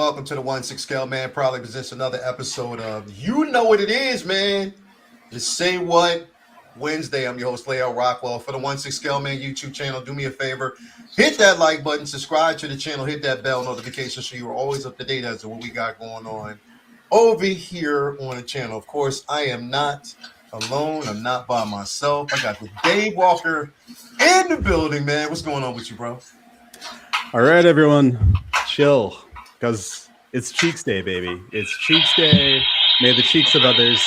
welcome to the 1-6 Scale, man. Proudly presents another episode of You Know What It Is, man. It's Say What Wednesday. I'm your host, Lael Rockwell. For the 1-6 Scale, man, YouTube channel, do me a favor. Hit that like button, subscribe to the channel, hit that bell notification so you're always up to date as to what we got going on over here on the channel. Of course, I am not alone. I'm not by myself. I got the Dave Walker in the building, man. What's going on with you, bro? All right, everyone, chill, because it's Cheeks Day, baby. It's Cheeks Day. May the cheeks of others.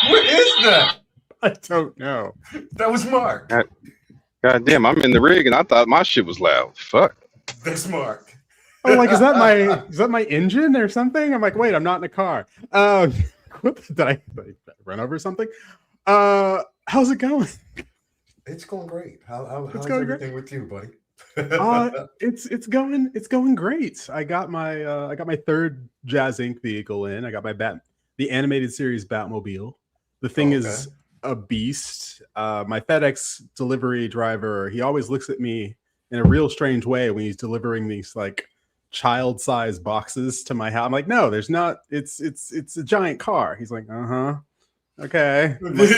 What is that? I don't know. That was Mark. God damn, I'm in the rig and I thought my shit was loud. Fuck. That's Mark. Oh, like is that my engine or something? I'm like, wait, I'm not in a car. Did I run over something? How's it going? It's going great. How's going everything with you, buddy? It's going great. I got my third Jazz Inc. vehicle in. I got my the animated series Batmobile. The thing is a beast. My FedEx delivery driver, he always looks at me in a real strange way when he's delivering these like child-sized boxes to my house. I'm like, no, there's not. It's a giant car. He's like, okay. Like,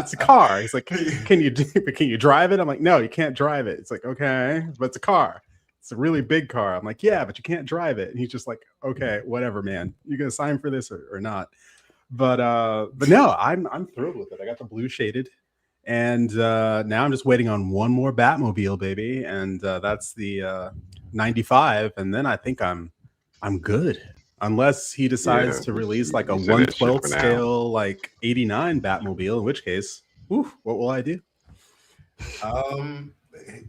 it's a car. He's like, can you drive it? I'm like, no, you can't drive it. It's like, okay, but it's a car. It's a really big car. I'm like, yeah, but you can't drive it. And he's just like, okay, whatever, man. You gonna sign for this or not? But no, I'm thrilled with it. I got the blue shaded, and now I'm just waiting on one more Batmobile, baby, and that's the 95, and then I think I'm good. Unless he decides to release like a 1/12 scale, like 89 Batmobile, in which case, what will I do?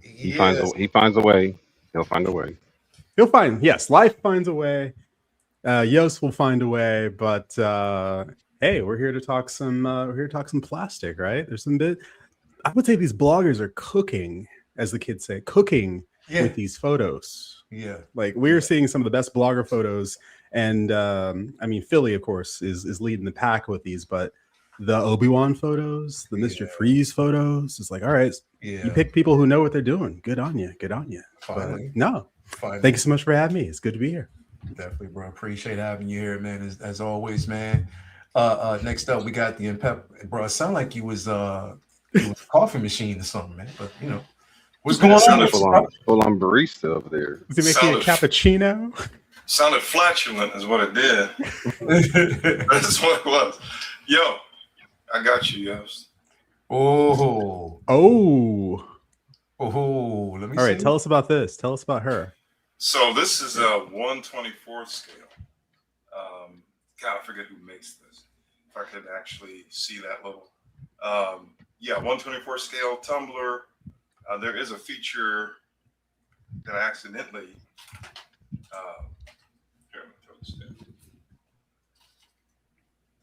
He finds a way. He'll find a way. Yes, life finds a way. Yost will find a way, but hey, we're here to talk some plastic, right? There's some bit. I would say these bloggers are cooking, as the kids say, with these photos. Yeah, like we're seeing some of the best blogger photos. And I mean, Philly, of course, is leading the pack with these, but the Obi-Wan photos, the Mr. Freeze photos, it's like, all right, you pick people who know what they're doing. Good on you. Finally. Thank you so much for having me. It's good to be here. Definitely, bro. Appreciate having you here, man. As always, man. Next up, we got the Impep. Bro, it sounded like you was a coffee machine or something, man. But you know, what's going on? Full on barista over there. Is he making a cappuccino? Sounded flatulent is what it did. That's what it was. Yo, I got you, Yost. Oh. Let me see. All right, tell us about this. Tell us about her. So this is a 1/24 scale. God, I forget who makes this. If I could actually see that little. 1/24 scale tumbler. There is a feature that I accidentally. I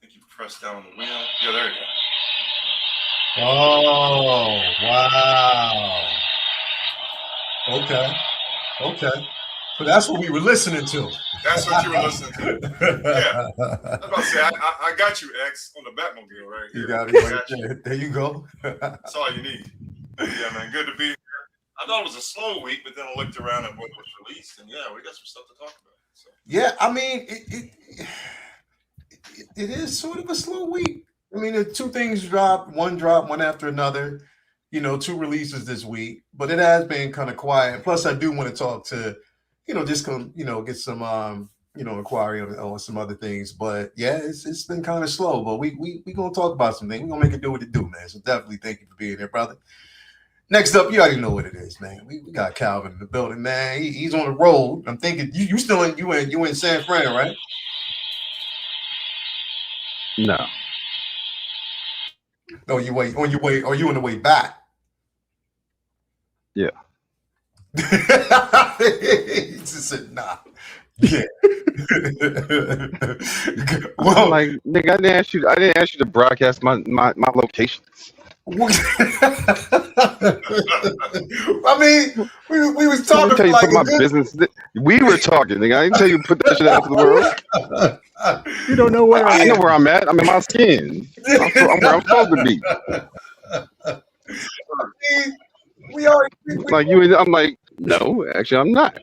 think you press down on the wheel. Yeah, there you go. Oh, wow. Okay. So that's what we were listening to. That's what you were listening to. Yeah. I was about to say, I got you, X, on the Batmobile right here. You got it right there. There you go. That's all you need. Yeah, man. Good to be here. I thought it was a slow week, but then I looked around at what was released, and yeah, we got some stuff to talk about. So. Yeah, I mean, it is sort of a slow week. I mean, the two things dropped, one after another. You know, 2 releases this week, but it has been kind of quiet. Plus, I do want to talk to, just get some, inquiry on some other things. But yeah, it's been kind of slow. But we gonna talk about some things. We gonna make it do what it do, man. So definitely thank you for being here, brother. Next up, you already know what it is, man. We got Calvin in the building, man. He's on the road. I'm thinking you still in San Fran, right? No. Oh, you wait. On your way? Are you on the way back? Yeah. He just said, nah. Yeah. Well, like, nigga, I didn't ask you to broadcast my locations. I mean, we was talking tell you like my business. We were talking, nigga. I didn't tell you to put that shit out to the world. You don't know where I know where I'm at. I'm in my skin. I'm where I'm supposed to be. mean, we already. Like you, I'm like, no, actually, I'm not.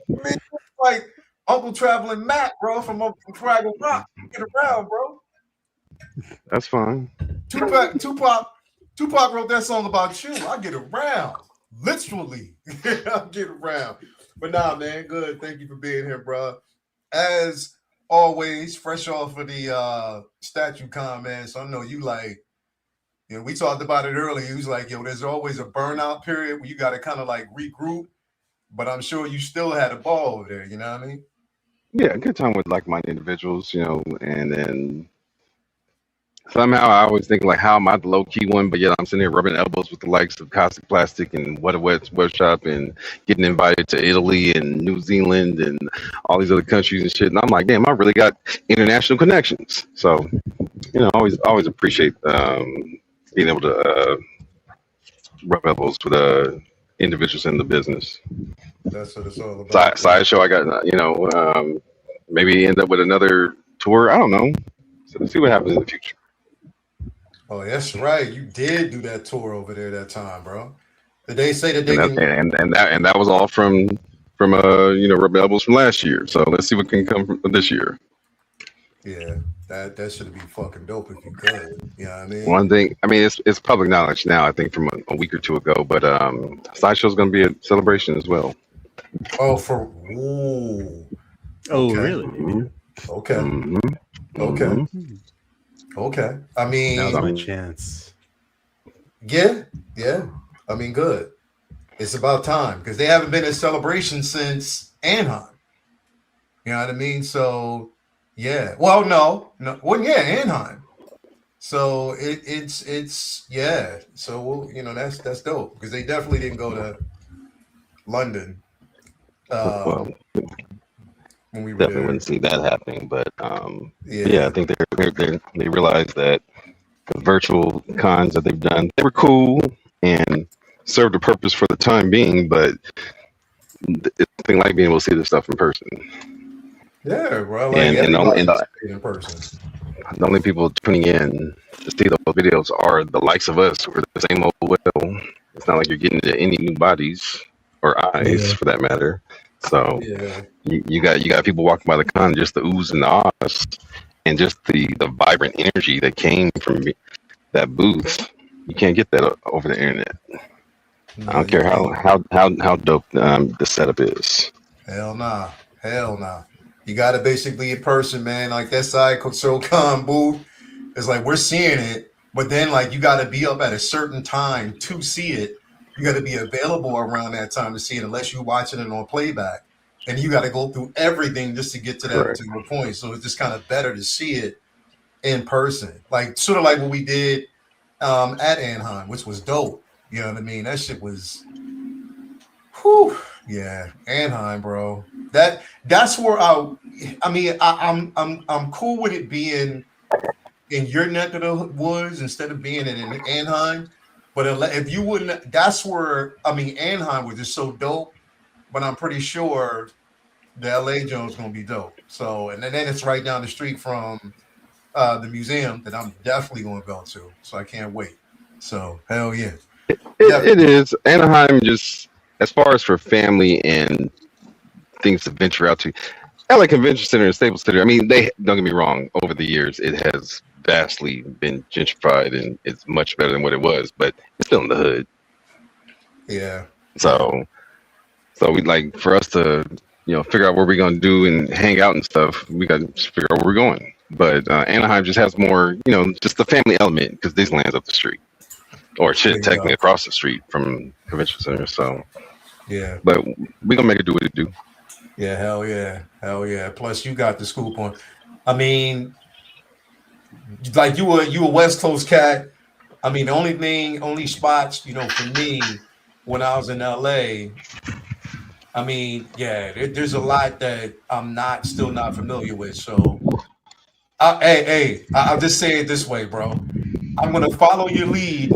Man, like Uncle Traveling Matt, bro, from Fraggle Rock. Get around, bro. That's fine. Tupac wrote that song about you. I get around, literally. I get around. But nah, man, good. Thank you for being here, bro. As always, fresh off of the statue con, man. So I know you like. You know, we talked about it earlier. He was like, yo, there's always a burnout period where you got to kind of like regroup. But I'm sure you still had a ball over there. You know what I mean? Yeah, good time with like-minded individuals, and then somehow I always think like, how am I the low-key one? But yet I'm sitting here rubbing elbows with the likes of Cosmic Plastic and What a Wet Sweatshop and getting invited to Italy and New Zealand and all these other countries and shit. And I'm like, damn, I really got international connections. So, always appreciate being able to rub elbows with individuals in the business. That's what it's all about. Sideshow, I got, maybe end up with another tour. I don't know. So let's see what happens in the future. Oh, that's right. You did do that tour over there that time, bro. Did they say that they and that was all from rubbing elbows from last year. So let's see what can come from this year. Yeah, that should be fucking dope if you could. You know what I mean? One thing, I mean, it's public knowledge now. I think from a week or two ago, but Sideshow's going to be a celebration as well. Oh, ooh. Oh, Okay. really? Okay. Mm-hmm. Okay. Mm-hmm. Okay. I mean, Now's my chance. yeah. I mean, good. It's about time because they haven't been in celebration since Anaheim. You know what I mean? So, yeah. Well, no. Well, yeah, Anaheim. So it's yeah. So that's dope because they definitely didn't go to London. Well, When we were definitely there. wouldn't see that happening, but Yeah. I think they realized that the virtual cons that they've done, they were cool and served a purpose for the time being, but it's nothing like being able to see this stuff in person. Yeah, bro. Like And in person. the only people tuning in to see those videos are the likes of us, who are the same old well. It's not like you're getting to any new bodies or eyes, for that matter. So you got people walking by the con, just the oohs and the ahs, and just the vibrant energy that came from that booth. You can't get that over the internet. No, I don't care how dope the setup is. Hell nah. You got to basically in person, man. Like that side so con booth. It's like we're seeing it, but then like you got to be up at a certain time to see it. You got to be available around that time to see it, unless you're watching it on playback. And you got to go through everything just to get to that particular point. So it's just kind of better to see it in person, like sort of like what we did at Anaheim, which was dope. You know what I mean? That shit was, whew, yeah, Anaheim, bro. That's where I'm cool with it being in your neck of the woods instead of being in Anaheim. But if you wouldn't, that's where Anaheim was just so dope. But I'm pretty sure the LA Jones gonna be dope. So and then it's right down the street from the museum that I'm definitely gonna go to. So I can't wait. So hell yeah. It is. Anaheim, just as far as for family and things to venture out to, LA Convention Center and Staples Center, I mean, they don't get me wrong, over the years it has vastly been gentrified and it's much better than what it was, but it's still in the hood. Yeah. So we like, for us to figure out what we're gonna do and hang out and stuff, we got to figure out where we're going. But Anaheim just has more, just the family element because Disneyland's up the street. Or shit, technically across the street from Convention Center. So yeah, but we're gonna make it do what it do. Yeah, hell yeah. Plus, you got the scoop on. I mean, like you a West Coast cat. I mean, the only spots for me when I was in LA. I mean, yeah, there's a lot that I'm still not familiar with. So, I'll just say it this way, bro. I'm gonna follow your lead.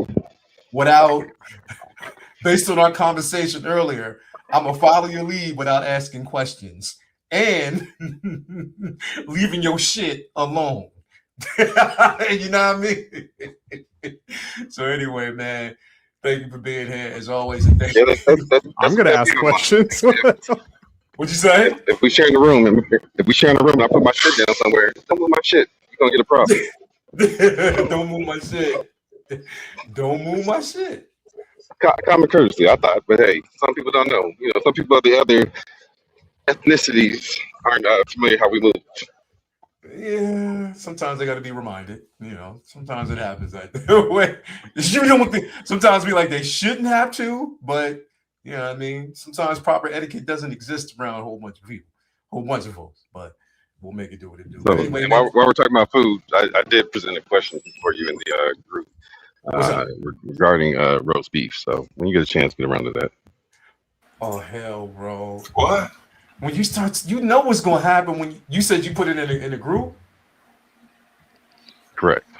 Based on our conversation earlier, I'm gonna follow your lead without asking questions and leaving your shit alone. You know what I mean? So anyway, man, thank you for being here as always. And thank Yeah, you. I'm gonna ask questions. What'd you say? If we share in the room, if we share in the room, and I put my shit down somewhere. Don't move my shit. You're gonna get a problem. Don't move my shit. Don't move my shit. Common courtesy, I thought, but hey, some people don't know. You know, some people of the other ethnicities aren't familiar how we move. Yeah, sometimes I got to be reminded. You know, sometimes it happens that way. You don't think sometimes we like they shouldn't have to, but you know what I mean. Sometimes proper etiquette doesn't exist around a whole bunch of people, whole bunch of folks. But we'll make it do what it do. So, But anyway, and man, while we're talking about food, I did present a question for you in the group what's up? regarding roast beef. So when you get a chance, get around to that. Oh hell, bro! What? When you start, you know what's gonna happen when you said you put it in a group. Correct.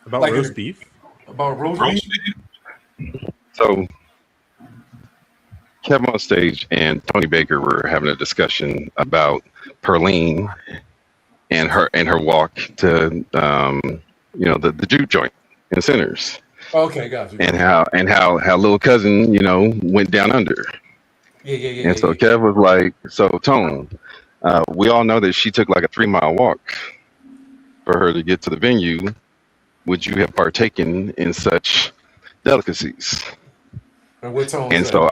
About Like roast beef. About roast Roast beef. beef? So Kevin on stage and Tony Baker were having a discussion about Perlene and her walk to the juke joint in Sinners, Okay, got you. and how little cousin went down under. Yeah. And so Kev was like, so Tone, we all know that she took like a 3-mile walk for her to get to the venue. Would you have partaken in such delicacies? And what tone? And so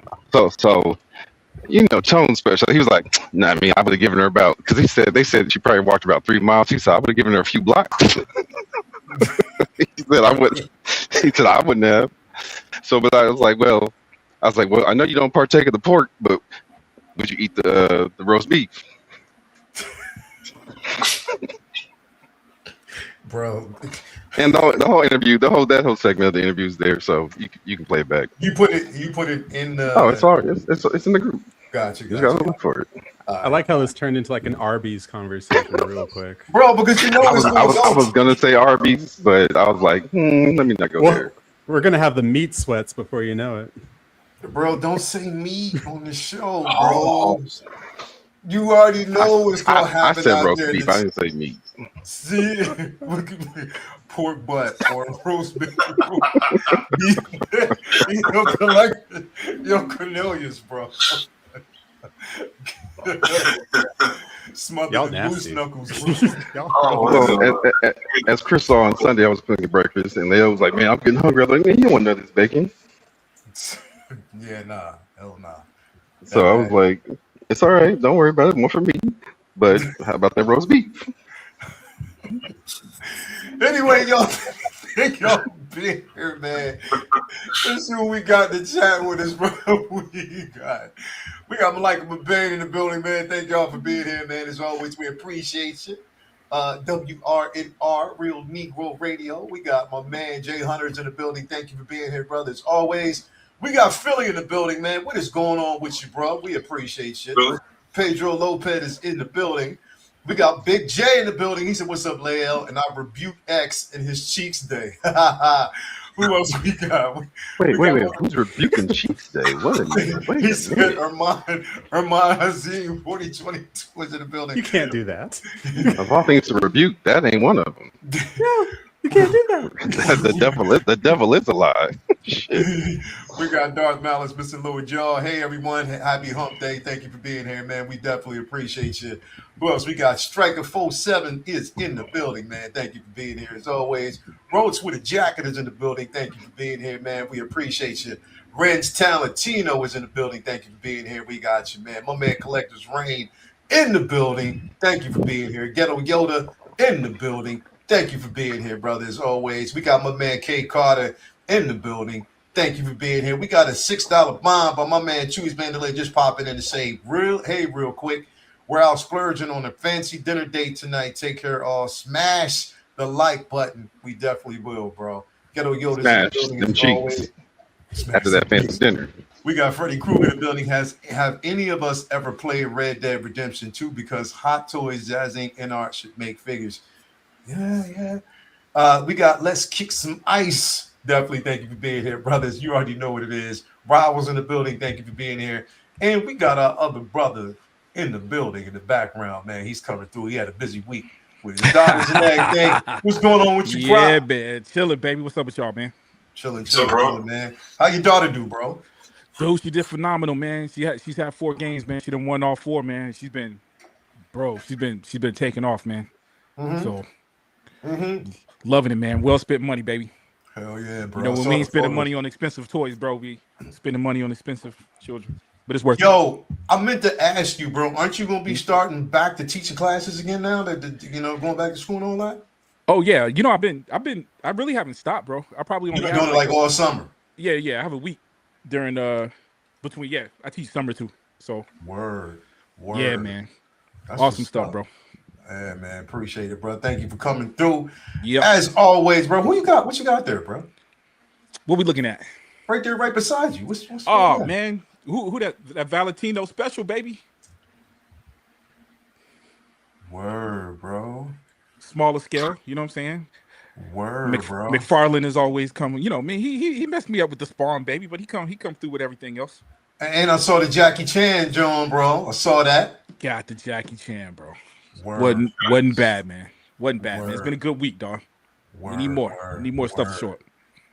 Tone's special. He was like, nah, I mean, I would have given her about, because they said she probably walked about 3 miles. He said, I would have given her a few blocks. He said, I would. He said, I wouldn't have. So, but I was like, well, I know you don't partake of the pork, but would you eat the roast beef? Bro, And the whole interview, that whole segment of the interview is there, so you can play it back. you put it in the. Oh, it's all right. It's in the group. Gotcha. You just gotta look for it. I like how this turned into like an Arby's conversation real quick. Bro, because you know I was gonna say Arby's, but I was like, let me not go there. We're gonna have the meat sweats before you know it. Bro, don't say meat on the show, bro. You already know what's gonna I happen said out roast there. beef. I didn't say meat. See, look at me. Pork butt or roast beef. Yo, Cornelius, bro. Smothered Y'all in loose nasty. knuckles, bro. Well, as Chris saw on Sunday, I was cooking breakfast, and they was like, "Man, I'm getting hungry." I was like, "Man, you don't want none of this bacon." Yeah, nah, hell nah. So I was like, "It's all right. Don't worry about it. More for me." But how about that roast beef? Anyway, y'all, thank y'all being here, man. Let's see what we got to chat with us, bro. We got Malika McBain in the building, man. Thank y'all for being here, man. As always, we appreciate you. WRNR, Real Negro Radio. We got my man Jay Hunter's in the building. Thank you for being here, brother. As always, we got Philly in the building, man. What is going on with you, bro? We appreciate you. Really? Pedro Lopez is in the building. We got Big J in the building. He said, "What's up, Lael?" And I rebuke X in his cheeks day. Who else we got? Wait. Who's rebuking Cheeks Day? What a minute. Wait He a said, minute. Armand Hazim 2022 is in the building. You can't do that. Of all things to rebuke, that ain't one of them. No, you can't do that. the devil is a lie. Shit. We got Darth Malice, Mr. Louis Jaw. Hey, everyone. Happy hump day. Thank you for being here, man. We definitely appreciate you. Who else? We got Striker 47 is in the building, man. Thank you for being here as always. Rhodes with a jacket is in the building. Thank you for being here, man. We appreciate you. Ren's Talentino is in the building. Thank you for being here. We got you, man. My man Collector's Rain in the building. Thank you for being here. Ghetto Yoda in the building. Thank you for being here, brother, as always. We got my man K Carter in the building. Thank you for being here. We got a $6 bomb by my man Chewy's Mandalay just popping in to say, real quick. We're out splurging on a fancy dinner date tonight. Take care, all. Smash the like button. We definitely will, bro. Ghetto Yoda's in the Smash building them as cheeks always. Smash after that them fancy cheeks. dinner. We got Freddy Krueger in the building. Have any of us ever played Red Dead Redemption 2? Because Hot Toys, Jazz Inc., and Art should make figures. Yeah. We got Let's Kick Some Ice. Definitely thank you for being here, brothers. You already know what it is. Rob was in the building. Thank you for being here. And we got our other brother in the building in the background, man. He's coming through. He had a busy week. with his daughters and everything. What's going on with you, Yeah, Prop? man. Chilling, baby. What's up with y'all, man? Chilling, So, bro, man. How your daughter do, bro? So she did phenomenal, man. She's had 4 games, man. She done won all 4, man. She's been taking off, man. So loving it, man. Well spent money, baby. Hell yeah, bro. You know, when we ain't spending money on expensive toys, bro, we spending money on expensive children. But it's worth it. Yo, I meant to ask you, bro. Aren't you gonna be starting back to teaching classes again now? That going back to school and all that. Oh yeah, you know, I really haven't stopped, bro. I probably You've only been doing it like all summer. Yeah, I have a week during between I teach summer too. So Word. yeah, man. That's Awesome stuff, bro. Yeah, man. Appreciate it, bro. Thank you for coming through. Yeah. As always, bro. Who you got? What you got there, bro? What we looking at? Right there, right beside you. What's Oh going on? man, who that Valentino special, baby? Word, bro. Smaller scale, you know what I'm saying? Word, bro. McFarlane is always coming. You know, man, he messed me up with the Spawn, baby, but he come through with everything else. And I saw the Jackie Chan, John, bro. I saw that. Got the Jackie Chan, bro. Word. Wasn't bad, man. Wasn't bad, Word. man. It's been a good week, dog. Word, We need more. word, We need more stuff word. short.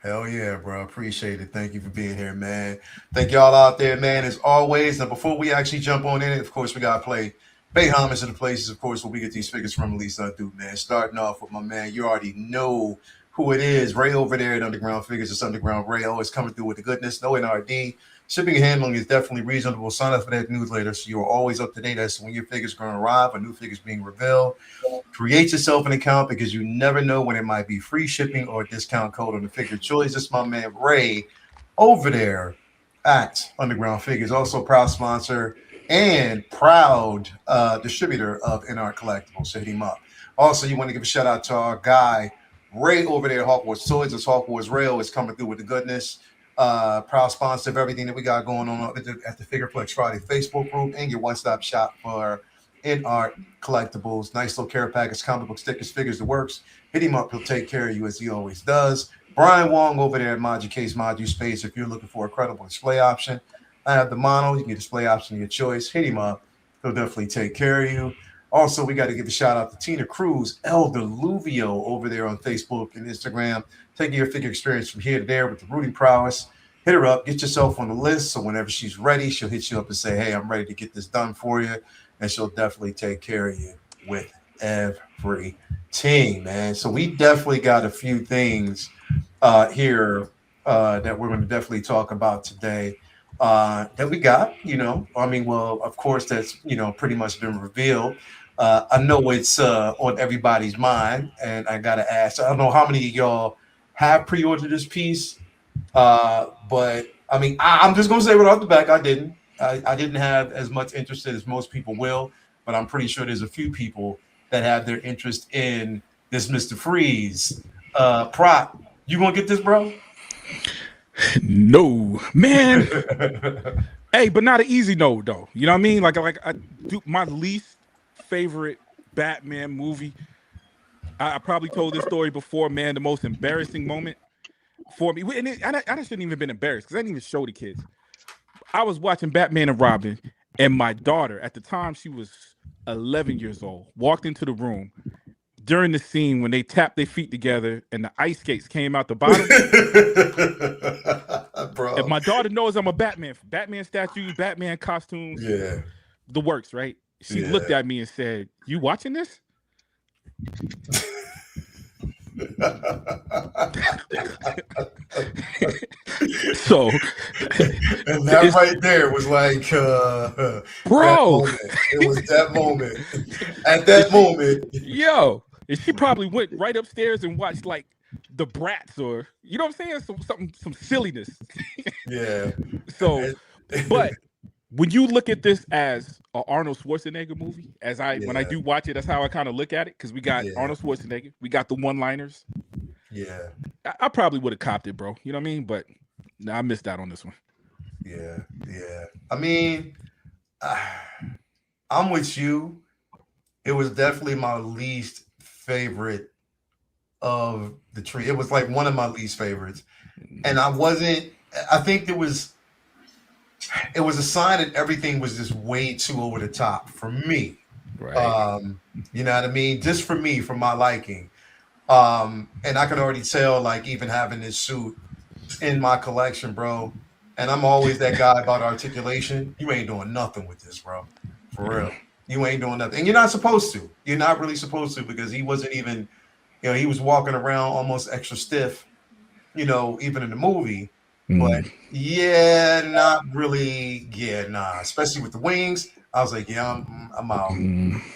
Hell yeah, bro. Appreciate it. Thank you for being here, man. Thank y'all out there, man, as always. Now, before we actually jump on in it, of course, we got to pay homage to the places, of course, where we get these figures from, at least I do, man. Starting off with my man, you already know who it is. Ray over there at Underground Figures. It's Underground Ray, always coming through with the goodness. No NRD. Shipping and handling is definitely reasonable. Sign up for that newsletter so you're always up to date as to when your figure's going to arrive or new figures being revealed. Create yourself an account because you never know when it might be free shipping or a discount code on the figure choice. This is my man Ray over there at Underground Figures, also proud sponsor and proud distributor of NR Collectibles. So hit him up. Also, you want to give a shout out to our guy Ray over there at Hawk Wars Toys. It's Hawk Wars Rail is coming through with the goodness. Proud sponsor of everything that we got going on at the Figureplex Friday Facebook group and your one-stop shop for in-art collectibles. Nice little care package, comic book stickers, figures, the works. Hit him up. He'll take care of you as he always does. Brian Wong over there at Modu Case, Modu Space. If you're looking for a credible display option, I have the mono. You can get display option of your choice. Hit him up. He'll definitely take care of you. Also, we got to give a shout out to Tina Cruz, El Deluvio over there on Facebook and Instagram, taking your figure experience from here to there with the rooting prowess. Hit her up, get yourself on the list. So whenever she's ready, she'll hit you up and say, hey, I'm ready to get this done for you. And she'll definitely take care of you with everything, man. So we definitely got a few things here that we're going to definitely talk about today. That we got, well, of course, that's, pretty much been revealed. I know it's on everybody's mind, and I got to ask, I don't know how many of y'all have pre-ordered this piece, but I mean, I'm just going to say right off the back, I didn't. I didn't have as much interest as most people will, but I'm pretty sure there's a few people that have their interest in this Mr. Freeze. Prop, you going to get this, bro? No, man. Hey, but not an easy no, though. You know what I mean? Like I do my least favorite Batman movie. I probably told this story before, man. The most embarrassing moment for me, and I shouldn't even been embarrassed because I didn't even show the kids. I was watching Batman and Robin, and my daughter, at the time she was 11 years old, walked into the room during the scene when they tapped their feet together and the ice skates came out the bottom. Bro. And my daughter knows I'm a Batman statues, Batman costumes, the works, right? She looked at me and said, "You watching this?" So, and that right there was like, bro, it was that moment. At that moment, yo, and she probably went right upstairs and watched like the Brats, or you know what I'm saying, some silliness. Yeah. So, but when you look at this as an Arnold Schwarzenegger movie, when I do watch it, that's how I kind of look at it, because we got Arnold Schwarzenegger, we got the one-liners. Yeah. I probably would have copped it, bro. You know what I mean? But no, I missed out on this one. Yeah. I mean, I'm with you. It was definitely my least favorite of the tree. It was like one of my least favorites. And I think it was a sign that everything was just way too over the top for me. Right. You know what I mean? Just for me, for my liking. And I can already tell, like, even having this suit in my collection, bro. And I'm always that guy about articulation. You ain't doing nothing with this, bro. For real. You ain't doing nothing. And you're not supposed to. You're not really supposed to, because he wasn't even, he was walking around almost extra stiff, even in the movie. But yeah, not really. Yeah, nah. Especially with the wings. I was like, yeah, I'm out.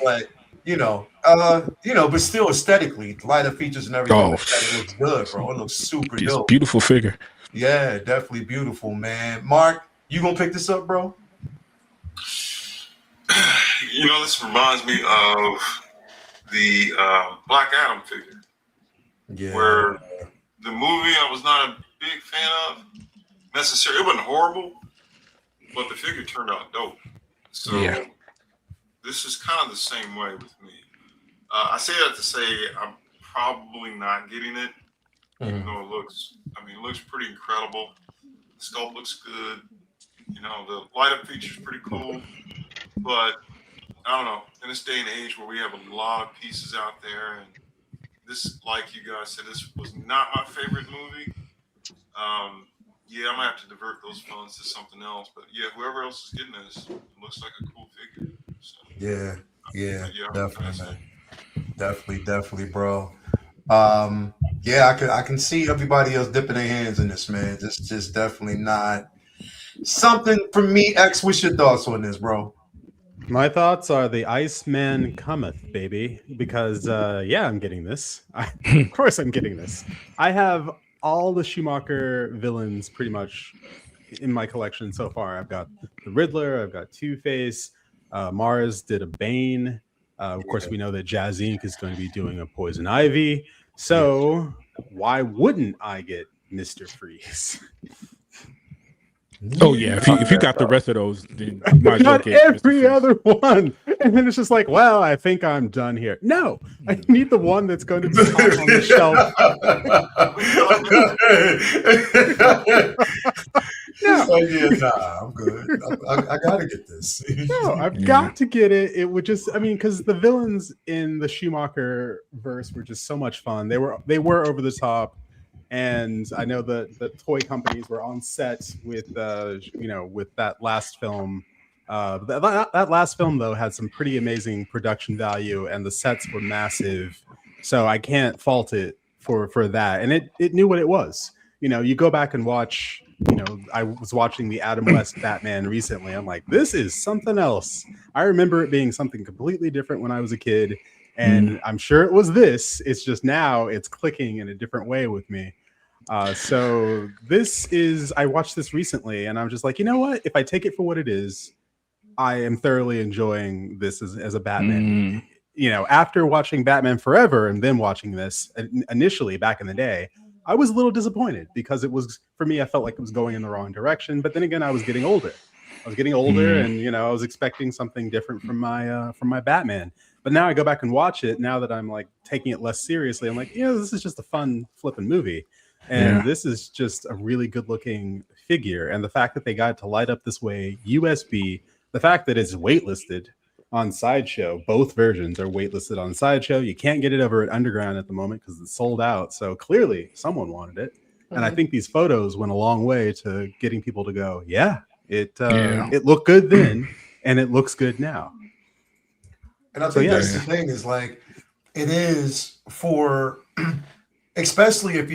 But but still aesthetically, the lighter features and everything like that, it looks good, bro. It looks super It's a dope. beautiful figure. Yeah, definitely beautiful, man. Mark, you gonna pick this up, bro? This reminds me of the Black Adam figure. Yeah. Where the movie I was not a big fan of necessarily. It wasn't horrible, but the figure turned out dope. So this is kind of the same way with me. I say that to say I'm probably not getting it, even though it looks pretty incredible. The sculpt looks good. The light-up feature is pretty cool, but I don't know. In this day and age where we have a lot of pieces out there, and this, like you guys said, this was not my favorite movie. I'm gonna have to divert those funds to something else. But yeah, whoever else is getting this, it looks like a cool figure. So, yeah, definitely, man. Nice. Definitely, bro. I can see everybody else dipping their hands in this, man. Just definitely not something for me. X, what's your thoughts on this, bro? My thoughts are the Iceman cometh, baby, because I'm getting this. Of course I'm getting this. I have all the Schumacher villains pretty much in my collection so far. I've got the Riddler, I've got Two-Face, Mars did a Bane. Of course, we know that Jazz Inc. is going to be doing a Poison Ivy. So why wouldn't I get Mr. Freeze? Oh yeah, if you got the rest of those, then you might as well got get every other one, and then it's just like, well, I think I'm done here. No, I need the one that's going to be on the shelf. I'm good. I gotta get this. No, I've got to get it. It would just, because the villains in the Schumacher verse were just so much fun. They were over the top. And I know that the toy companies were on set with, with that last film. That last film, though, had some pretty amazing production value, and the sets were massive. So I can't fault it for that. And it knew what it was. You go back and watch. I was watching the Adam West Batman recently. I'm like, this is something else. I remember it being something completely different when I was a kid. And I'm sure it was this. It's just now it's clicking in a different way with me. So this is, I watched this recently and I'm just like, you know what? If I take it for what it is, I am thoroughly enjoying this as a Batman. After watching Batman Forever and then watching this initially back in the day, I was a little disappointed because it was, for me, I felt like it was going in the wrong direction. But then again, I was getting older. And I was expecting something different from my Batman. But now I go back and watch it. Now that I'm like taking it less seriously, I'm like, this is just a fun flipping movie, and this is just a really good looking figure. And the fact that they got it to light up this way, USB, the fact that it's waitlisted on Sideshow, both versions are waitlisted on Sideshow. You can't get it over at Underground at the moment because it's sold out. So clearly someone wanted it, and I think these photos went a long way to getting people to go, it looked good then, and it looks good now. And I think that's the thing is like, it is for, especially if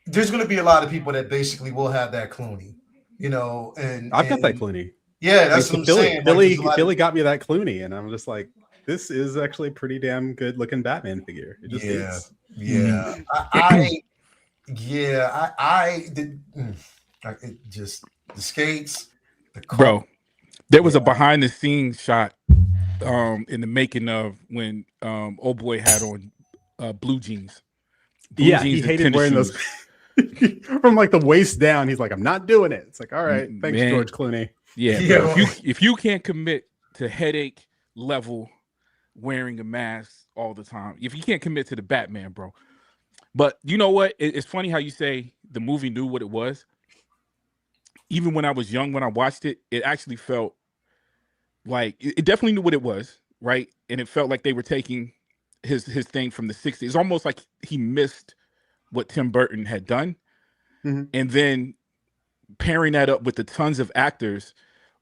there's going to be a lot of people that basically will have that Clooney, and I've got that Clooney. Yeah, that's what I'm saying. Billy got me that Clooney, and I'm just like, this is actually a pretty damn good looking Batman figure. It just is. Yeah. I did. It just the skates, the car. Bro. There was a behind the scenes shot in the making of when old boy had on blue jeans. He hated wearing those from like the waist down. He's like, I'm not doing it. It's like, all right, thanks, George Clooney. Yeah. If you can't commit to headache level wearing a mask all the time, if you can't commit to the Batman, bro. But you know what? It's funny how you say the movie knew what it was. Even when I was young, when I watched it, it actually felt like it definitely knew what it was, right? And it felt like they were taking his thing from the 60s. It's almost like he missed what Tim Burton had done. Mhm. And then pairing that up with the tons of actors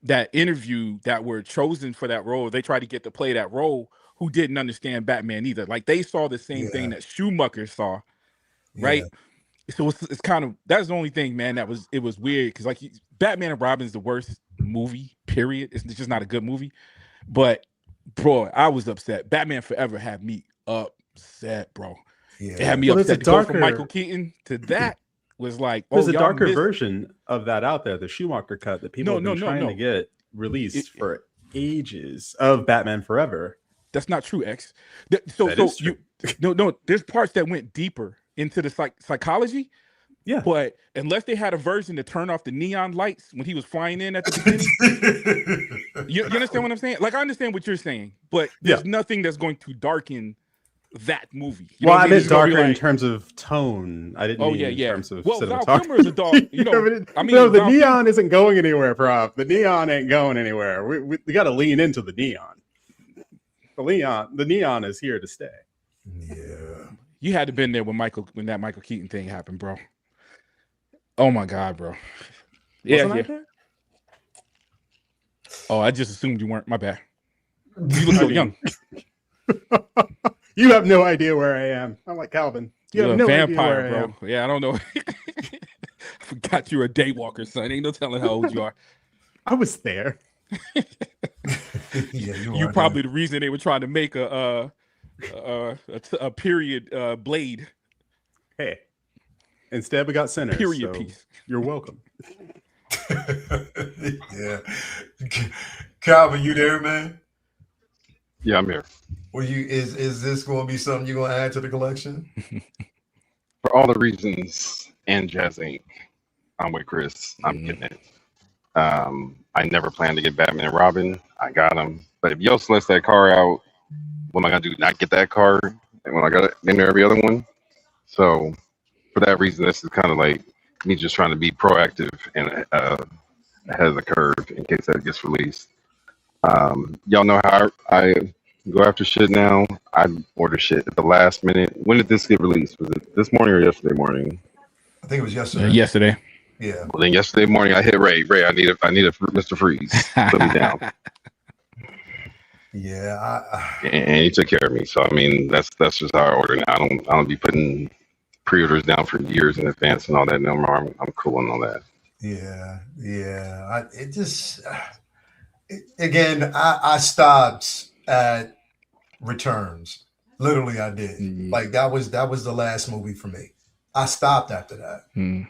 that interview that were chosen for that role, they tried to get to play that role who didn't understand Batman either. Like they saw the same thing that Schumacher saw, right? So it's kind of, that's the only thing, man, it was weird because like Batman and Robin's the worst movie, period. It's just not a good movie. But bro, I was upset. Batman Forever had me upset, bro. Yeah. It had me upset to go from Michael Keaton to that. Was like, there's a darker version of that out there, the Schumacher cut that people have been trying to get released for ages of Batman Forever. That's not true, X. There's parts that went deeper into the psychology. Yeah. But unless they had a version to turn off the neon lights when he was flying in at the beginning, you understand what I'm saying? Like I understand what you're saying, but there's nothing that's going to darken that movie. Well, I meant darker in terms of tone. I didn't mean in terms of cinematography. Is a dog, the neon isn't going anywhere, Prof. The neon ain't going anywhere. We got to lean into the neon. The neon is here to stay. Yeah. You had to been there when that Michael Keaton thing happened, bro. Oh my God, bro. Yeah. Oh, I just assumed you weren't. My bad. You look so young. You have no idea where I am. I'm like Calvin. You're a vampire, bro. Yeah, I don't know. I forgot you're a daywalker, son. Ain't no telling how old you are. I was there. You probably the reason they were trying to make a period blade. Hey, instead we got sinners. Period piece. You're welcome. Yeah, Calvin, you there, man? Yeah, I'm here. Well, is this going to be something you're going to add to the collection? For all the reasons and Jazz Inc., I'm with Chris. I'm getting it. I never planned to get Batman and Robin. I got them. But if Yost lets that car out, what am I going to do? Not get that car? And when I got it in there, every other one? So for that reason, this is kind of like me just trying to be proactive and ahead of the curve in case that gets released. Y'all know how I go after shit now. I order shit at the last minute. When did this get released? Was it this morning or yesterday morning? I think it was yesterday. Yesterday. Yeah. Well, then yesterday morning I hit Ray. I need a Mr. Freeze. Put me down. Yeah. And he took care of me. So I mean, that's just how I order now. I don't be putting pre-orders down for years in advance and all that. No more. I'm cool on all that. Yeah. Again, I stopped at Returns. Literally, I did. Like that was the last movie for me. I stopped after that.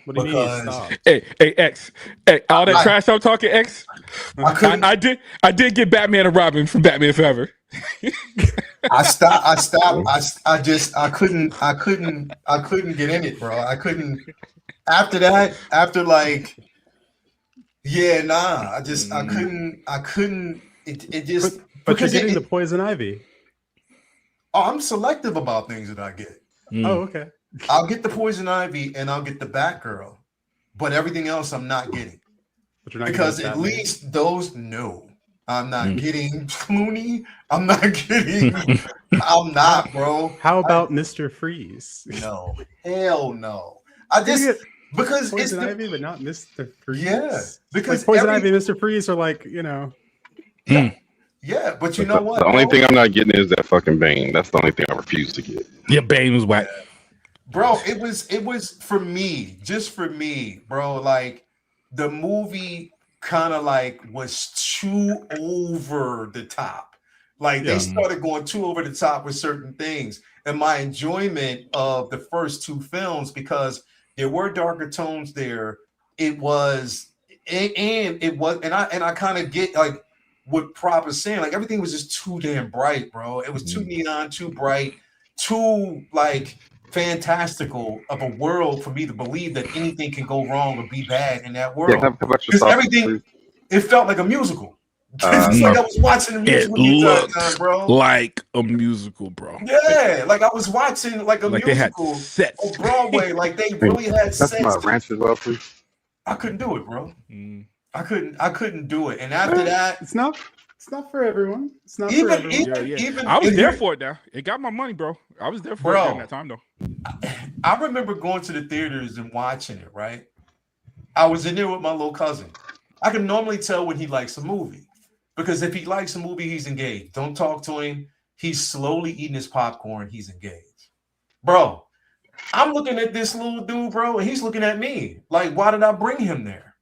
What do you mean you stopped? Hey, X. Hey, all that trash I'm talking, X. I did get Batman and Robin from Batman Forever. I stopped. I couldn't get in it, bro. I couldn't. After that, I couldn't. It just. But you're getting the Poison Ivy. Oh, I'm selective about things that I get. Oh, okay. I'll get the Poison Ivy and I'll get the Batgirl, but everything else I'm not getting. But you're not because at least those, no. I'm not getting Clooney. I'm not getting. I'm not, bro. How about Mr. Freeze? No, hell no. I just because Poison Ivy, but not Mr. Freeze. Yeah, because like Poison Ivy and Mr. Freeze are like, Yeah, but you know what? The only thing I'm not getting is that fucking Bane. That's the only thing I refuse to get. Yeah, Bane was whack. Bro, it was for me, just for me, bro. Like the movie kind of like was too over the top. Like they started going too over the top with certain things. And my enjoyment of the first two films, because there were darker tones there, and I kind of get like what Prop is saying, like everything was just too damn bright, bro. It was too neon, too bright, too like fantastical of a world for me to believe that anything can go wrong or be bad in that world. Because everything, it felt like a musical. It's like I was watching a musical. It looked bro. Like a musical, bro. Yeah, like I was watching like a musical they had sets. on Broadway. Like they really had sets. That's my ranch as well, please. I couldn't do it, bro. I couldn't do it. And after that, it's not It's not for everyone. It's not for Even, everyone. even I was and there here- for it now. It got my money, bro. I was there for it Bro. during that time, though. I remember going to the theaters and watching it, right? I was in there with my little cousin. I can normally tell when he likes a movie because if he likes a movie, he's engaged. Don't talk to him. He's slowly eating his popcorn. He's engaged. Bro, I'm looking at this little dude, bro, and he's looking at me. Like, why did I bring him there?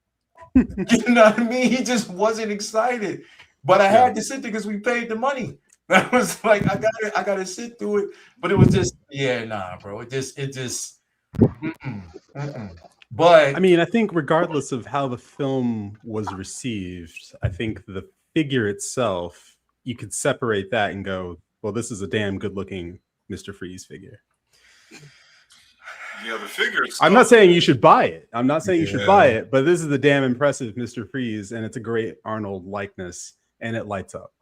You know what I mean? He just wasn't excited. But I had to sit there because we paid the money. I was like, I gotta sit through it. But it was just, bro. It just But I mean, I think regardless of how the film was received, I think the figure itself, you could separate that and go, well, this is a damn good looking Mr. Freeze figure. Yeah, the figure. I'm not saying you should buy it. I'm not saying you should buy it, but this is the damn impressive Mr. Freeze, and it's a great Arnold likeness, and it lights up.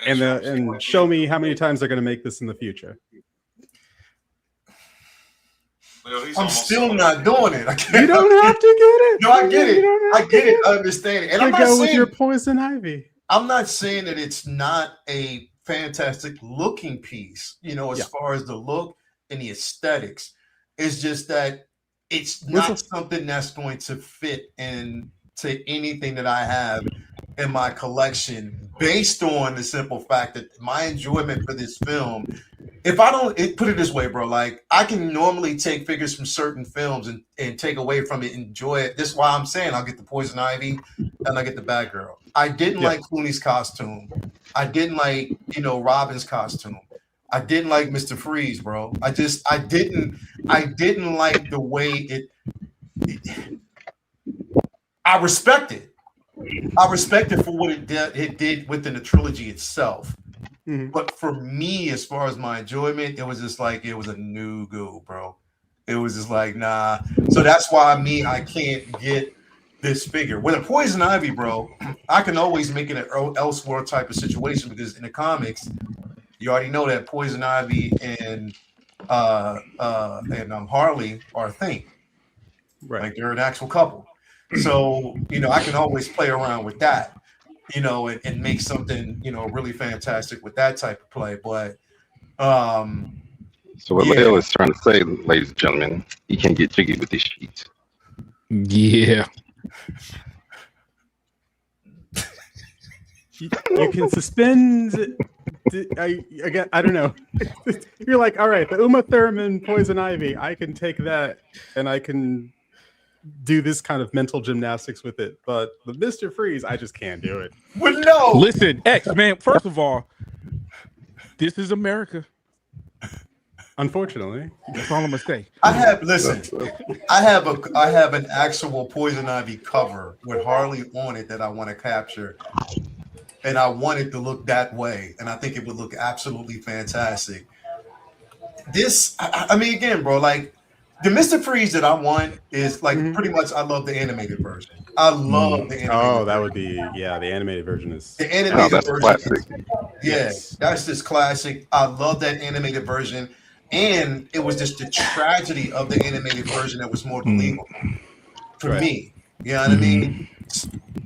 And show me how many times they're going to make this in the future. Well, I'm still not doing it. You don't have to get it. No, I get it. I get it. I understand it. And I'm not go with saying your poison ivy. I'm not saying that it's not a fantastic looking piece, as far as the look and the aesthetics. It's just that it's not something that's going to fit into anything that I have in my collection based on the simple fact that my enjoyment for this film, if I don't put it this way, bro, like I can normally take figures from certain films and take away from it, enjoy it. This is why I'm saying I'll get the Poison Ivy and I get the Batgirl. I didn't like Clooney's costume. I didn't like, Robin's costume. I didn't like Mr. Freeze, bro. I didn't like the way it I respect it. I respect it for what it did within the trilogy itself. Mm-hmm. But for me, as far as my enjoyment, it was just like it was a new go, bro. It was just like, nah. So that's why I can't get this figure. With a Poison Ivy, bro, I can always make it an Elseworld type of situation because in the comics, you already know that Poison Ivy and Harley are a thing. Right. Like they're an actual couple. So, I can always play around with that, and make something, really fantastic with that type of play. But so what Leo is trying to say, ladies and gentlemen, he can't get jiggy with these sheets. Yeah. You can suspend. I don't know. You're like, all right, the Uma Thurman Poison Ivy, I can take that and I can do this kind of mental gymnastics with it. But the Mr. Freeze, I just can't do it. Well, no. Listen, X-Man, first of all, this is America. Unfortunately. That's all I'm going to say. I have an actual Poison Ivy cover with Harley on it that I want to capture. And I want it to look that way. And I think it would look absolutely fantastic. This, I mean, again, bro, like the Mr. Freeze that I want is like pretty much I love the animated version. I love the animated version. That would be, the animated version is. The animated version. Classic. That's just classic. I love that animated version. And it was just the tragedy of the animated version that was more believable for me. You know what I mean?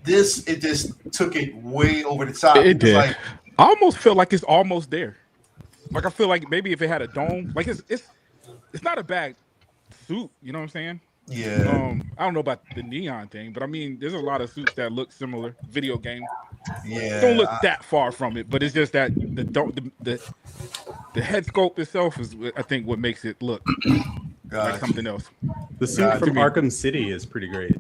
It just took it way over the top. It did. Like, I almost feel like it's almost there. Like I feel like maybe if it had a dome, like it's not a bad suit. You know what I'm saying? Yeah. I don't know about the neon thing, but I mean, there's a lot of suits that look similar. Video game. Yeah. Don't look that far from it, but it's just that the head sculpt itself is, I think, what makes it look like something else. The suit from Arkham City is pretty great.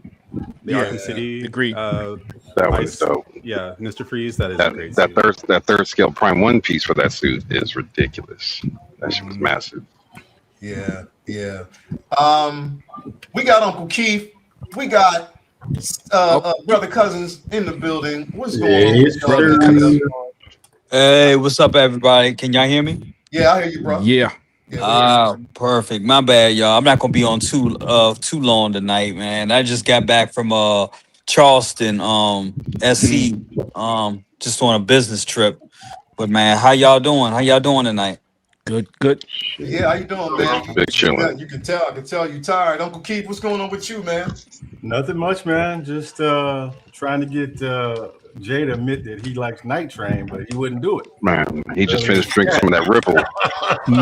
The Arkham City. Agreed. That was dope. Yeah, Mr. Freeze. That is a great that suit. that third scale Prime 1 piece for that suit is ridiculous. That shit was massive. Yeah. We got Uncle Keith. We got Brother Cousins in the building. What's going on? Hey, what's up, everybody? Can y'all hear me? Yeah, I hear you, bro. Yeah. Perfect. My bad, y'all. I'm not gonna be on too long tonight, man. I just got back from Charleston, SC, just on a business trip. But man, how y'all doing? How y'all doing tonight? Good. Yeah, how you doing, man? Big chillin'. You can tell. I can tell you tired. Uncle Keith, what's going on with you, man? Nothing much, man. Just trying to get Jay to admit that he likes Night Train, but he wouldn't do it. Man, he just finished drinking some of that Ripple.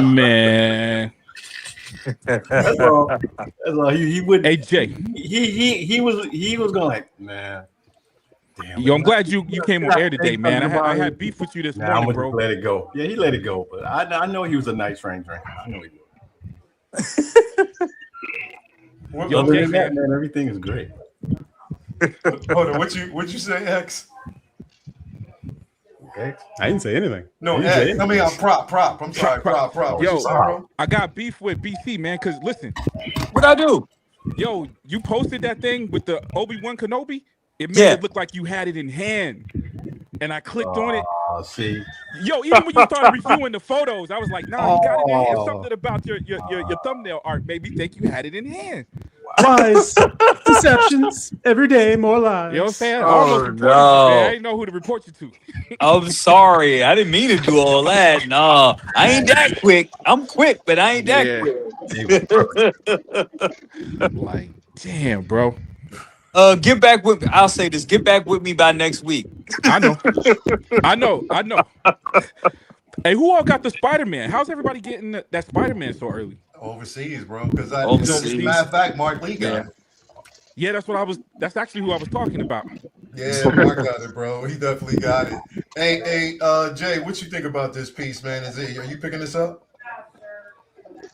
Man. That's all. That's all. He wouldn't. Hey, Jay. He was going like, man. Damn, Yo, I'm glad you came on air today, man. I had beef with you this morning, bro. Let it go. Yeah, he let it go, but I know he was a Night Train drinker. I know he was. Yo, Other Jay, than that, man, everything is great. Hold on, what you say, X? Okay. I didn't say anything. No, X. I mean, I'm prop. I'm sorry, prop. What Yo, you say, bro? I got beef with BC, man. Cause listen, What I do? yo, you posted that thing with the Obi-Wan Kenobi. It made Yeah. it look like you had it in hand, and I clicked on it. See, Yo, even when you started reviewing the photos, I was like, nah, you got it in hand. Something about your thumbnail art made me think you had it in hand. Lies, deceptions, every day more lies. You know what I'm saying? I Oh, almost reported you, no. man. I didn't know who to report you to. I'm sorry. I didn't mean to do all that. No, I ain't that quick. I'm quick, but I ain't that quick. Like, damn, bro. Get back with me. I'll say this. Get back with me by next week. I know. Hey, who all got the Spider-Man? How's everybody getting that Spider-Man so early? Overseas, bro. Because Overseas. matter of fact, Mark Lee got it. Yeah, that's actually who I was talking about. Yeah, Mark got it, bro. He definitely got it. Hey, Jay, what you think about this piece, man? Are you picking this up?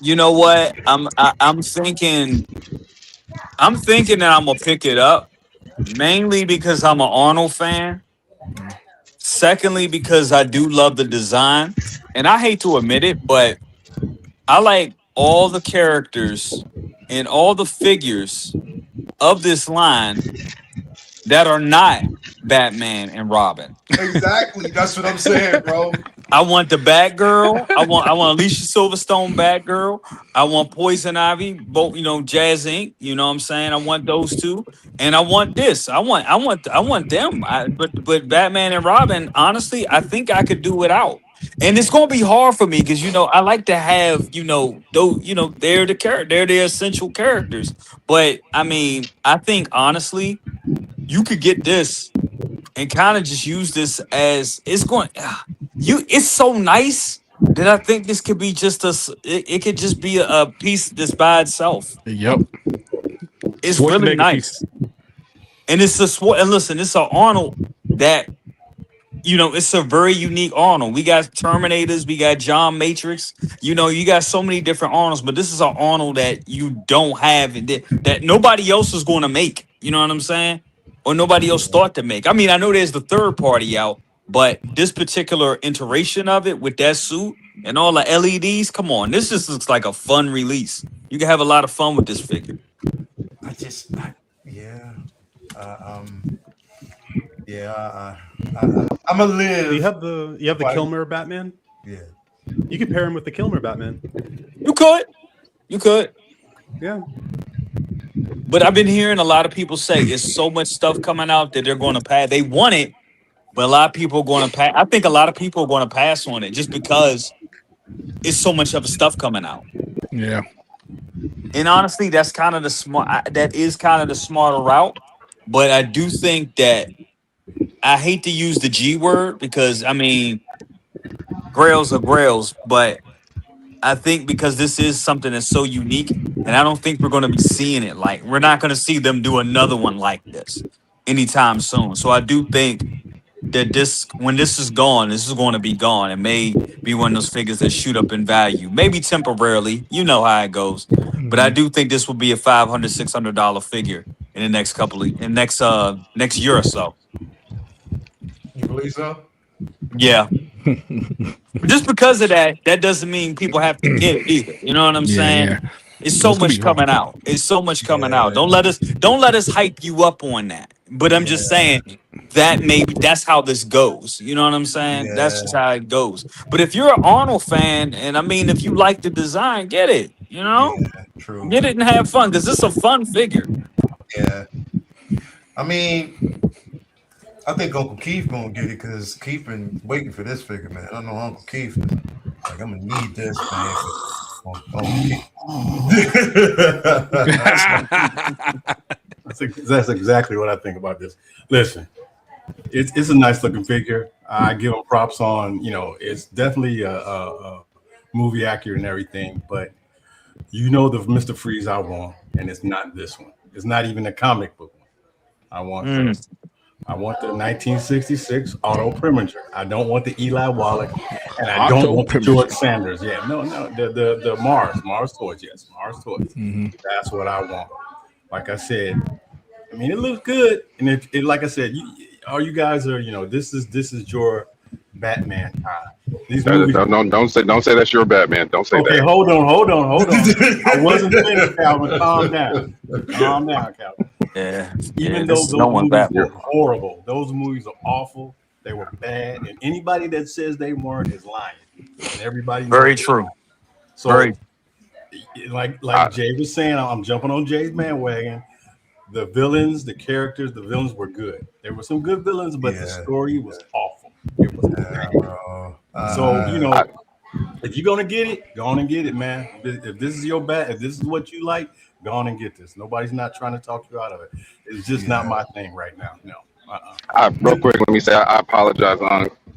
You know what? I'm thinking that I'm gonna pick it up. Mainly because I'm an Arnold fan. Secondly, because I do love the design. And I hate to admit it, but I like all the characters and all the figures of this line that are not Batman and Robin. Exactly. That's what I'm saying, bro. I want the Batgirl. I want Alicia Silverstone Batgirl. I want Poison Ivy, both Jazz Inc. You know what I'm saying? I want those two, and I want this. I want them. But Batman and Robin, honestly, I think I could do without. And it's gonna be hard for me because I like to have they're the character, they're the essential characters. But I mean, I think honestly, you could get this and kind of just use this as it's going. It's so nice that I think this could be just it could just be a piece that's by itself. Yep. It's really nice. And it's and listen, it's an Arnold that it's a very unique Arnold. We got Terminators, we got John Matrix. You got so many different Arnolds, but this is an Arnold that you don't have that nobody else is going to make. You know what I'm saying? Or nobody else thought to make. I mean, I know there's the third party out, but this particular iteration of it with that suit and all the LEDs, come on, this just looks like a fun release. You can have a lot of fun with this figure. I'm gonna live. You have the Kilmer Batman. Yeah, you could pair him with the Kilmer Batman. You could. Yeah. But I've been hearing a lot of people say it's so much stuff coming out that they're going to pass. They want it, but a lot of people are going to pass. I think a lot of people are going to pass on it just because it's so much other stuff coming out. Yeah. And honestly, that's kind of the smart. That is kind of the smarter route. But I do think that I hate to use the G word because I mean, grails are grails, but I think because this is something that's so unique, and I don't think we're going to be seeing it we're not going to see them do another one like this anytime soon. So I do think that when this is gone, this is going to be gone. It may be one of those figures that shoot up in value, maybe temporarily. You know how it goes. But I do think this will be a $500, $600 figure in the next next year or so. You believe so? Yeah. Just because of that doesn't mean people have to get it either. You know what I'm saying? Yeah. It's so much coming out. It's so much coming out. Don't let us hype you up on that. But I'm just saying that's how this goes. You know what I'm saying? Yeah. That's just how it goes. But if you're an Arnold fan, and I mean, if you like the design, get it. True. Get it and have fun because it's a fun figure. Yeah. I mean, I think Uncle Keith gonna get it because Keith been waiting for this figure, man. I know Uncle Keith. I'm gonna need this, man. That's exactly what I think about this. Listen, It's a nice looking figure. I give him props on, it's definitely a movie accurate and everything, but the Mr. Freeze I want, and it's not this one. It's not even a comic book one. I want the 1966 Otto Preminger. I don't want the Eli Wallach, and I don't want the George Sanders. Yeah, no, the Mars Toys. Yes, Mars Toys. That's what I want. Like I said, I mean, it looks good, and it like I said, all you guys are, this is your Batman time. These movies. Don't say that's your Batman. Don't say that. Okay, hold on. I wasn't finished, Calvin. Calm down, Calvin. Yeah. Even though those movies were horrible, those movies are awful. They were bad, and anybody that says they weren't is lying. And everybody knows very true. So, like Jay was saying, I'm jumping on Jay's bandwagon. The villains, the characters, the villains were good. There were some good villains, but the story was awful. It was bad. So if you're gonna get it, go on and get it, man. If this is your if this is what you like, go on and get this. Nobody's not trying to talk you out of it. It's just not my thing right now. No. Real quick, let me say I apologize.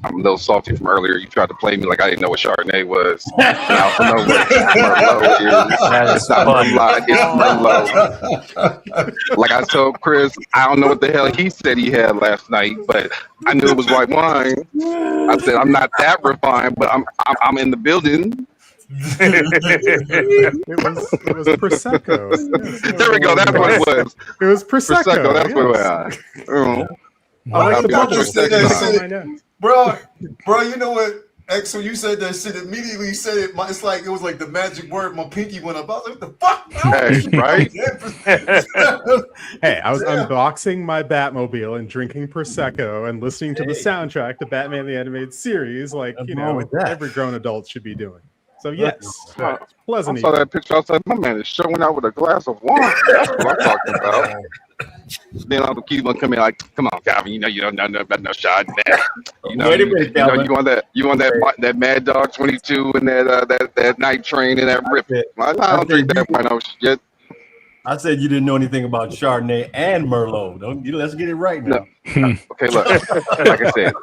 I'm a little salty from earlier. You tried to play me like I didn't know what Chardonnay was. I also know what Merlot is. That is funny. It's Merlot. Like I told Chris, I don't know what the hell he said he had last night, but I knew it was white wine. I said I'm not that refined, but I'm in the building. It was Prosecco. There we go. That's what it was. It was Prosecco. That's what it was. I like the bubble. Said that shit. Bro, you know what? X, when you said that shit, immediately said it. It's like it was like the magic word. My pinky went up. I was like, "What the fuck?" Hey, right? Hey, I was unboxing my Batmobile and drinking Prosecco and listening to the soundtrack to Batman the Animated Series, like every grown adult should be doing. So yes, pleasant. I saw that picture. I was like, my man is showing out with a glass of wine. That's what I'm talking about. Then I'll keep on coming like, come on, Calvin. You know you don't know nothing about no Chardonnay. You want that Mad Dog 22 and that Night Train and that Rip. I don't drink that wine. Shit. I said you didn't know anything about Chardonnay and Merlot. Let's get it right now. No. Okay, look. Like I said,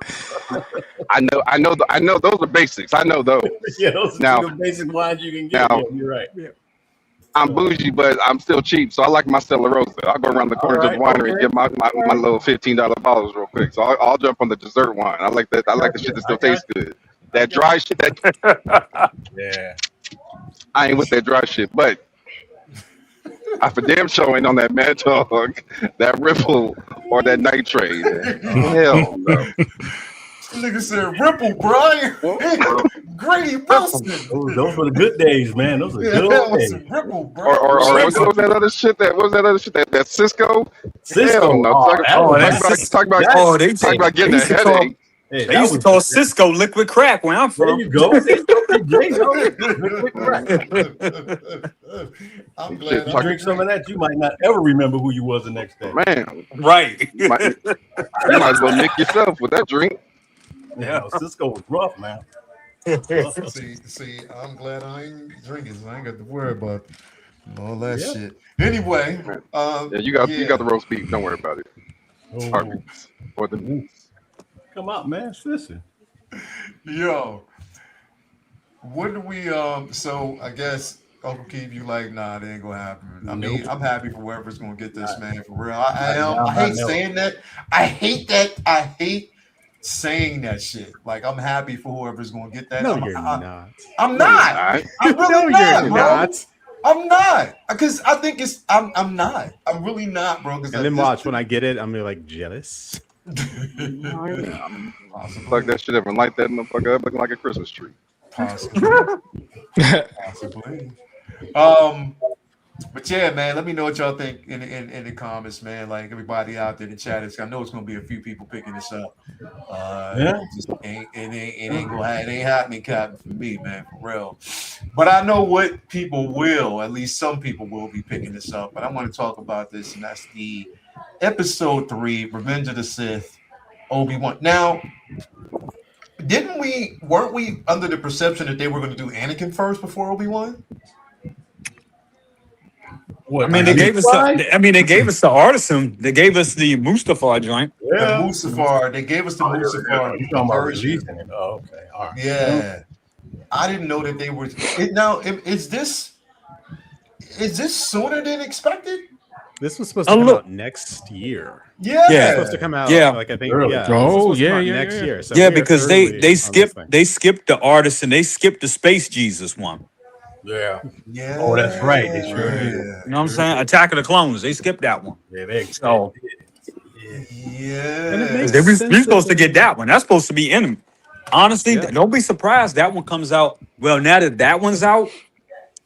I know those are basics. I know those. Yeah, those are the basic wines you can get. Now, you're right. Yeah. I'm bougie, but I'm still cheap, so I like my Stella Rosa. I'll go around the corner to the winery and get my little $15 bottles real quick. So I'll jump on the dessert wine. I like that. I like the shit that still tastes good. That dry shit. Yeah. I ain't with that dry shit, but I for damn sure ain't on that Mad Dog, that Ripple, or that Night Train. Hell no. Nigga said Ripple, Brian. Grady Wilson. Those were the good days, man. Those were good old days. Ripple, bro. Or what was that other shit? That Cisco? Cisco. Talk about getting a headache. Hey, they used to call Cisco liquid crack where I'm from. There you go. I'm glad you drink some of that. You might not ever remember who you was the next day. Man, right. You might as well nick yourself with that drink. Yeah, Cisco was rough, man. See, I'm glad I ain't drinking, so I ain't got to worry about all that shit. Anyway, you got the roast beef. Don't worry about it. Or the meat. Come out, man. Listen. Yo, what do we so I guess Uncle Keith, you like, nah, it ain't gonna happen. I mean, I'm happy for whoever's gonna get this, man, for real. I hate saying that. I hate saying that shit. Like, I'm happy for whoever's gonna get that. No, I'm not. I'm not. I'm really not, you're bro. not. I'm not, because I think I'm not. I'm really not, bro. And then watch when I get it, I'm gonna be like jealous. Like that shit ever light that motherfucker up looking like a Christmas tree. Possibly. But yeah, man, let me know what y'all think in the comments, man. Like everybody out there in the chat, I know it's gonna be a few people picking this up. It ain't happening, Captain, for me, man, for real. But I know what people will, at least some people will be picking this up. But I want to talk about this, and that's the Episode 3, Revenge of the Sith, Obi-Wan. Now, weren't we under the perception that they were going to do Anakin first before Obi-Wan? What? I mean, they gave us the artisan. They gave us the Mustafar joint. The Yeah. Mustafar, they gave us the Mustafar You talking about version. releasing it? Oh, okay. All right. Yeah. I didn't know that they were. Is this sooner than expected? This was supposed to come out next year. Yeah. It's supposed to come out. Yeah. Like I think. Early. Yeah. Oh, this was supposed to come out yeah, next yeah. year. So Yeah, we are because early on they this thing. skipped the artisan. They skipped the Space Jesus one. Yeah. Yeah. Oh, that's right. They sure did. You know what I'm saying? Attack of the Clones. They skipped that one. Yeah, they So Yeah. And it makes we sense supposed to that get that one. That's supposed to be enemy. Honestly, Yeah. don't be surprised that one comes out. Well, now that one's out,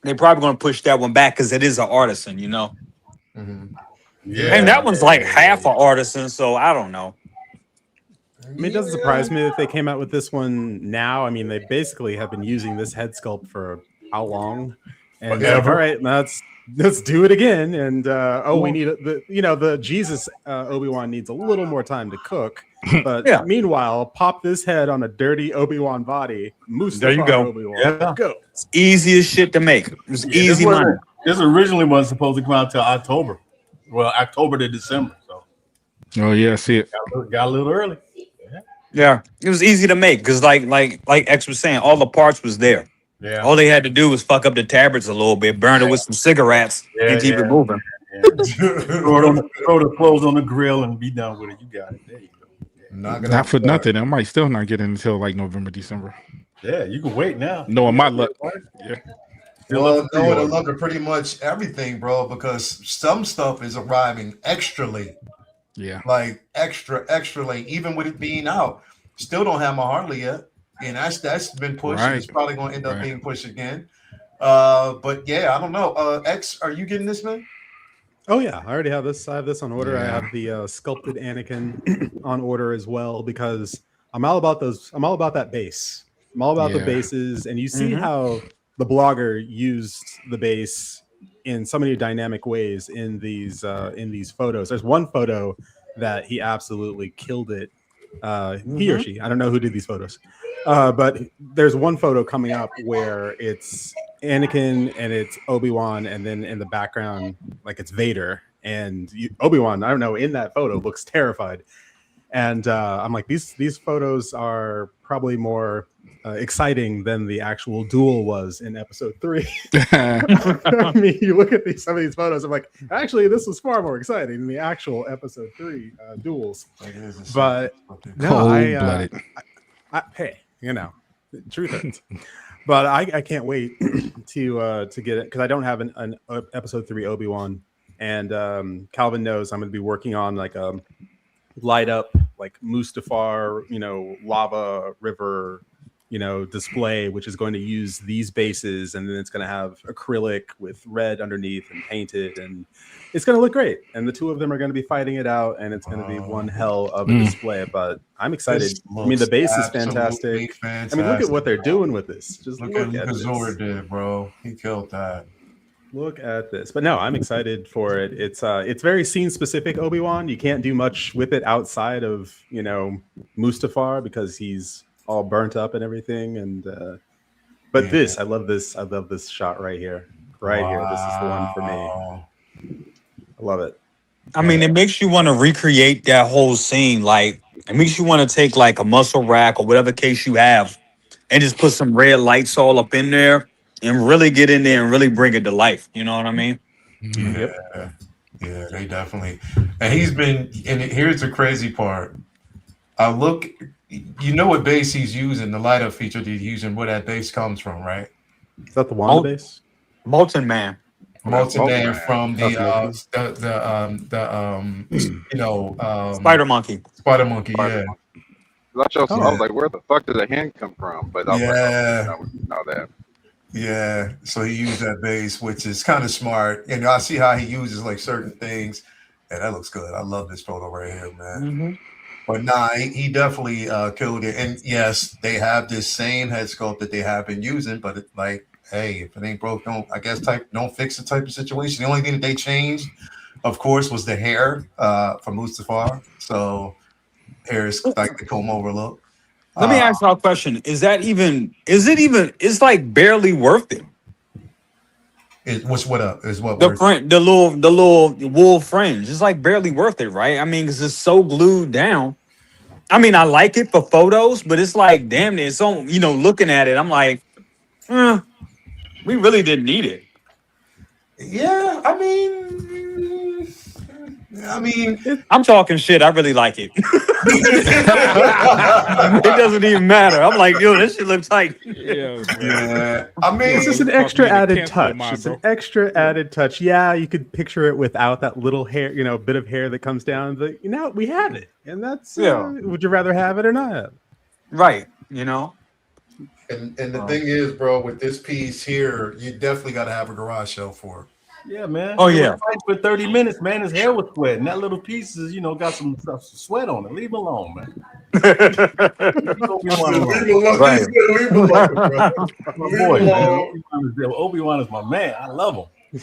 they're probably going to push that one back because it is an artisan, you know. Yeah. And that one's like half an artisan, so I don't know. I mean, it doesn't surprise me that they came out with this one now. I mean, they basically have been using this head sculpt for how long? And Forever. all right, let's do it again. And we need the Jesus Obi-Wan needs a little more time to cook. But meanwhile, pop this head on a dirty Obi-Wan body. There you go. Obi-Wan. Yeah. Go. It's easy as shit to make. It's easy money. This originally wasn't supposed to come out till October. Well, October to December. So Oh yeah, I see it. got a little early. Yeah, it was easy to make because, like X was saying, all the parts was there. Yeah. All they had to do was fuck up the tablets a little bit, burn it with some cigarettes, and keep it moving. Yeah. throw the clothes on the grill and be done with it. You got it. There you go. Not for nothing. I might still not get it until like November, December. Yeah, you can wait now. Knowing my luck. Yeah. Well, no, it'll look at pretty much everything, bro, because some stuff is arriving extra late. Yeah. Like extra late, even with it being out. Still don't have my Harley yet. And that's been pushed. Right. It's probably going to end up being pushed again. But yeah, I don't know. X, are you getting this, man? Oh yeah, I already have this. I have this on order. I have the sculpted Anakin on order as well because I'm all about those. I'm all about that base. I'm all about the bases, and you see how the blogger used the base in so many dynamic ways in these photos. There's one photo that he absolutely killed it. He or she, I don't know who did these photos, but there's one photo coming up where it's Anakin and it's Obi-Wan, and then in the background, like it's Vader, and Obi-Wan, I don't know, in that photo looks terrified. And I'm like, these photos are probably more exciting than the actual duel was in episode 3. I mean, you look at some of these photos, I'm like, actually, this was far more exciting than the actual episode 3 duels. But no, Cold-blooded. hey, truth hurts. But I can't wait to get it because I don't have an episode 3 Obi-Wan, and Calvin knows I'm going to be working on like a light up like Mustafar, lava river, display, which is going to use these bases, and then it's going to have acrylic with red underneath and painted, and it's going to look great. And the two of them are going to be fighting it out, and it's going to be one hell of a display. But I'm excited. I mean, the base is fantastic. I mean, look at what they're doing with this. Just look at what Zor did, bro. He killed that. Look at this. But no, I'm excited for it. It's very scene specific Obi-Wan. You can't do much with it outside of Mustafar because he's all burnt up and everything. And but this, I love this shot right here. Here. This is the one for me. I love it. I mean, it makes you want to recreate that whole scene. Like, it makes you want to take like a muscle rack or whatever case you have and just put some red lights all up in there and really get in there and really bring it to life. You know what I mean? Yeah, they definitely. And here's the crazy part. What base he's using, the light up feature that he's using, where that base comes from, right? Is that the Wanda base? Molten Man. Molten Man from Spider Monkey. Spider Monkey, yeah. I was like, where the fuck did the hand come from? But I was like, oh, I know that. Yeah, so he used that base, which is kind of smart. And I see how he uses like certain things, and that looks good. I love this photo right here, man. But nah, he definitely killed it. And yes, they have this same head sculpt that they have been using, but it's like, hey, if it ain't broke, don't fix the type of situation. The only thing that they changed, of course, was the hair for Mustafar. So hair is like the comb over look. Let me ask you a question. It's like barely worth it. What's what up? Is what The worth? the little wool fringe. It's like barely worth it, right? I mean, because it's so glued down. I mean, I like it for photos, but it's like, damn it. It's so, looking at it, I'm like, we really didn't need it. Yeah, I mean, I'm talking shit. I really like it. It doesn't even matter. I'm like, yo, this shit looks tight. yeah. I mean, It's just an Fuck me extra in the added cancel touch. mine, It's bro. an extra added touch. Yeah, you could picture it without that little hair, bit of hair that comes down. But we have it, and that's would you rather have it or not have it? Right. and the thing is, bro, with this piece here, you definitely got to have a garage sale for it. Yeah, man. Oh, He yeah. was fighting for 30 minutes, man. His hair was sweating. That little piece is, got some sweat on it. Leave him alone, man. Leave Obi-Wan alone. Right. Leave him alone, bro. My Leave boy, him man. alone. Obi-Wan is my man. I love him.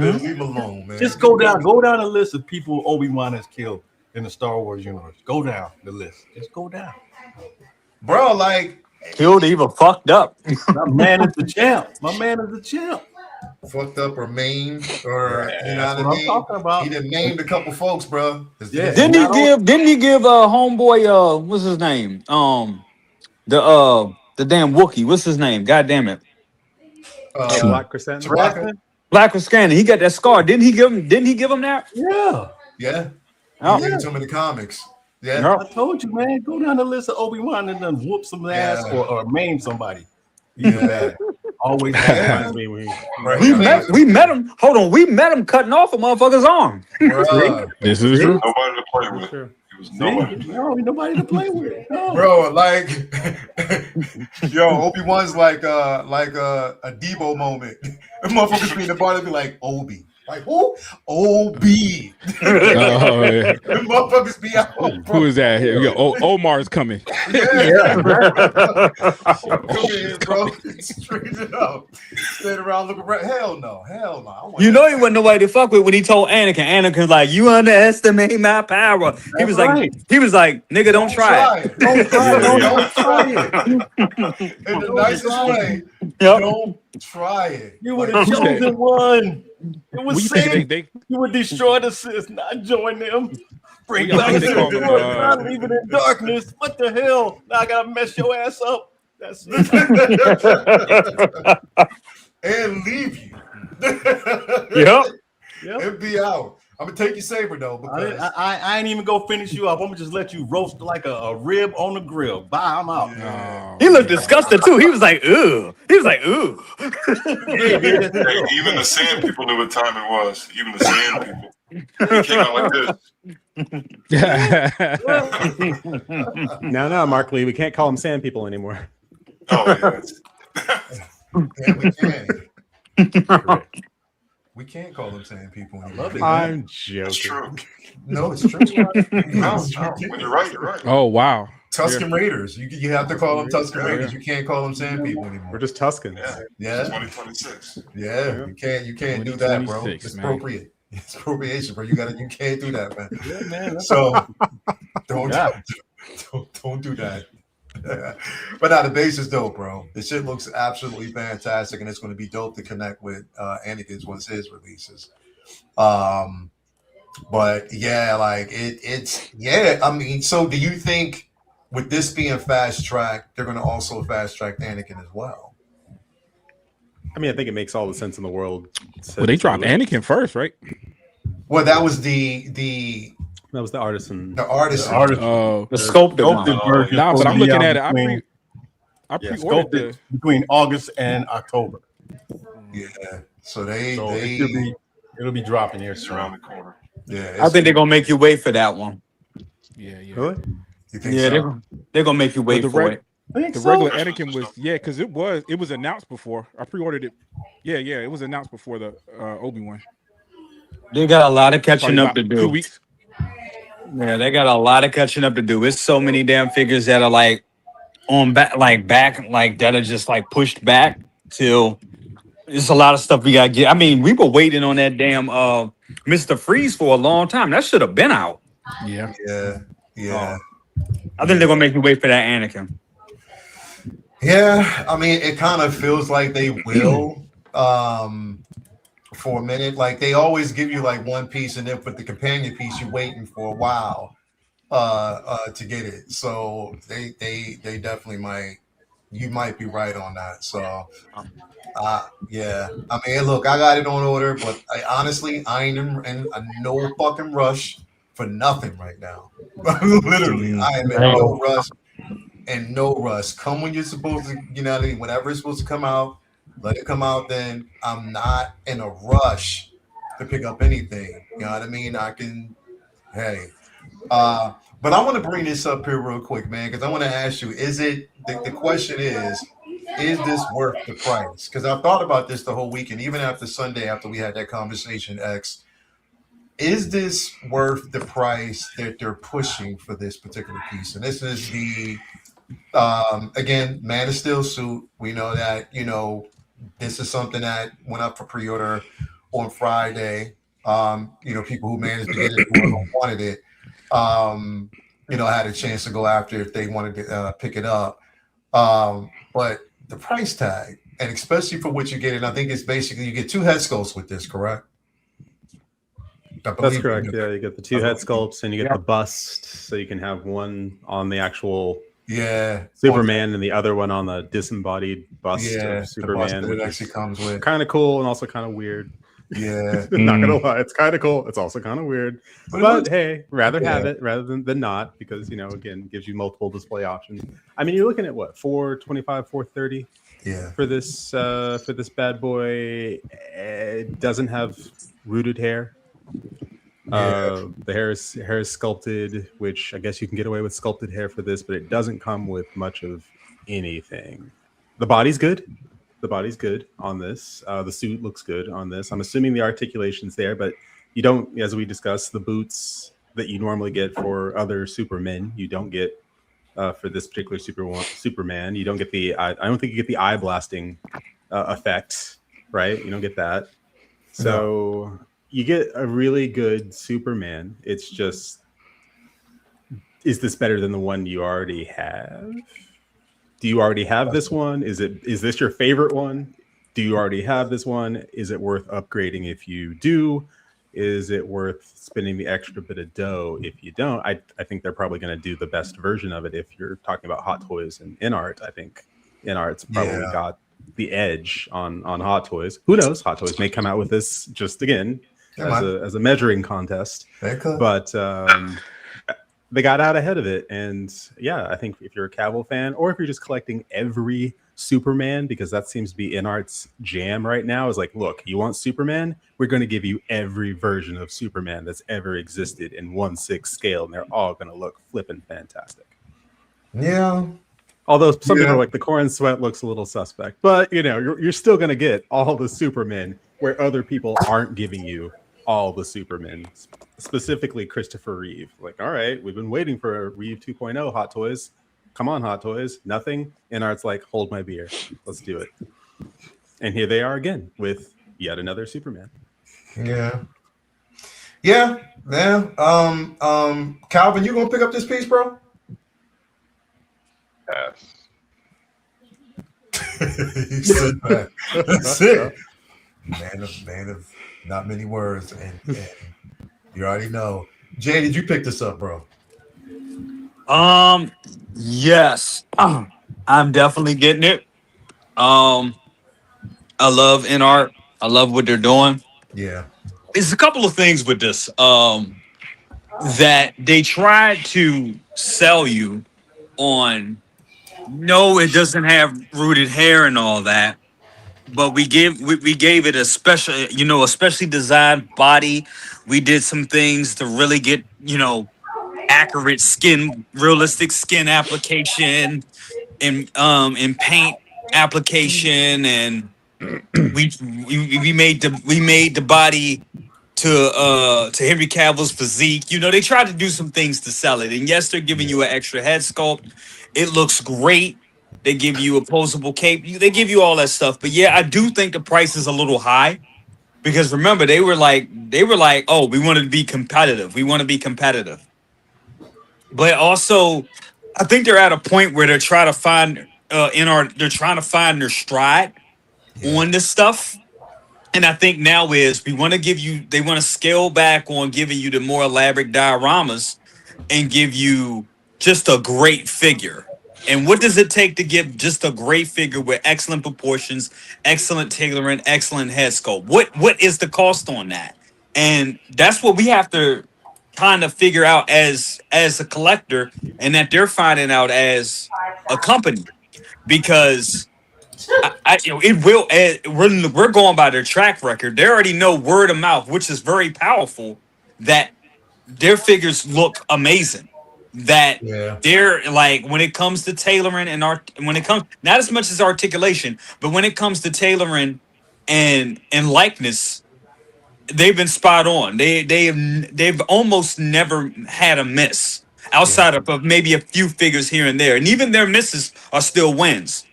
Leave him alone, man. Just go down the list of people Obi-Wan has killed in the Star Wars universe. Go down the list. Just go down. Bro, like Killed, even fucked up. My man is the champ. My man is the champ. fucked up or maimed or you know That's what I what I'm mean? talking about. He done named a couple folks, bro. Yeah. Didn't he give homeboy what's his name? The damn Wookiee. What's his name? God damn it. Black Crescent. Chewbacca? Black was scanning. He got that scar. Didn't he give him that? Yeah. Yeah. Oh. He gave it to him in the comics. Yeah. Yep. I told you, man. Go down the list of Obi-Wan and then whoop some ass Yeah. or maim somebody. Yeah. Always Yeah. Reminds me when Right. We met him. Hold on, we met him cutting off a motherfucker's arm. Bruh. This is true. Nobody to play with. Sure. It was nobody. No, nobody to play with. No. Bro, like, yo, Obi-Wan's like a Debo moment. The motherfuckers be in the bar, they be like, Obi. Like, who? Obi. Oh, yeah. The motherfuckers be out. Bro. Who is that here? We got Omar's coming. Yeah. Come in, bro. Straight it up. Stand around, look around. Hell no. I want You know he wasn't nobody to fuck with when he told Anakin. Anakin's like, you underestimate my power. He was right. like, nigga, don't try it. Don't try it. Don't try it. In the nicest way. Yep. Don't try it. You were Like, the chosen one. It What was you think saying they you would destroy the Sith, not join them. Bring Yeah, back they call them, not leave it in darkness. What the hell? Now I gotta mess your ass up. That's it. and leave you. Yep. Yep. And be out. I'm gonna take your saber though, because I ain't even gonna finish you up. I'm gonna just let you roast like a rib on the grill. Bye, I'm out. Oh, He looked disgusted too. He was like, ooh. He was like, ooh. Hey, even the sand people knew what time it was. Even the sand people. It came out like this. No, Mark Lee, we can't call them sand people anymore. Oh, yeah. yeah, we can. We can't call them sand people anymore. I'm It's joking. true. No, it's true. No, when you're right, you're right. oh wow. Tuscan Raiders. You have to call them Tuscan Yeah. Raiders. You can't call them sand people We're anymore. just Tuscans. Yeah. Yeah, 2026. yeah. You can't do that, bro. 2026, It's man. appropriate. It's appropriation, bro. You can't do that, man. Yeah, man. That's So don't Yeah. don't do that. But now the base is dope, bro. The shit looks absolutely fantastic, and it's going to be dope to connect with Anakin's once his releases. But yeah, like it's yeah. I mean, so do you think with this being fast track, they're going to also fast track Anakin as well? I mean, I think it makes all the sense in the world. Well, they dropped Anakin first, right? Well, that was the That was the artisan. artist. Oh, The sculpted one. sculpted version. nah, but supposed I'm to be looking out at it. I between- pre-ordered sculpted between August and October. Yeah. So they So it'll be dropping here It's around soon. the corner. yeah. I think they're gonna make you wait for that one. Yeah. Really? You think Yeah, so? they're gonna make you wait the for reg- it. I think The so. regular Anakin was because it was announced before. I pre-ordered it. Yeah, it was announced before the Obi-Wan. They got a lot of catching Probably up to about 2 do. weeks. Yeah, they got a lot of catching up to do. It's so many damn figures that are like back that are just like pushed back till it's a lot of stuff we gotta get. I mean, we were waiting on that damn Mr. Freeze for a long time. That should have been out. Yeah. Yeah. I think they're gonna make you wait for that Anakin. Yeah, I mean, it kind of feels like they will. for a minute. Like they always give you like one piece, and then for the companion piece, you're waiting for a while to get it. So they definitely might. You might be right on that. So yeah. I mean, look, I got it on order, but honestly, I ain't in a no fucking rush for nothing right now. Literally, I am in no rush and no rush. Come when you're supposed to, you know what I mean? Whenever it's supposed to come out, let it come out then. I'm not in a rush to pick up anything. You know what I mean? I can, hey. But I want to bring this up here real quick, man, because I want to ask you, is it, the question is this worth the price? Because I've thought about this the whole weekend, even after Sunday, after we had that conversation, X. Is this worth the price that they're pushing for this particular piece? And this is the again, Man of Steel suit. We know that, this is something that went up for pre-order on Friday. People who managed to get it who wanted it, had a chance to go after if they wanted to pick it up. But the price tag, and especially for what you get, and I think it's basically you get 2 head sculpts with this, correct? That's correct. Yeah, you get the 2 head sculpts, and you get the bust, so you can have one on the actual Superman and the other one on the disembodied bust of Superman, which actually comes with kind of cool and also kind of weird. Yeah, not gonna lie, it's kind of cool. It's also kind of weird, but hey, rather have it rather than not, because again, gives you multiple display options. I mean, you're looking at what, $425, $430. Yeah, for this bad boy. It doesn't have rooted hair. The hair is sculpted, which I guess you can get away with sculpted hair for this, but it doesn't come with much of anything. The body's good. The body's good on this. The suit looks good on this. I'm assuming the articulation's there, but you don't, as we discussed, the boots that you normally get for other Supermen, you don't get for this particular Superman. You don't get the I don't think you get the eye blasting effect, right? You don't get that. So you get a really good Superman. It's just, is this better than the one you already have? Do you already have this one? Is this your favorite one? Do you already have this one? Is it worth upgrading if you do? Is it worth spending the extra bit of dough if you don't? I think they're probably going to do the best version of it. If you're talking about Hot Toys and InArt, I think InArt's probably got the edge on Hot Toys. Who knows? Hot Toys may come out with this just again as a measuring contest. But they got out ahead of it. And yeah, I think if you're a Cavill fan, or if you're just collecting every Superman, because that seems to be InArt's jam right now, is like, look, you want Superman? We're going to give you every version of Superman that's ever existed in 1/6 scale, and they're all going to look flipping fantastic. Yeah. Although some people are like, the Corn Sweat looks a little suspect, but you're still going to get all the Supermen where other people aren't giving you all the Supermen, specifically Christopher Reeve. Like, all right, we've been waiting for a Reeve 2.0 Hot Toys. Come on, Hot Toys. Nothing. InArt's like, hold my beer. Let's do it. And here they are again with yet another Superman. Yeah. Calvin, you gonna pick up this piece, bro? Yes. He said that. That's it. Man of not many words, and you already know. Jay, did you pick this up, bro? Yes. I'm definitely getting it. I love InArt. I love what they're doing. Yeah. There's a couple of things with this that they tried to sell you on. No, it doesn't have rooted hair and all that, but we gave it a special, a specially designed body. We did some things to really get, accurate skin, realistic skin application in paint application, and we made the body to Henry Cavill's physique. They tried to do some things to sell it, and yes, they're giving you an extra head sculpt. It looks great. They give you a posable cape. They give you all that stuff. But yeah, I do think the price is a little high, because remember, they were like, oh, we want to be competitive. We want to be competitive. But also, I think they're at a point where they're trying to find they're trying to find their stride on this stuff. And I think now is they want to scale back on giving you the more elaborate dioramas and give you just a great figure. And what does it take to give just a great figure with excellent proportions, excellent tailoring, excellent head sculpt? What is the cost on that? And that's what we have to kind of figure out as a collector, and that they're finding out as a company, because it will. We're going by their track record. They already know word of mouth, which is very powerful. That their figures look amazing. That Yeah. they're like, when it comes to tailoring and when it comes, not as much as articulation, but when it comes to tailoring and likeness, they've been spot on. They've almost never had a miss outside of maybe a few figures here and there, and even their misses are still wins.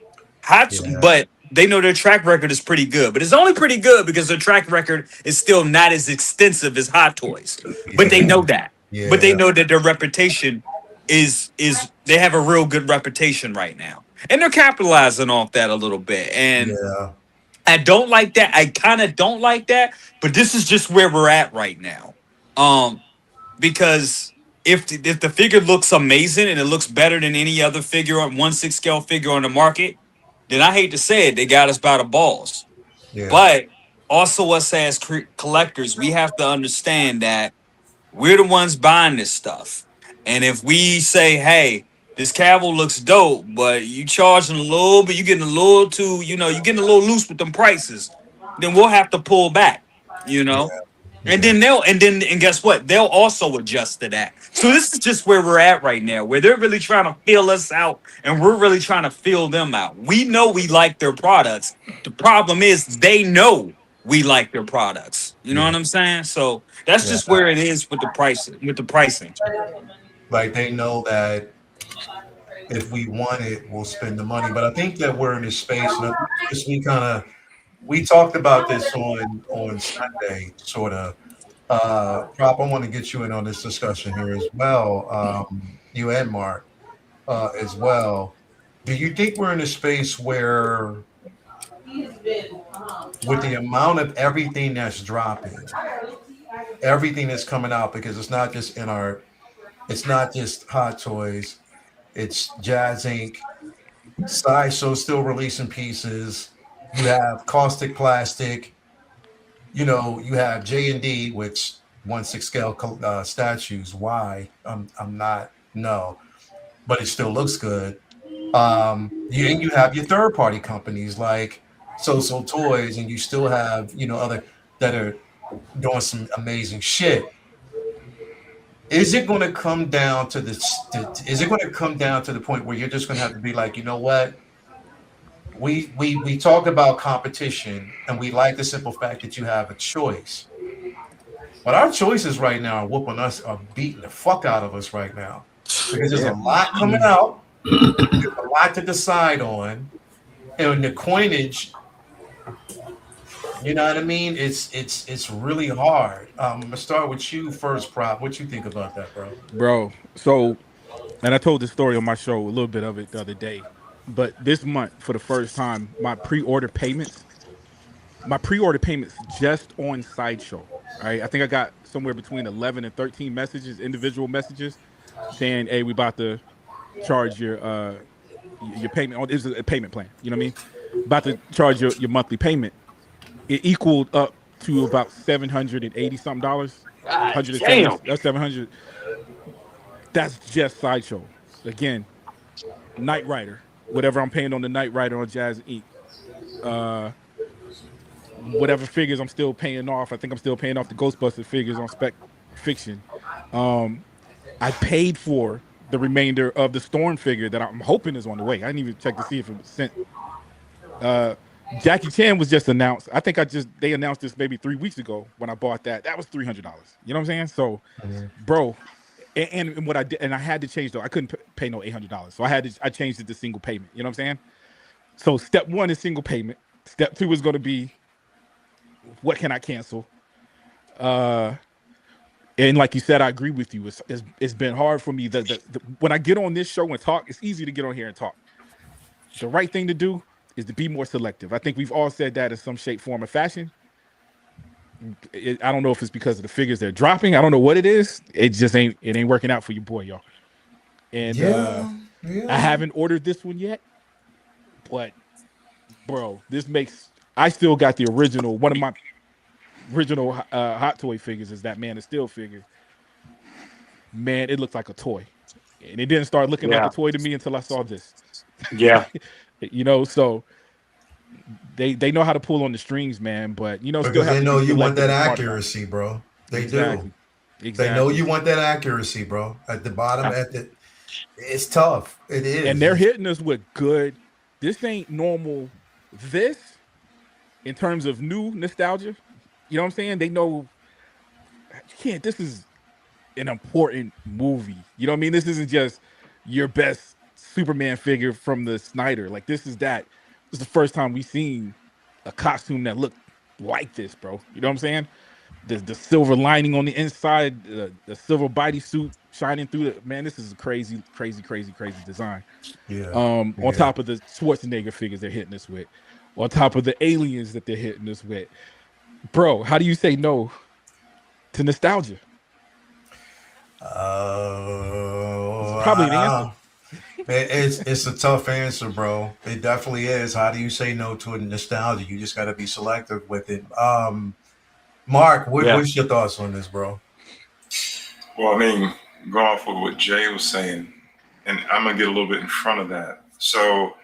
Yeah. But they know their track record is pretty good, but it's only pretty good because their track record is still not as extensive as Hot Toys. But they know that. Yeah. But they know that their reputation is they have a real good reputation right now, and they're capitalizing off that a little bit. And Yeah. I don't like that. I kind of don't like that, but this is just where we're at right now. Because if the figure looks amazing and it looks better than any other figure on 1/6 scale figure on the market, then I hate to say it, they got us by the balls. Yeah. But also us as collectors, we have to understand that we're the ones buying this stuff. And if we say, hey, this Cavill looks dope, but you charging a little bit, you getting a little too, you're getting a little loose with them prices, then we'll have to pull back, And then and guess what? They'll also adjust to that. So this is just where we're at right now, where they're really trying to feel us out and we're really trying to feel them out. We know we like their products. The problem is they know we like their products. You know what I'm saying? So that's just where it is with the pricing. Like they know that if we want it, we'll spend the money. But I think that we're in this space, and I think this we talked about this on Sunday, sort of. Prop, I want to get you in on this discussion here as well. You and Mark as well. Do you think we're in a space where, with the amount of everything that's dropping, everything that's coming out, because it's not just it's not just Hot Toys, it's Jazz Inc., Sideshow still releasing pieces. You have Caustic Plastic. You have J&D, which 1/6 scale statues. Why? I'm not but it still looks good. You have your third party companies like So Toys, and you still have other that are doing some amazing shit. Is it going to come down to Is it going to come down to the point where you're just going to have to be like, you know what? We talk about competition, and we like the simple fact that you have a choice. But our choices right now are beating the fuck out of us right now, because there's a lot coming out, there's a lot to decide on, and the coinage. You know what I mean? It's really hard. I'm gonna start with you first, Prop. What you think about that, Bro? So, and I told this story on my show, a little bit of it the other day. But this month, for the first time, my pre-order payments just on Sideshow. Right, I think I got somewhere between 11 and 13 individual messages, saying, "Hey, we about to charge your payment on this is a payment plan. You know what I mean? About to charge your monthly payment." It equaled up to about $780 something. 170, that's 700. That's just Sideshow. Again, Knight Rider, whatever I'm paying on the Knight Rider on Jazz Inc. Whatever figures I'm still paying off. I think I'm still paying off the Ghostbuster figures on Spec Fiction. I paid for the remainder of the Storm figure that I'm hoping is on the way. I didn't even check to see if it was sent. Jackie Chan was just announced. I think they announced this maybe 3 weeks ago when I bought that. That was $300. You know what I'm saying? So, bro, and what I did, and I had to change though. I couldn't pay no $800, so I changed it to single payment. You know what I'm saying? So step one is single payment. Step two is going to be, what can I cancel? And like you said, I agree with you. It's been hard for me. When I get on this show and talk, it's easy to get on here and talk. The right thing to do is to be more selective. I think we've all said that in some shape, form, or fashion. I don't know if it's because of the figures they're dropping. I don't know what it is. It just ain't working out for your boy, y'all. And I haven't ordered this one yet, but bro, this makes. I still got the original. One of my original Hot Toy figures is that Man of Steel figure. Man, it looks like a toy, and it didn't start looking like a toy to me until I saw this. Yeah. So they know how to pull on the strings, man. But still because have they to know be you want selective that and smart about it. accuracy, bro. They Exactly. do. Exactly. They know you want that accuracy, bro. At the bottom, it's tough. It is. And they're hitting us with good. This ain't normal. This, in terms of new nostalgia, you know what I'm saying? They know you can't. This is an important movie. You know what I mean? This isn't just your best Superman figure from the Snyder. Like this is that. This is the first time we've seen a costume that looked like this, bro. You know what I'm saying? The silver lining on the inside, the silver body suit shining through the man. This is a crazy design. Yeah. On top of the Schwarzenegger figures they're hitting us with, on top of the aliens that they're hitting us with, bro. How do you say no to nostalgia? It's probably an answer. It's a tough answer, bro. It definitely is. How do you say no to a nostalgia? You just got to be selective with it. Mark, what's your thoughts on this, bro? Well, I mean, going off of what Jay was saying, and I'm gonna get a little bit in front of that. So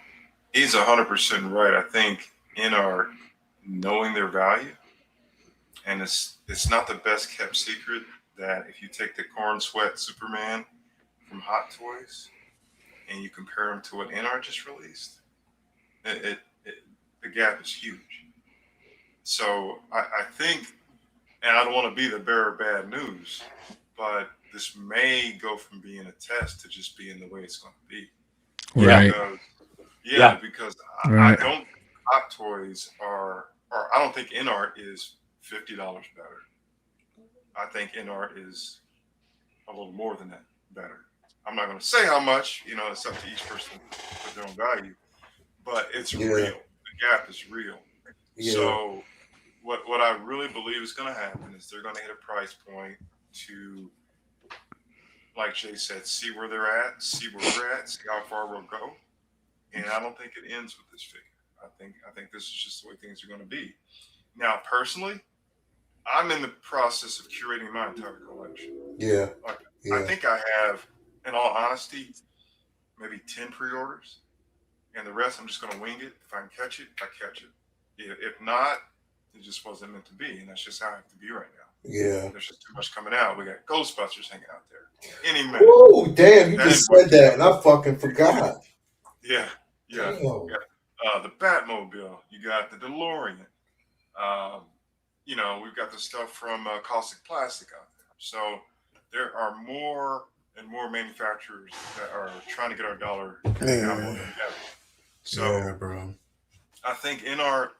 he's 100% right. I think in art, knowing their value, and it's not the best kept secret that if you take the corn sweat Superman from Hot Toys and you compare him to what in art just released, the gap is huge. So I think, and I don't want to be the bearer of bad news, but this may go from being a test to just being the way it's going to be. Right. Because I don't think Hot Toys or I don't think in art is $50 better. I think in art is a little more than that better. I'm not going to say how much, it's up to each person with their own value, but it's real. The gap is real. Yeah. So what I really believe is going to happen is they're going to hit a price point to, like Jay said, see where they're at, see where we're at, see how far we'll go. And I don't think it ends with this figure. I think this is just the way things are going to be. Now, personally, I'm in the process of curating my entire collection. Yeah. I think I have, in all honesty, maybe 10 pre-orders, and the rest I'm just going to wing it. If I can catch it, I catch it. If not, it just wasn't meant to be, and that's just how I have to be right now. Yeah. There's just too much coming out. We got Ghostbusters hanging out there any minute. Oh, damn! You just said that, and I fucking forgot. Yeah. You got the Batmobile. You got the DeLorean. We've got the stuff from Caustic Plastic out there. So there are more and more manufacturers that are trying to get our dollar out more than ever. So, bro. I think in art,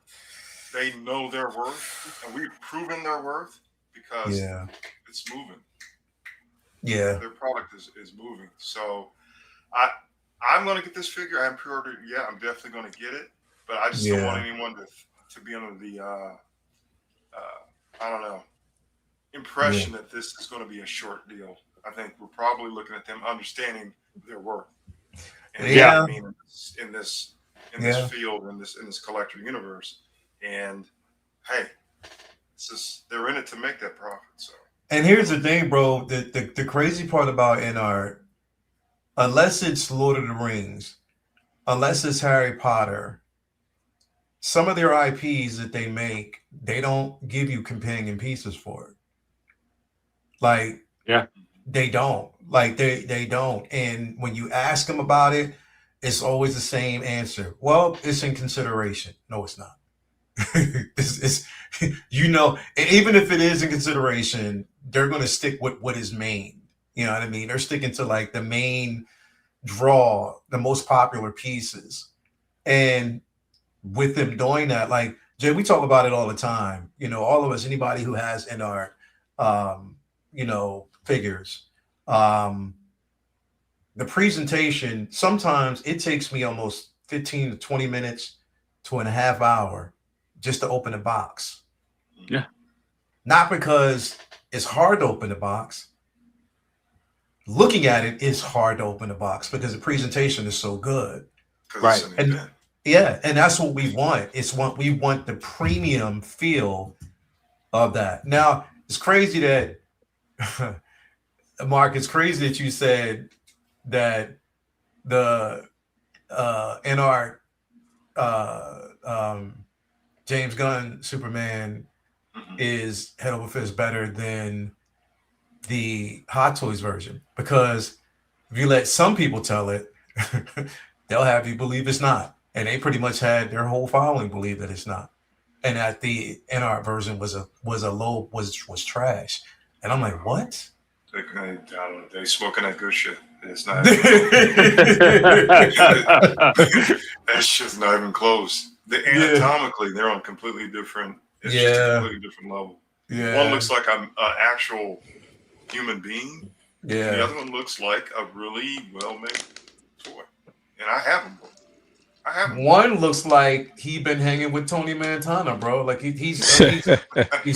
they know their worth, and we've proven their worth because it's moving. Yeah. Their product is moving. So I'm going to get this figure. I haven't pre-ordered it yet. I'm definitely going to get it, but I just don't want anyone to be under the I don't know, impression that this is going to be a short deal. I think we're probably looking at them understanding their worth. And I mean, in this field, in this collector universe. And hey, they're in it to make that profit. So. And here's the thing, bro. The crazy part about in art, unless it's Lord of the Rings, unless it's Harry Potter, some of their IPs that they make, they don't give you companion pieces for it. Like, they don't. Like, they don't. And when you ask them about it, it's always the same answer. Well, it's in consideration. No, it's not. it's even if it is in consideration, they're going to stick with what is main. You know what I mean? They're sticking to like the main draw, the most popular pieces. And with them doing that, like Jay, we talk about it all the time. All of us, anybody who has in art, figures, the presentation, sometimes it takes me almost 15 to 20 minutes to a half hour just to open a box. Yeah. not because it's hard to open the box. Looking at it is hard to open the box because the presentation is so good. Because it's an And event. yeah, and that's what we want. It's what we want, the premium feel of that. Now, it's crazy that Mark, it's crazy that you said that the NR James Gunn Superman is head over fist better than the Hot Toys version, because if you let some people tell it, they'll have you believe it's not, and they pretty much had their whole following believe that it's not, and that the NR version was trash, and I'm like, what? I don't know. They smoking that good shit. It's not. That shit's not even close. Anatomically, they're on completely different. It's just a completely different level. Yeah. One looks like an actual human being. Yeah. The other one looks like a really well-made toy. And I have them. One looks like he been hanging with Tony Montana, bro. Like he's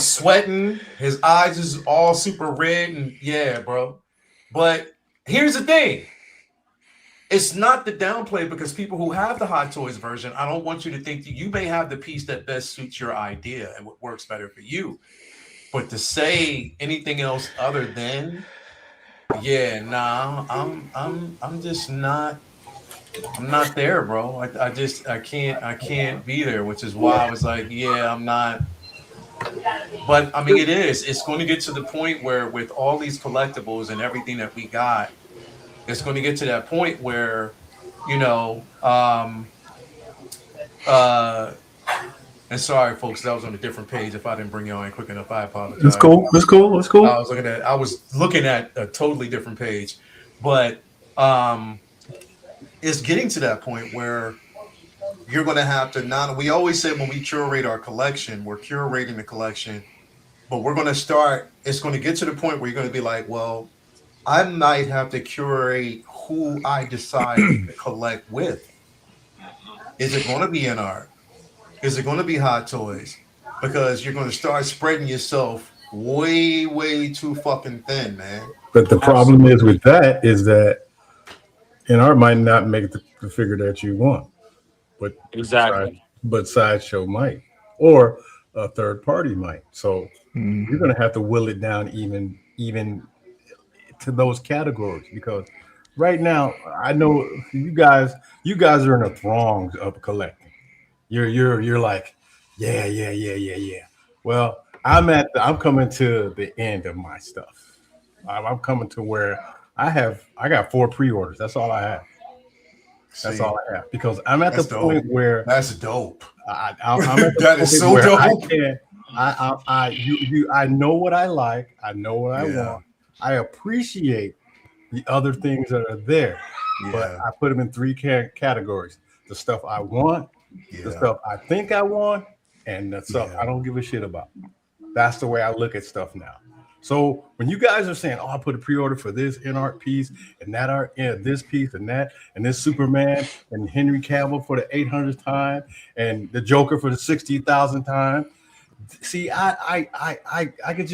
sweating. His eyes is all super red, and yeah, bro. But here's the thing. It's not the downplay, because people who have the Hot Toys version, I don't want you to think that you may have the piece that best suits your idea and what works better for you. But to say anything else other than, yeah, nah, I'm just not. I'm not there, bro. I can't be there, which is why I was like, yeah, I'm not. But I mean, it's going to get to the point where with all these collectibles and everything that we got, it's going to get to that point where, and sorry, folks, that was on a different page. If I didn't bring y'all in quick enough, I apologize. That's cool. I was looking at a totally different page, but it's getting to that point where you're going to have to we always say when we curate our collection, we're curating the collection, but we're going to start, it's going to get to the point where you're going to be like, well, I might have to curate who I decide to collect with. Is it going to be NR? Is it going to be Hot Toys? Because you're going to start spreading yourself way, way too fucking thin, man. But the problem is with that is that NR might not make the figure that you want, but Sideshow might, or a third party might. So you're going to have to will it down even to those categories, because right now I know you guys are in a throng of collecting. You're like, yeah. Well, I'm coming to the end of my stuff. I'm coming to where I got 4 pre-orders. That's all I have. That's all I have, because I'm at the point where that's dope. I'm at the that is so dope. I know what I like. I know what I want. I appreciate the other things that are there, but I put them in 3 categories: the stuff I want, the stuff I think I want, and the stuff I don't give a shit about. That's the way I look at stuff now. So when you guys are saying, "Oh, I put a pre-order for this art piece and that art, this piece and that, and this Superman and Henry Cavill for the 800th time, and the Joker for the 60,000th time," see, I could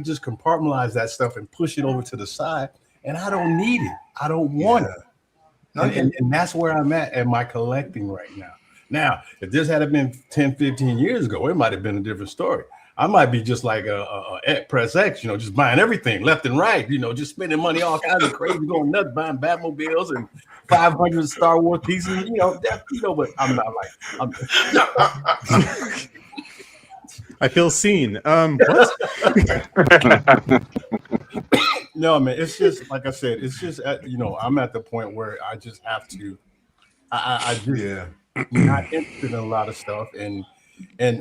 just compartmentalize that stuff and push it over to the side, and I don't need it. I don't want it. And that's where I'm at my collecting right now. Now, if this had been 10, 15 years ago, it might have been a different story. I might be just like a Press X, just buying everything left and right, just spending money all kinds of crazy, going nuts, buying Batmobiles and 500 Star Wars pieces, but I'm not like, I feel seen. What? No, man, it's just like I said. It's just I'm at the point where I just have to. I just not interested in a lot of stuff, and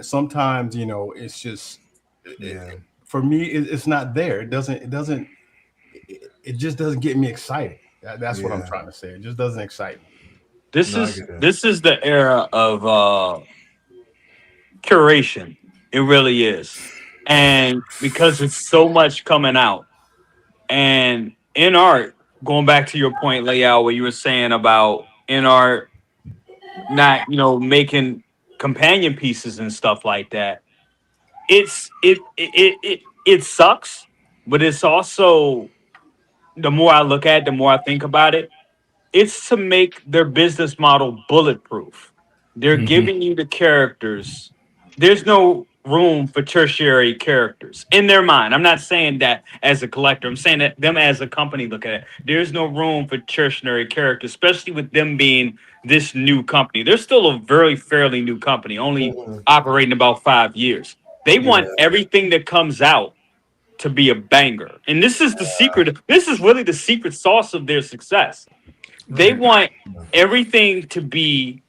sometimes it's just for me it's not there. It just doesn't get me excited. That's what I'm trying to say. It just doesn't excite me. This is the era of curation. It really is. And because it's so much coming out, and in art, going back to your point, Layout, where you were saying about in art not, making companion pieces and stuff like that, it sucks, but it's also, the more I look at it, the more I think about it, it's to make their business model bulletproof. They're giving you the characters. There's no room for tertiary characters in their mind. I'm not saying that as a collector. I'm saying that them as a company look at it. There's no room for tertiary characters, especially with them being this new company. They're still a very fairly new company, only Mhm. operating about 5 years. They Yeah. want everything that comes out to be a banger. And this is the secret. This is really the secret sauce of their success. They want everything to be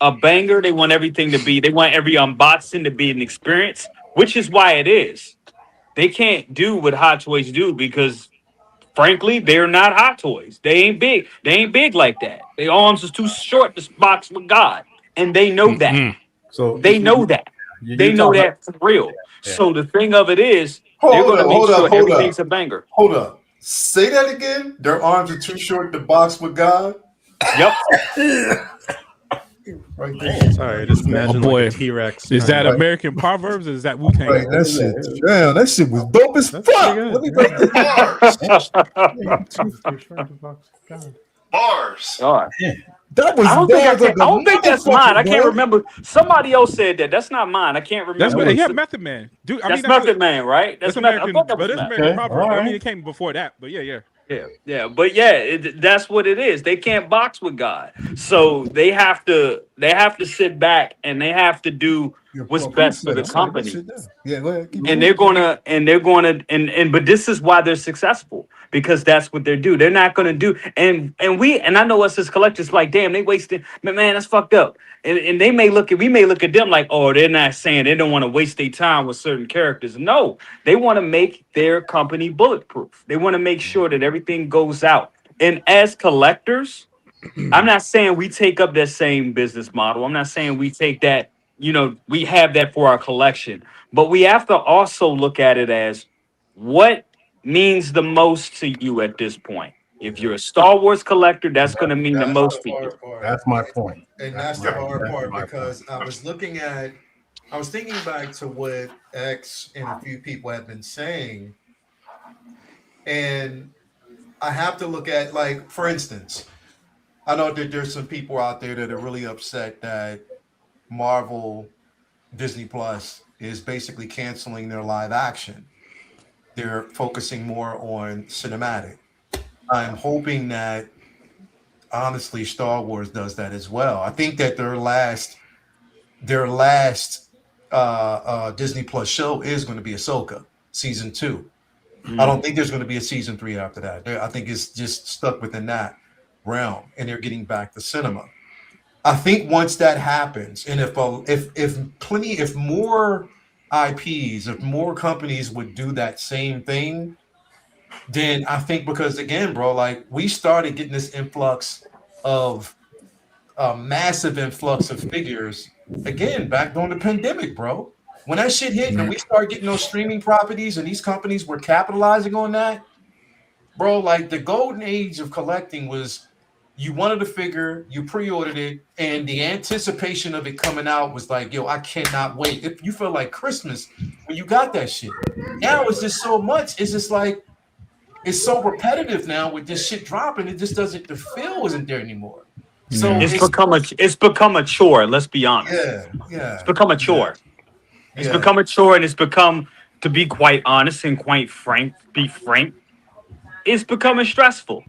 a banger. They want everything to be, they want every unboxing to be an experience, which is why it is. They can't do what Hot Toys do because frankly, they're not Hot Toys. They ain't big. They ain't big like that. Their arms is too short to box with God. And they know that. So They know that. They you know talk about, that for real. yeah. So the thing of it is, they're Hold going to up, make hold sure up, hold up, everything's a banger. hold up. Say that again. Their arms are too short to box with God. Yep. Right there. Sorry, just imagine boy. like a T-Rex. Is that trying to- American Proverbs or is that Wu Tang? Right, that shit. Damn, that shit was dope as That's fuck. pretty good, Let me yeah. break the bars. Too short to box with God. Bars. All right. That was I don't think bars like a I don't think that's motherfucker, mine. I can't bro. remember. Somebody else said that. That's not mine. I can't That's remember. yeah, Method Man. Dude, I That's mean Method Man, right? That's Method. I American, thought that but was it's Method. American Okay, Proverbs. all I mean, right. it came before that, but yeah. Yeah, but yeah, that's what it is. They can't box with God, so they have to sit back and they have to do Yeah, what's well, best for said the it. I'm writing that company. shit down. Yeah, go ahead. Keep And going. they're gonna and but this is why they're successful, because that's what they do. They're not gonna do, and I know us as collectors like, damn, they wasted, man, that's fucked up. And they may look at, we may look at them like, oh, they're not saying, they don't want to waste their time with certain characters. No, they want to make their company bulletproof. They want to make sure that everything goes out. And as collectors, I'm not saying we take up that same business model. I'm not saying we take that, we have that for our collection, but we have to also look at it as what means the most to you at this point. If you're a Star Wars collector, that's going to mean the That's most the to you. hard part. That's my point. And That's that's the my- hard that's part my because point. I was thinking back to what X and a few people have been saying, and I have to look at, like, for instance, I know that there's some people out there that are really upset that Marvel Disney Plus is basically canceling their live action. They're focusing more on cinematic. I'm hoping that honestly Star Wars does that as well. I think that their last Disney Plus show is going to be Ahsoka season 2. I don't think there's going to be a season 3 after that. I think it's just stuck within that realm, and they're getting back to cinema. I think once that happens, and if more IPs, if more companies would do that same thing, then I think, because again, bro, like, we started getting this influx of a massive influx of figures again back during the pandemic, bro. When that shit hit and we started getting those streaming properties and these companies were capitalizing on that, bro, like, the golden age of collecting was, you wanted a figure, you pre-ordered it, and the anticipation of it coming out was like, yo, I cannot wait. If you feel like Christmas when you got that shit. Now it's just so much. It's just like, it's so repetitive now with this shit dropping. It just doesn't, the feel isn't there anymore. So It's become a chore. Let's be honest. yeah. It's become a chore. It's Yeah. become a chore, and it's become, to be quite honest and quite frank, it's becoming stressful.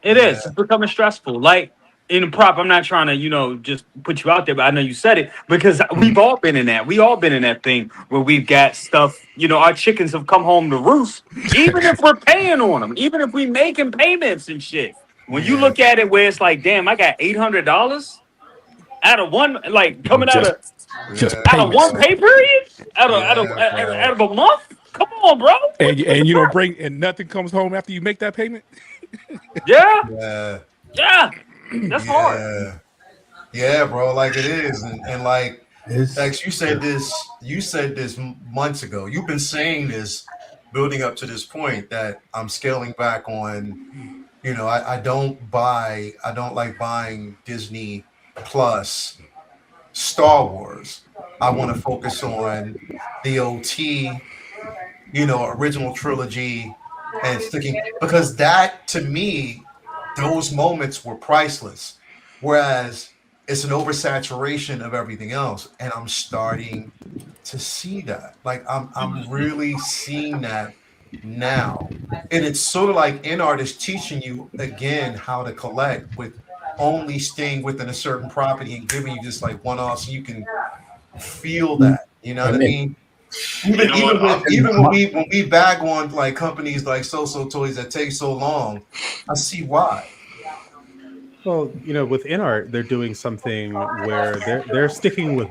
It Yeah. is. It's becoming stressful. Like, in prop, I'm not trying to, just put you out there, but I know you said it because we've all been in that. We all been in that thing where we've got stuff, our chickens have come home to roost, even if we're paying on them, even if we making payments and shit. When you look at it where it's like, damn, I got $800 out of one, like, coming out of one pay period, out of a month. Come on, bro. And you don't bring, and nothing comes home after you make that payment. Yeah. That's hard. Yeah, bro, like, it is. And like, It's- X, you said this months ago. You've been saying this building up to this point that I'm scaling back on. I don't like buying Disney Plus Star Wars. I want to focus on the OT, original trilogy and sticking, because that to me, those moments were priceless. Whereas it's an oversaturation of everything else. And I'm starting to see that. Like I'm really seeing that now. And it's sort of like in art is teaching you again how to collect with only staying within a certain property and giving you just like one off so you can feel that. You know what I And then, mean? You know what? Even when we bag on like companies like So Toys that take so long, I see why. Well, with InArt, they're doing something where they're sticking with.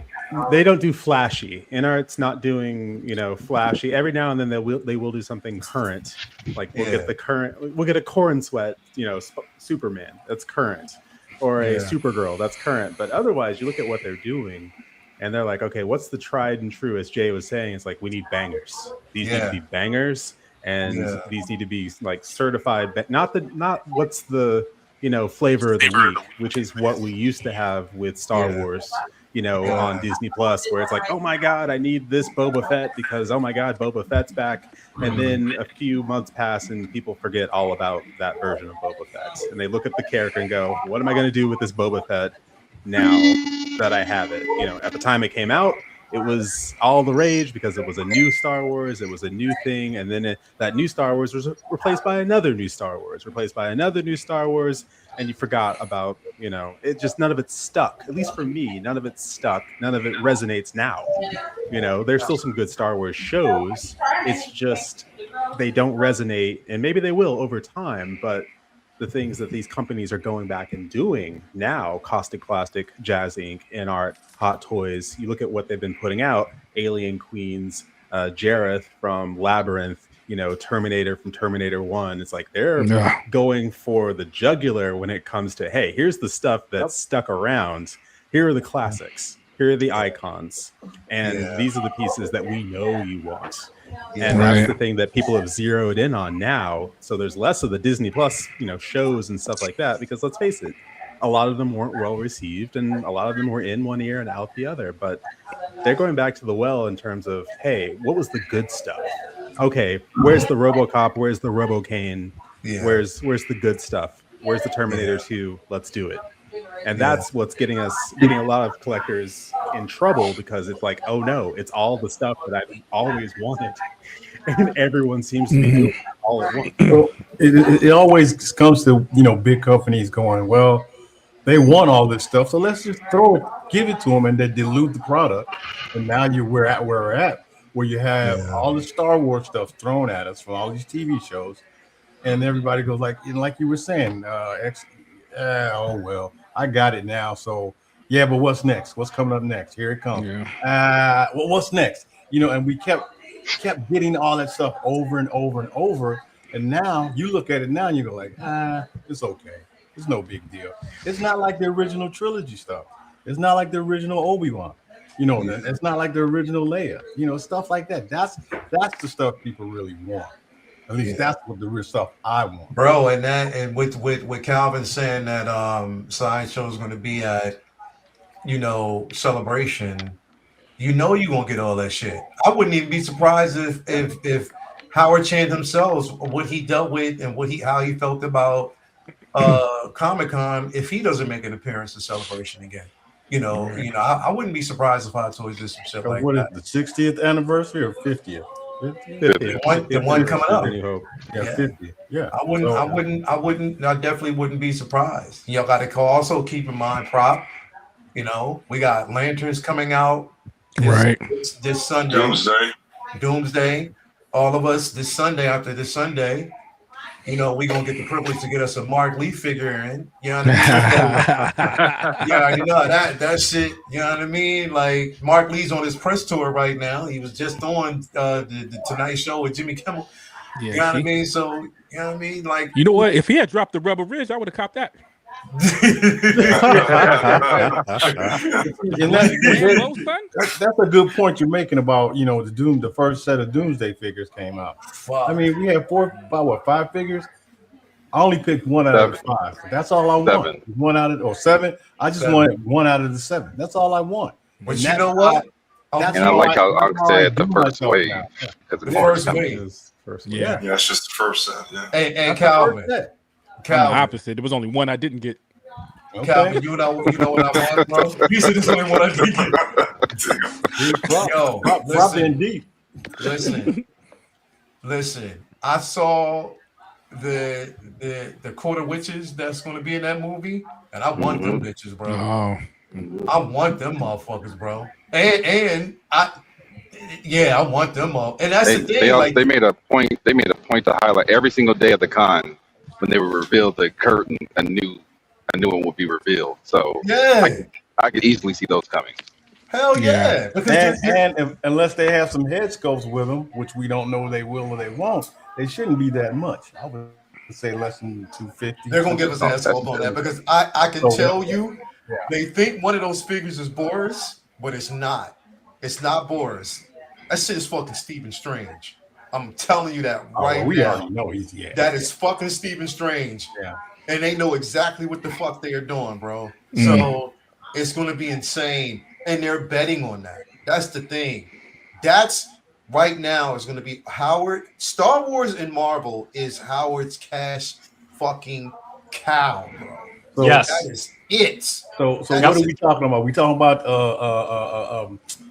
They don't do flashy. InArt's not doing flashy. Every now and then they will do something current. Like we'll Yeah. get a Corn Sweat, Superman that's current, or a Yeah. Supergirl that's current. But otherwise, you look at what they're doing, and they're like, okay, what's the tried and true? As Jay was saying, it's like we need bangers. These need to be bangers, and Yeah. these need to be like certified. Not what's the flavor of the week, which is what we used to have with Star Wars, on Disney Plus, where it's like, oh my God, I need this Boba Fett because, oh my God, Boba Fett's back. And then a few months pass and people forget all about that version of Boba Fett. And they look at the character and go, what am I going to do with this Boba Fett now that I have it? At the time it came out, it was all the rage because it was a new Star Wars. It was a new thing. And then that new Star Wars was replaced by another new Star Wars, replaced by another new Star Wars. And you forgot about, it just, none of it stuck. At least for me, none of it stuck. None of it resonates now. There's still some good Star Wars shows. It's just, they don't resonate, and maybe they will over time, but the things that these companies are going back and doing now, Caustic Plastic, Jazz Inc., InArt, Hot Toys, you look at what they've been putting out, Alien Queens, Jareth from Labyrinth, Terminator from Terminator 1. It's like they're going for the jugular when it comes to, hey, here's the stuff that's stuck around. Here are the classics. Here are the icons. And these are the pieces that we know you want. And that's the thing that people have zeroed in on now. So there's less of the Disney Plus, shows and stuff like that, because let's face it, a lot of them weren't well received and a lot of them were in one ear and out the other. But they're going back to the well in terms of, hey, what was the good stuff? Okay, where's the RoboCop? Where's the RoboCane? Yeah. Where's the good stuff? Where's the Terminator 2? Let's do it. And that's what's getting a lot of collectors in trouble, because it's like, oh no, it's all the stuff that I've always wanted, and everyone seems to be doing it all at once. So it always comes to big companies going, well, they want all this stuff, so let's just give it to them, and they dilute the product, and now we're at where we're at, where you have all the Star Wars stuff thrown at us from all these TV shows, and everybody goes like you were saying, oh well, I got it now. So yeah, but what's next? What's coming up next? Here it comes. Well, what's next? And we kept getting all that stuff over and over and over. And now you look at it now and you go like, it's okay. It's no big deal. It's not like the original trilogy stuff. It's not like the original Obi-Wan. It's not like the original Leia. Stuff like that. That's the stuff people really want. At least that's what the real stuff I want, bro. And with Calvin saying that Sideshow is going to be at Celebration, you're gonna get all that shit. I wouldn't even be surprised if Howard Chan himself, what he dealt with and how he felt about Comic-Con, if he doesn't make an appearance at Celebration again. I wouldn't be surprised if Hot Toys did some shit like what that. What is the 60th anniversary or 50th? 50th. The one coming up. Yeah, 50. Yeah. I definitely wouldn't be surprised. Y'all got to also keep in mind prop. We got lanterns coming out this Sunday. Doomsday. All of us this Sunday, after this Sunday, we're gonna get the privilege to get us a Mark Lee figure in. You know what I mean? That shit, you know what I mean? Like Mark Lee's on his press tour right now. He was just on the Tonight Show with Jimmy Kimmel. You know what I mean? So, you know what I mean? Like, you know what? If he had dropped the Rubber Ridge, I would have copped that. That's a good point you're making about the first set of Doomsday figures came out. I mean, we had 5 figures. I only picked one out of the 5. That's all I want. 1 out of 7. I just wanted 1 out of the 7. That's all I want. But you know what? That's And I like how that's Unc how I said the do first myself wave now. Yeah. because the the more is first coming. wave. First one. Yeah. Yeah, it's just the first set. Yeah. And That's Calvin, the first set. I'm the Calvin, opposite. There was only one I didn't get. Okay. Calvin, you know what I want, bro? He said there's only one I did get. Yo, Prop in deep. listen. I saw the quarter witches that's going to be in that movie, and I want them bitches, bro. Oh, I want them motherfuckers, bro. And I want them all. And that's the thing. They made a point. They made a point to highlight every single day of the con when they would reveal the curtain. A new one would be revealed. So yeah, I could easily see those coming. hell yeah. Yeah. Because Unless they have some head sculpts with them, which we don't know they will or they won't, they shouldn't be that much. I would say less than 250. they're gonna give us an escort on that because I can tell you they think one of those figures is Boris, but it's not. It's not Boris. That shit is fucking Stephen Strange. I'm telling you that right we now. already know he's That is fucking Stephen Strange. Yeah. And they know exactly what the fuck they are doing, bro. So it's gonna be insane. And they're betting on that. That's the thing. That's right now is gonna be Howard. Star Wars and Marvel is Howard's cash fucking cow, bro. So, Yes. That is it. So what are we talking about? We talking about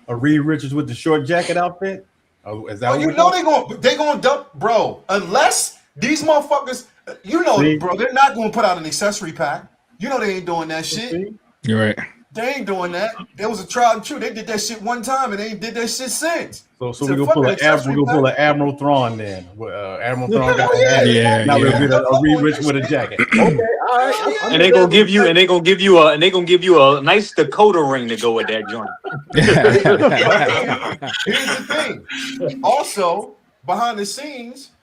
a Reed Richards with the short jacket outfit? Is that Oh, you know they gonna dump, bro. Unless these motherfuckers, bro, they're not gonna put out an accessory pack. You know they ain't doing that shit. You're right. They ain't doing that. There was a trial and true. They did that shit one time and they ain't did that shit since. So we gonna pull an Admiral Thrawn then. Admiral Thrawn got Yeah. now we'll get a Reed Richards with a jacket. Okay, all right. And they gonna give you a nice Dakota ring to go with that joint. Here's the thing. Also, behind the scenes,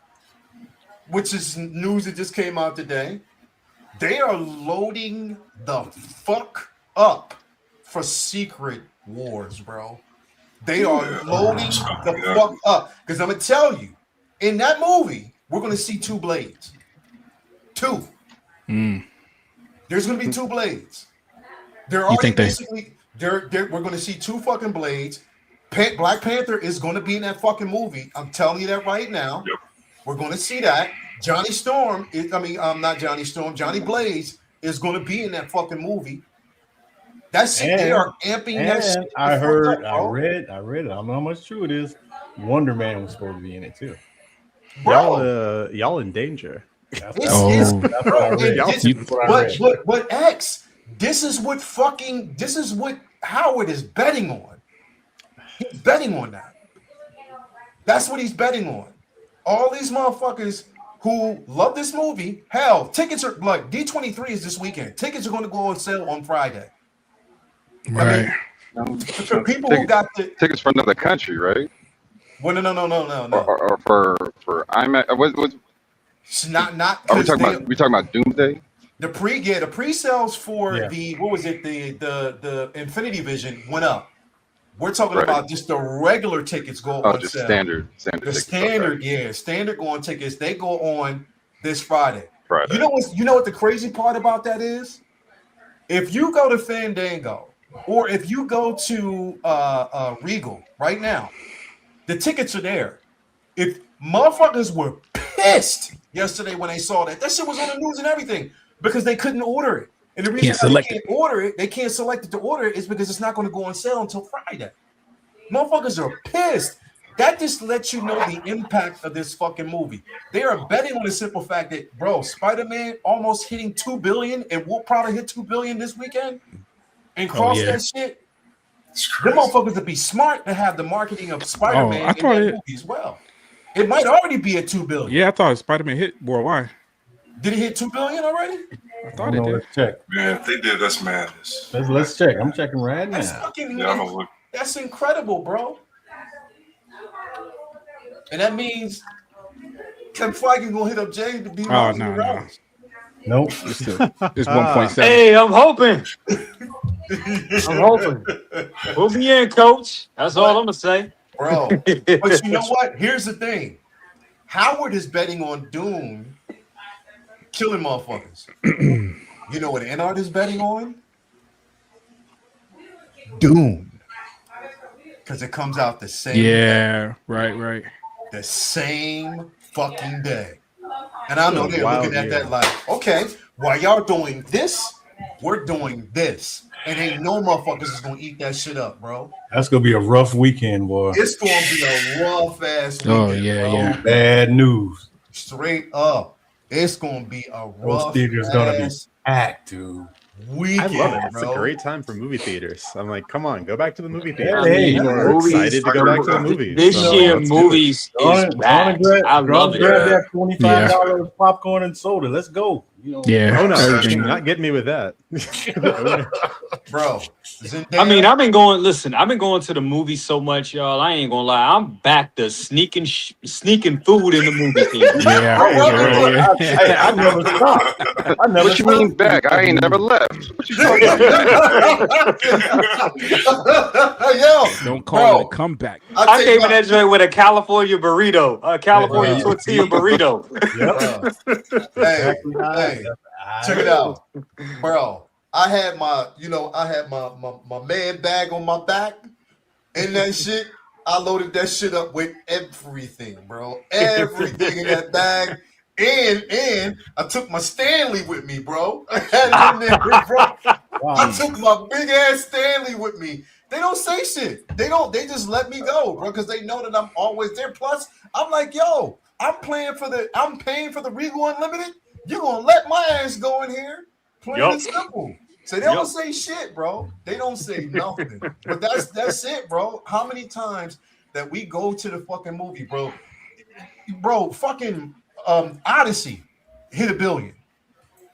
which is news that just came out today, they are loading the fuck up for Secret Wars, bro. They are loading the fuck up. Because I'm going to tell you, in that movie, we're going to see two blades. Two. There's going to be two blades. They're already basically, we're going to see two fucking blades. Black Panther is going to be in that fucking movie. I'm telling you that right now. Yep. We're going to see that. Johnny Blaze is going to be in that fucking movie. That's it. They are amping that shit. I read it. I don't know how much true it is. Wonder Man was supposed to be in it too. Y'all in danger. But X, this is what Howard is betting on. He's betting on that. That's what he's betting on. All these motherfuckers who love this movie, hell, tickets are like D23 is this weekend. Tickets are going to go on sale on Friday. Right. For people who got the tickets for another country, right? Well, no. Or for IMAX. What? It's not. Are we talking about Doomsday? The pre-sales for the Infinity Vision went up. We're talking about just the regular tickets go on just sale. standard. The standard going tickets. They go on this Friday. Friday. You know what the crazy part about that is? If you go to Fandango or if you go to Regal right now, the tickets are there. If motherfuckers were pissed yesterday when they saw that shit was on the news and everything because they couldn't order it. And the reason they can't select it to order it is because it's not going to go on sale until Friday. Motherfuckers are pissed. That just lets you know the impact of this fucking movie. They are betting on the simple fact that, bro, Spider-Man almost hitting $2 billion and we'll probably hit $2 billion this weekend and cross that shit. The motherfuckers would be smart to have the marketing of Spider-Man in that movie as well. It might already be at $2 billion. Yeah, I thought Spider-Man hit worldwide. Did it hit $2 billion already? I thought it did. Let's check. Man, if they did, that's madness. Let's check. I'm checking right now. That's incredible, bro. And that means Kevin Feige gonna hit up Jay to be no. Nope. It's 1.7. Hey, I'm hoping. We'll be in, coach. That's all I'm gonna say. Bro. But you know what? Here's the thing. Howard is betting on Dune killing motherfuckers. You know what Anart is betting on? Dune. because it comes out the same day. Yeah, right. The same fucking day. And I know It's a they're wild looking at year. that like, okay, while y'all doing this, we're doing this. And ain't no motherfuckers is gonna eat that shit up, bro. That's gonna be a rough weekend, boy. It's gonna be a rough ass weekend, Oh, yeah, bro. yeah. Bad news. Straight up. It's gonna be a Those rough theaters gonna be ass packed, dude. weekend, I love it. It's bro. a great time for movie theaters. I'm like, come on, go back to the movie Yeah, theater. hey, People are movies- excited to go back to the movies. This So year, let's do it. movies is back. I love it. Grab that $25 popcorn and soda. Let's go. You know, Yeah. Oh no, everything. you're not getting me with that. Bro. Zendaya, I mean, I've been going to the movies so much, y'all. I ain't gonna lie. I'm back to sneaking food in the movie theater. Yeah. Hey, I never stopped. I never What you mean back? I ain't never left. What you talking about? yo, Don't call it bro, a comeback. I take came in my- that joint with a California burrito, a California Yeah. tortilla burrito. Yep. bro. Hey, hey, check it out, bro. I had my man bag on my back, and that shit. I loaded that shit up with everything, bro. Everything in that bag, and I took my Stanley with me, bro. I had it in there, bro. I took my big ass Stanley with me. They don't say shit. They just let me go, bro, because they know that I'm always there. Plus, I'm like, yo, I'm paying for the Regal Unlimited. You gonna let my ass go in here? Plain and simple. So they don't say shit, bro. They don't say nothing. But that's it, bro. How many times that we go to the fucking movie, bro? Bro, fucking Odyssey hit $1 billion.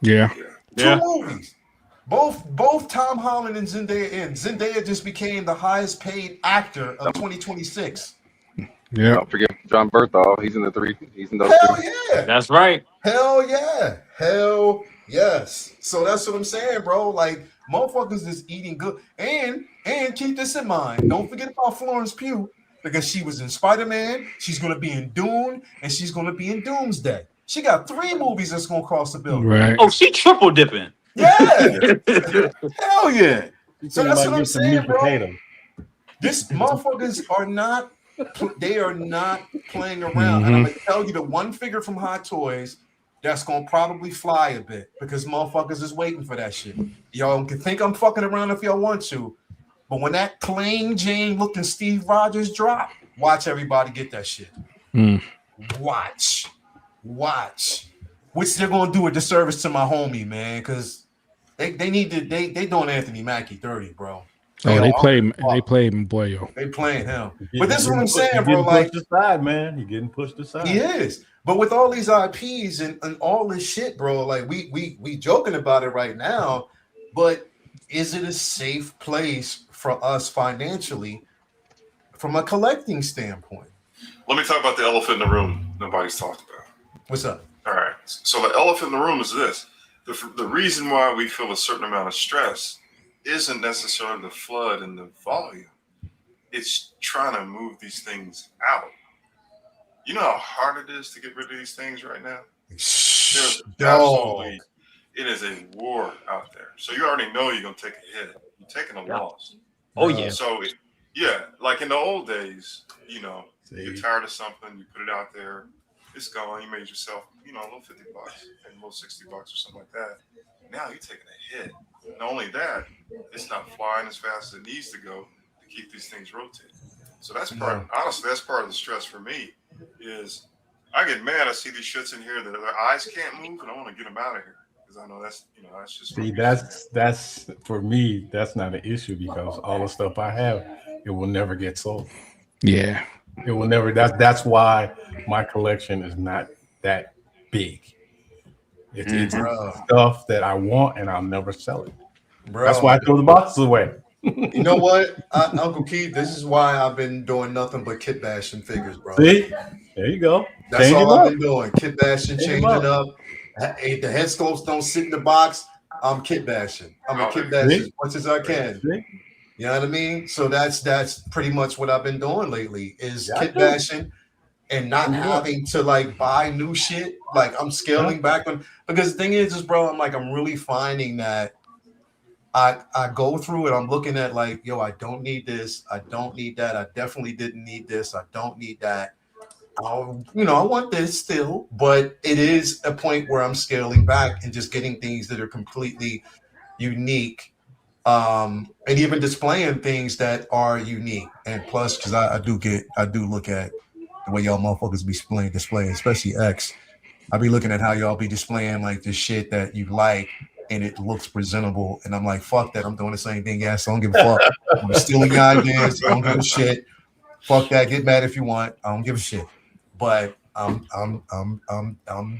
Yeah. Two movies. Both Tom Holland and Zendaya in. Zendaya just became the highest paid actor of 2026. Yeah. Don't forget John Berthal. He's in the three. He's in those Hell three. yeah. That's right. Hell yeah. Hell yes. So that's what I'm saying, bro. Like, motherfuckers is eating good. And keep this in mind. Don't forget about Florence Pugh, because she was in Spider-Man, she's gonna be in Dune, and she's gonna be in Doomsday. She got 3 movies that's gonna cross the bill. Right. Oh, she triple dipping. Yeah. Hell yeah. So that's what I'm saying, bro. This motherfuckers are not playing around. And I'm gonna tell you the one figure from Hot Toys that's gonna probably fly a bit, because motherfuckers is waiting for that shit. Y'all can think I'm fucking around if y'all want to, but when that plain Jane looking Steve Rogers drop, watch everybody get that shit. Watch. Which they're gonna do a disservice to my homie, man, because they doing Anthony Mackie dirty, bro. They play boy, yo. They playing him. But this is what I'm saying, bro. Like, pushed aside, man. He getting pushed aside. he is. But with all these IPs and all this shit, bro, like we joking about it right now, but is it a safe place for us financially from a collecting standpoint? Let me talk about the elephant in the room nobody's talked about. What's up? All right. So the elephant in the room is this. The reason why we feel a certain amount of stress isn't necessarily the flood and the volume. It's trying to move these things out. You know how hard it is to get rid of these things right now? There's absolutely, it is a war out there. So you already know you're going to take a hit. You're taking a loss. Oh, yeah. So, like in the old days, you know, you're tired of something, you put it out there, it's gone. You made yourself, you know, a little $50 and a little $60 or something like that. Now you're taking a hit. Not only that, it's not flying as fast as it needs to go to keep these things rotating. So that's honestly, that's part of the stress for me is I get mad. I see these shits in here that their eyes can't move, and I want to get them out of here because I know that's just. See, that's for me. That's not an issue because all the stuff I have, it will never get sold. Yeah, it will never. That's why my collection is not that big. It's stuff that I want, and I'll never sell it. Bro. That's why I throw the boxes away. You know what, Uncle Keith? This is why I've been doing nothing but kit bashing figures, bro. See, there you go. That's all I've been doing. Kit bashing, changing up. Hey, the head sculpts don't sit in the box. I'm kit bashing. I'm a kit bash as much as I can. You know what I mean? So that's pretty much what I've been doing lately is kit bashing and not having to like buy new shit. Like I'm scaling back on, because the thing is bro, I'm really finding that I go through it. I'm looking at like, yo, I don't need this. I don't need that. I definitely didn't need this. I don't need that. I want this still, but it is a point where I'm scaling back and just getting things that are completely unique, and even displaying things that are unique. And plus, because I do look at the way y'all motherfuckers be displaying, especially X. I be looking at how y'all be displaying like the shit that you like, and it looks presentable. And I'm like, fuck that. I'm doing the same thing. Yeah, so I don't give a fuck. I'm stealing your ideas. I don't give a shit. Fuck that. Get mad if you want. I don't give a shit. But I'm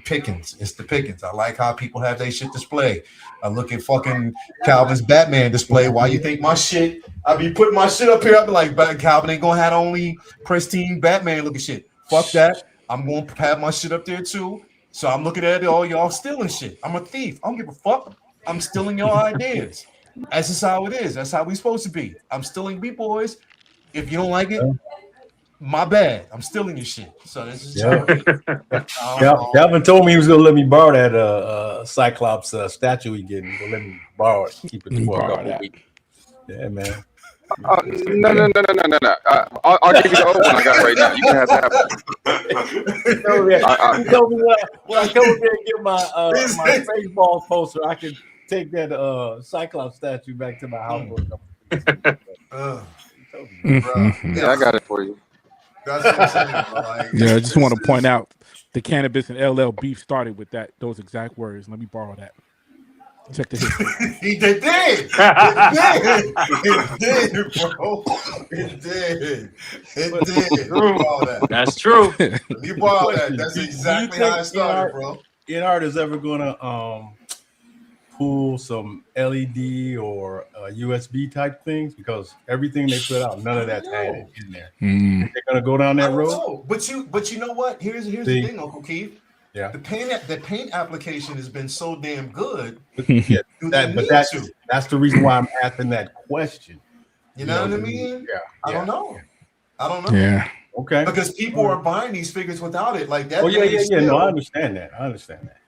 Pickens. It's the Pickens. I like how people have their shit displayed. I look at fucking Calvin's Batman display. Why you think my shit? I be putting my shit up here. I be like, Calvin ain't gonna have only pristine Batman looking shit. Fuck that. I'm gonna have my shit up there too. So I'm looking at it, all y'all stealing shit. I'm a thief. I don't give a fuck. I'm stealing your ideas. That's just how it is. That's how we supposed to be. I'm stealing B-boys. If you don't like it, my bad. I'm stealing your shit. So this is Calvin told me he was gonna let me borrow that Cyclops statue he getting. He's gonna let me borrow it, keep it for a couple weeks. Yeah, man. No. I'll give you the old one I got right now. You can have that. He told me when I come over there and get my baseball poster, I can take that Cyclops statue back to my house. Yeah, I got it for you. That's what I'm saying, bro. Like, yeah, I just want to point out the cannabis and LL beef started with those exact words. Let me borrow that. Check the history. It did, bro. It did. That's true. You borrow that. That's exactly how it started, bro. InArt is ever gonna pull some LED or USB type things, because everything they put out, none of that's added in there. They're gonna go down that road. But you know what? Here's the thing, Uncle Keith. Yeah. The paint application has been so damn good. Yeah, that's the reason why I'm asking that question. You know what I mean? Yeah. I don't know. Yeah. Okay. Because people are buying these figures without it. Like that. Oh yeah. No, I understand that.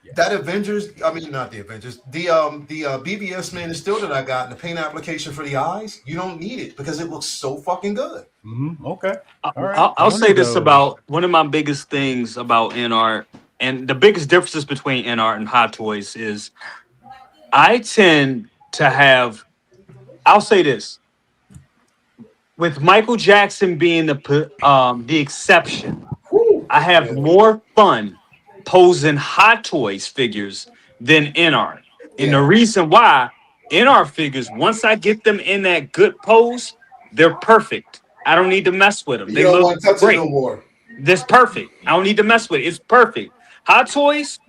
Yeah. That Avengers, not the Avengers, the BBS Man of Steel that I got, and the paint application for the eyes, you don't need it because it looks so fucking good. Okay. All right. I'll say this about one of my biggest things about InArt, and the biggest differences between InArt and Hot Toys is I tend to have, I'll say this, with Michael Jackson being the exception, I have more fun posing Hot Toys figures than InArt. And the reason why, InArt figures, once I get them in that good pose, they're perfect. I don't need to mess with them. They look great. No more. This perfect. I don't need to mess with it. It's perfect. Hot Toys,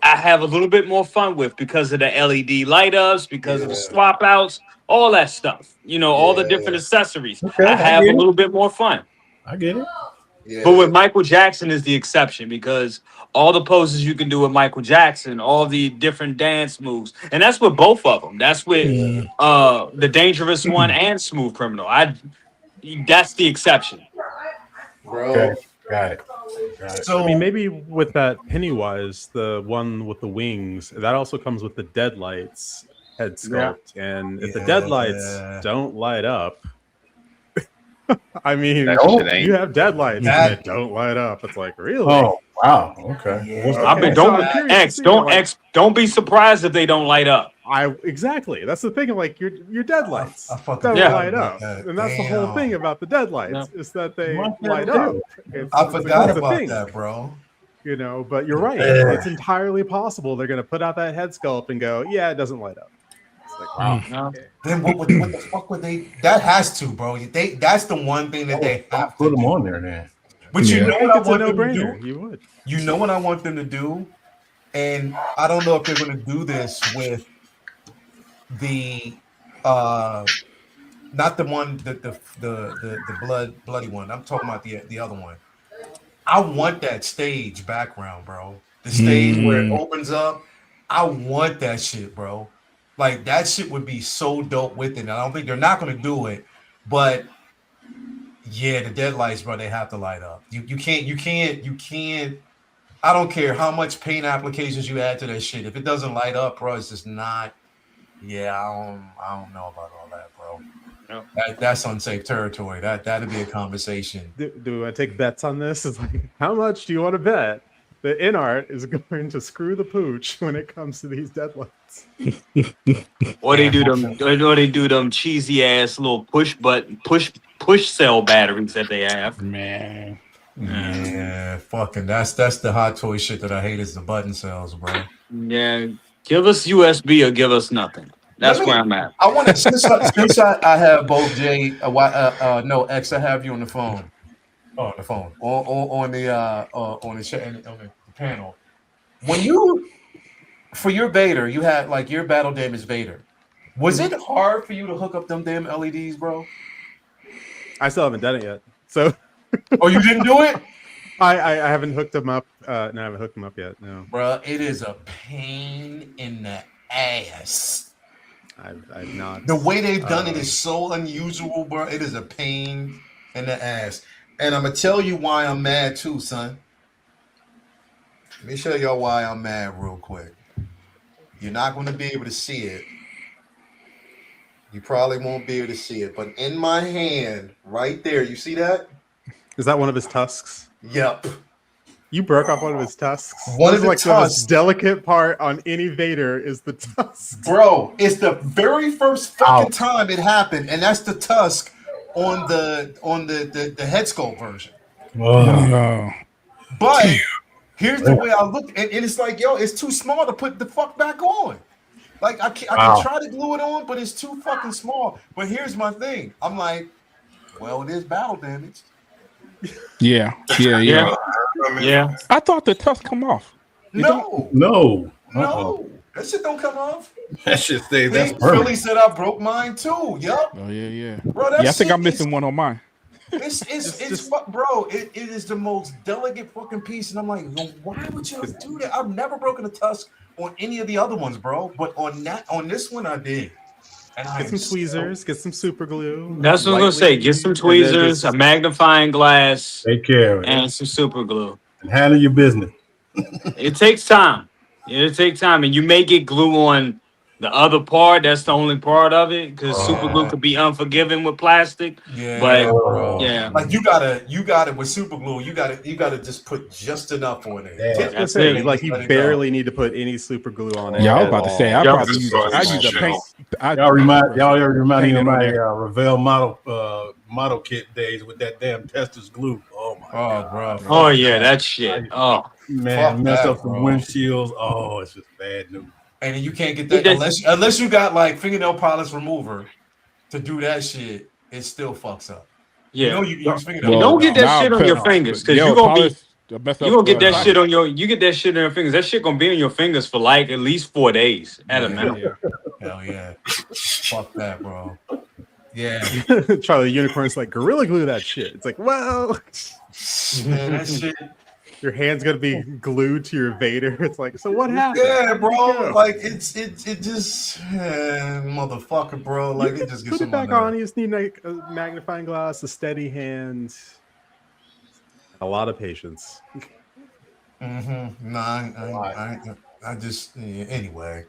I have a little bit more fun with because of the LED light ups, because of the swap outs, all that stuff. All the different accessories. Okay, I have a little bit more fun. I get it. Yeah. But with Michael Jackson is the exception, because all the poses you can do with Michael Jackson, all the different dance moves, and that's with both of them. That's with the Dangerous One and Smooth Criminal. That's the exception, bro. Okay. Got it. So I mean, maybe with that Pennywise, the one with the wings, that also comes with the Deadlights head sculpt, and if the Deadlights don't light up, I mean, you have Deadlights that don't light up. It's like, really? Oh wow. Okay. I mean, don't be surprised if they don't light up. Exactly. That's the thing. Like your Deadlights don't light up, and that's the whole thing about the Deadlights is that they light up. I forgot about that, bro. But you're right. It's entirely possible they're going to put out that head sculpt and go, yeah, it doesn't light up. It's like, wow. Okay. Then what the fuck would they? That has to, bro. That's the one thing that they have to put them on there, then. But you know what I want them to do? You would. You know what I want them to do, and I don't know if they're going to do this with the not the one the bloody one. I'm talking about the other one. I want that stage background, bro. The stage where it opens up. I want that shit, bro. Like that shit would be so dope with it. And I don't think they're not going to do it, but yeah, the Deadlights, bro, they have to light up. You can't. I don't care how much paint applications you add to that shit. If it doesn't light up, bro, it's just not Yeah, I don't know about all that, bro. No. That's unsafe territory. That'd be a conversation. Do I take bets on this? It's like, how much do you want to bet that Inart is going to screw the pooch when it comes to these deadlines? Or they do them cheesy ass little push cell batteries that they have. Man. Yeah, fucking. That's the hot toy shit that I hate is the button cells, bro. Yeah, give us USB or give us nothing. That's where I'm at. I want to since I have both Jay, no X. I have you on the phone. Oh, on the phone. On the panel. When you for your Vader, you had like your battle damage Vader. Was it hard for you to hook up them damn LEDs, bro? I still haven't done it yet. So Oh, you didn't do it? I haven't hooked them up. No, I haven't hooked them up yet. No, Bro, it is a pain in the ass. I've not. The way they've done it is so unusual, bro. It is a pain in the ass. And I'm gonna tell you why I'm mad too, son. Let me show y'all why I'm mad real quick. You're not gonna be able to see it. You probably won't be able to see it, but in my hand, right there, you see that? Is that one of his tusks? Yep. You broke off one of his tusks. One That's of the like tusks. the most delicate part on any Vader is the tusk. Bro, it's the very first fucking time it happened, and that's the tusk on the head sculpt version. Oh. But here's the way I look, and it's like, yo, it's too small to put the fuck back on. Like I can try to glue it on, but it's too fucking small. But here's my thing. I'm like, well, it is battle damage. Yeah. I thought the tusk come off. No. That shit don't come off. That shit stays. That's Philly perfect. said I broke mine too. Yup. Oh yeah. Bro, that I think shit I'm missing is- one on mine. Bro, it is the most delicate fucking piece, and I'm like, well, why would you do that? I've never broken a tusk on any of the other ones, bro, but on this one I did. And Get some tweezers, get some super glue. That's what I'm gonna say. Get some tweezers, a magnifying glass, Take care of it, and some super glue. and handle your business. It takes time. It'll take time, and you may get glue on the other part. That's the only part of it, because super glue could be unforgiving with plastic. Yeah, but bro. yeah, like you gotta with super glue. You gotta just put just enough on it. Yeah. that's it. Like you barely need to put any super glue on it. Yeah, I was at about to all. say I Yeah. probably use a paint. Y'all remind me Paint of it on my there. Revell model kit days with that damn Testus glue. Oh my god, bro. Oh yeah, that shit. Oh man, Fuck messed that, up some bro. windshields. Oh, it's just bad news. And you can't get that unless you got like fingernail polish remover to do that shit. It still fucks up. yeah. You know you use fingernail. You don't get that Nah, shit on your fingers, because yo, you're gonna polish, be. mess You up, gonna get that socket. shit on your. You get that shit on your fingers. That shit gonna be on your fingers for like at least 4 days at a minimum. Yeah. Hell yeah. Fuck that, bro. Yeah. Charlie the Unicorn's like, Gorilla Glue that shit. It's like, well, Man, that shit. your hand's gonna be glued to your Vader. It's like, so what happened? Yeah, bro. Like it just motherfucker, bro. Like it just gets Put it back on. You just need like a magnifying glass, a steady hand, a lot of patience. Mm-hmm. Nah, I just anyway.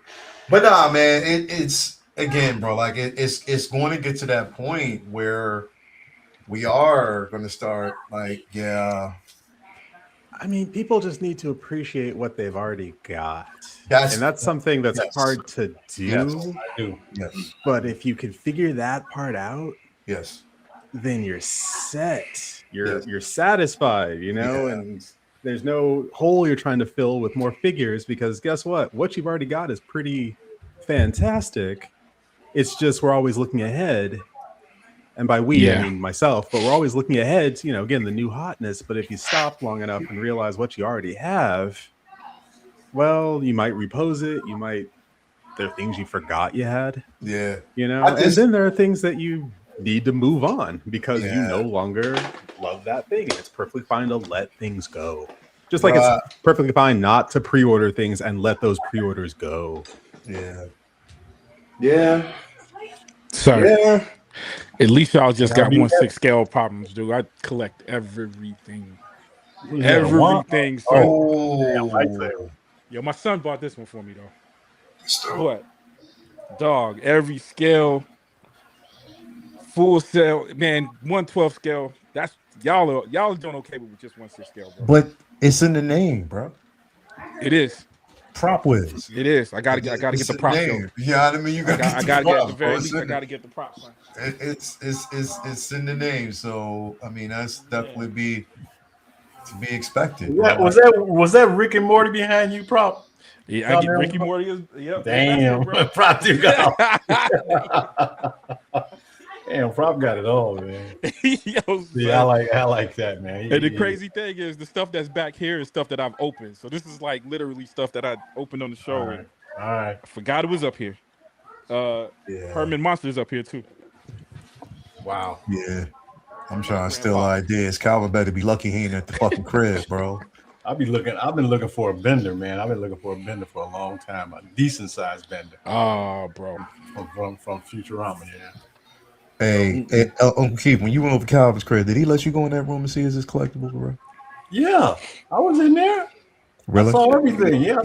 But nah, man, it's again, bro. Like it's going to get to that point where we are going to start like, yeah. I mean, people just need to appreciate what they've already got. That's something that's hard to do. Yes. I do. Yes. But if you can figure that part out, Yes. then you're set. You're satisfied, you know, and there's no hole you're trying to fill with more figures, because guess what? What you've already got is pretty fantastic. It's just we're always looking ahead. And by we, I mean myself, but we're always looking ahead to, again, the new hotness. But if you stop long enough and realize what you already have, well, you might repose it. There are things you forgot you had. Yeah. And then there are things that you need to move on because you no longer love that thing. And it's perfectly fine to let things go. Just like it's perfectly fine not to pre-order things and let those pre-orders go. Yeah. Yeah. Sorry. Yeah. At least y'all just got 1/6 scale problems, dude. I collect everything. Everything. So, Oh. yo, my son bought this one for me though. What? Dog, every scale, full scale, man, 112 scale. That's y'all are doing okay with just 1/6 scale, bro. But it's in the name, bro. It is. Prop whiz. It is. I gotta get It's the in the props. name. You know what I mean? You I gotta gotta get at the props, very bro. least. I gotta get the props, son. It's in the name. So I mean, that's definitely be to be expected. Yeah, bro. was that Rick and Morty behind you, Prop? Yeah, I get Ricky Morty. Yep. Damn, That's it, Prop you got. bro. Damn, Prop got it all, man. Yo, See, I like that, man. And the crazy thing is, the stuff that's back here is stuff that I've opened. So this is like literally stuff that I opened on the show. All right. All right. I forgot it was up here. Herman Monster's up here too. Wow. Yeah. I'm trying to steal ideas. Calvin better be lucky he ain't at the fucking crib, bro. I've been looking for a bender, man. I've been looking for a bender for a long time. A decent sized bender. Oh, bro. From Futurama, yeah. Hey, Uncle Keith, when you went over Calvin's crib, did he let you go in that room and see his collectibles, bro? Yeah, I was in there. Really? I saw everything. Yeah,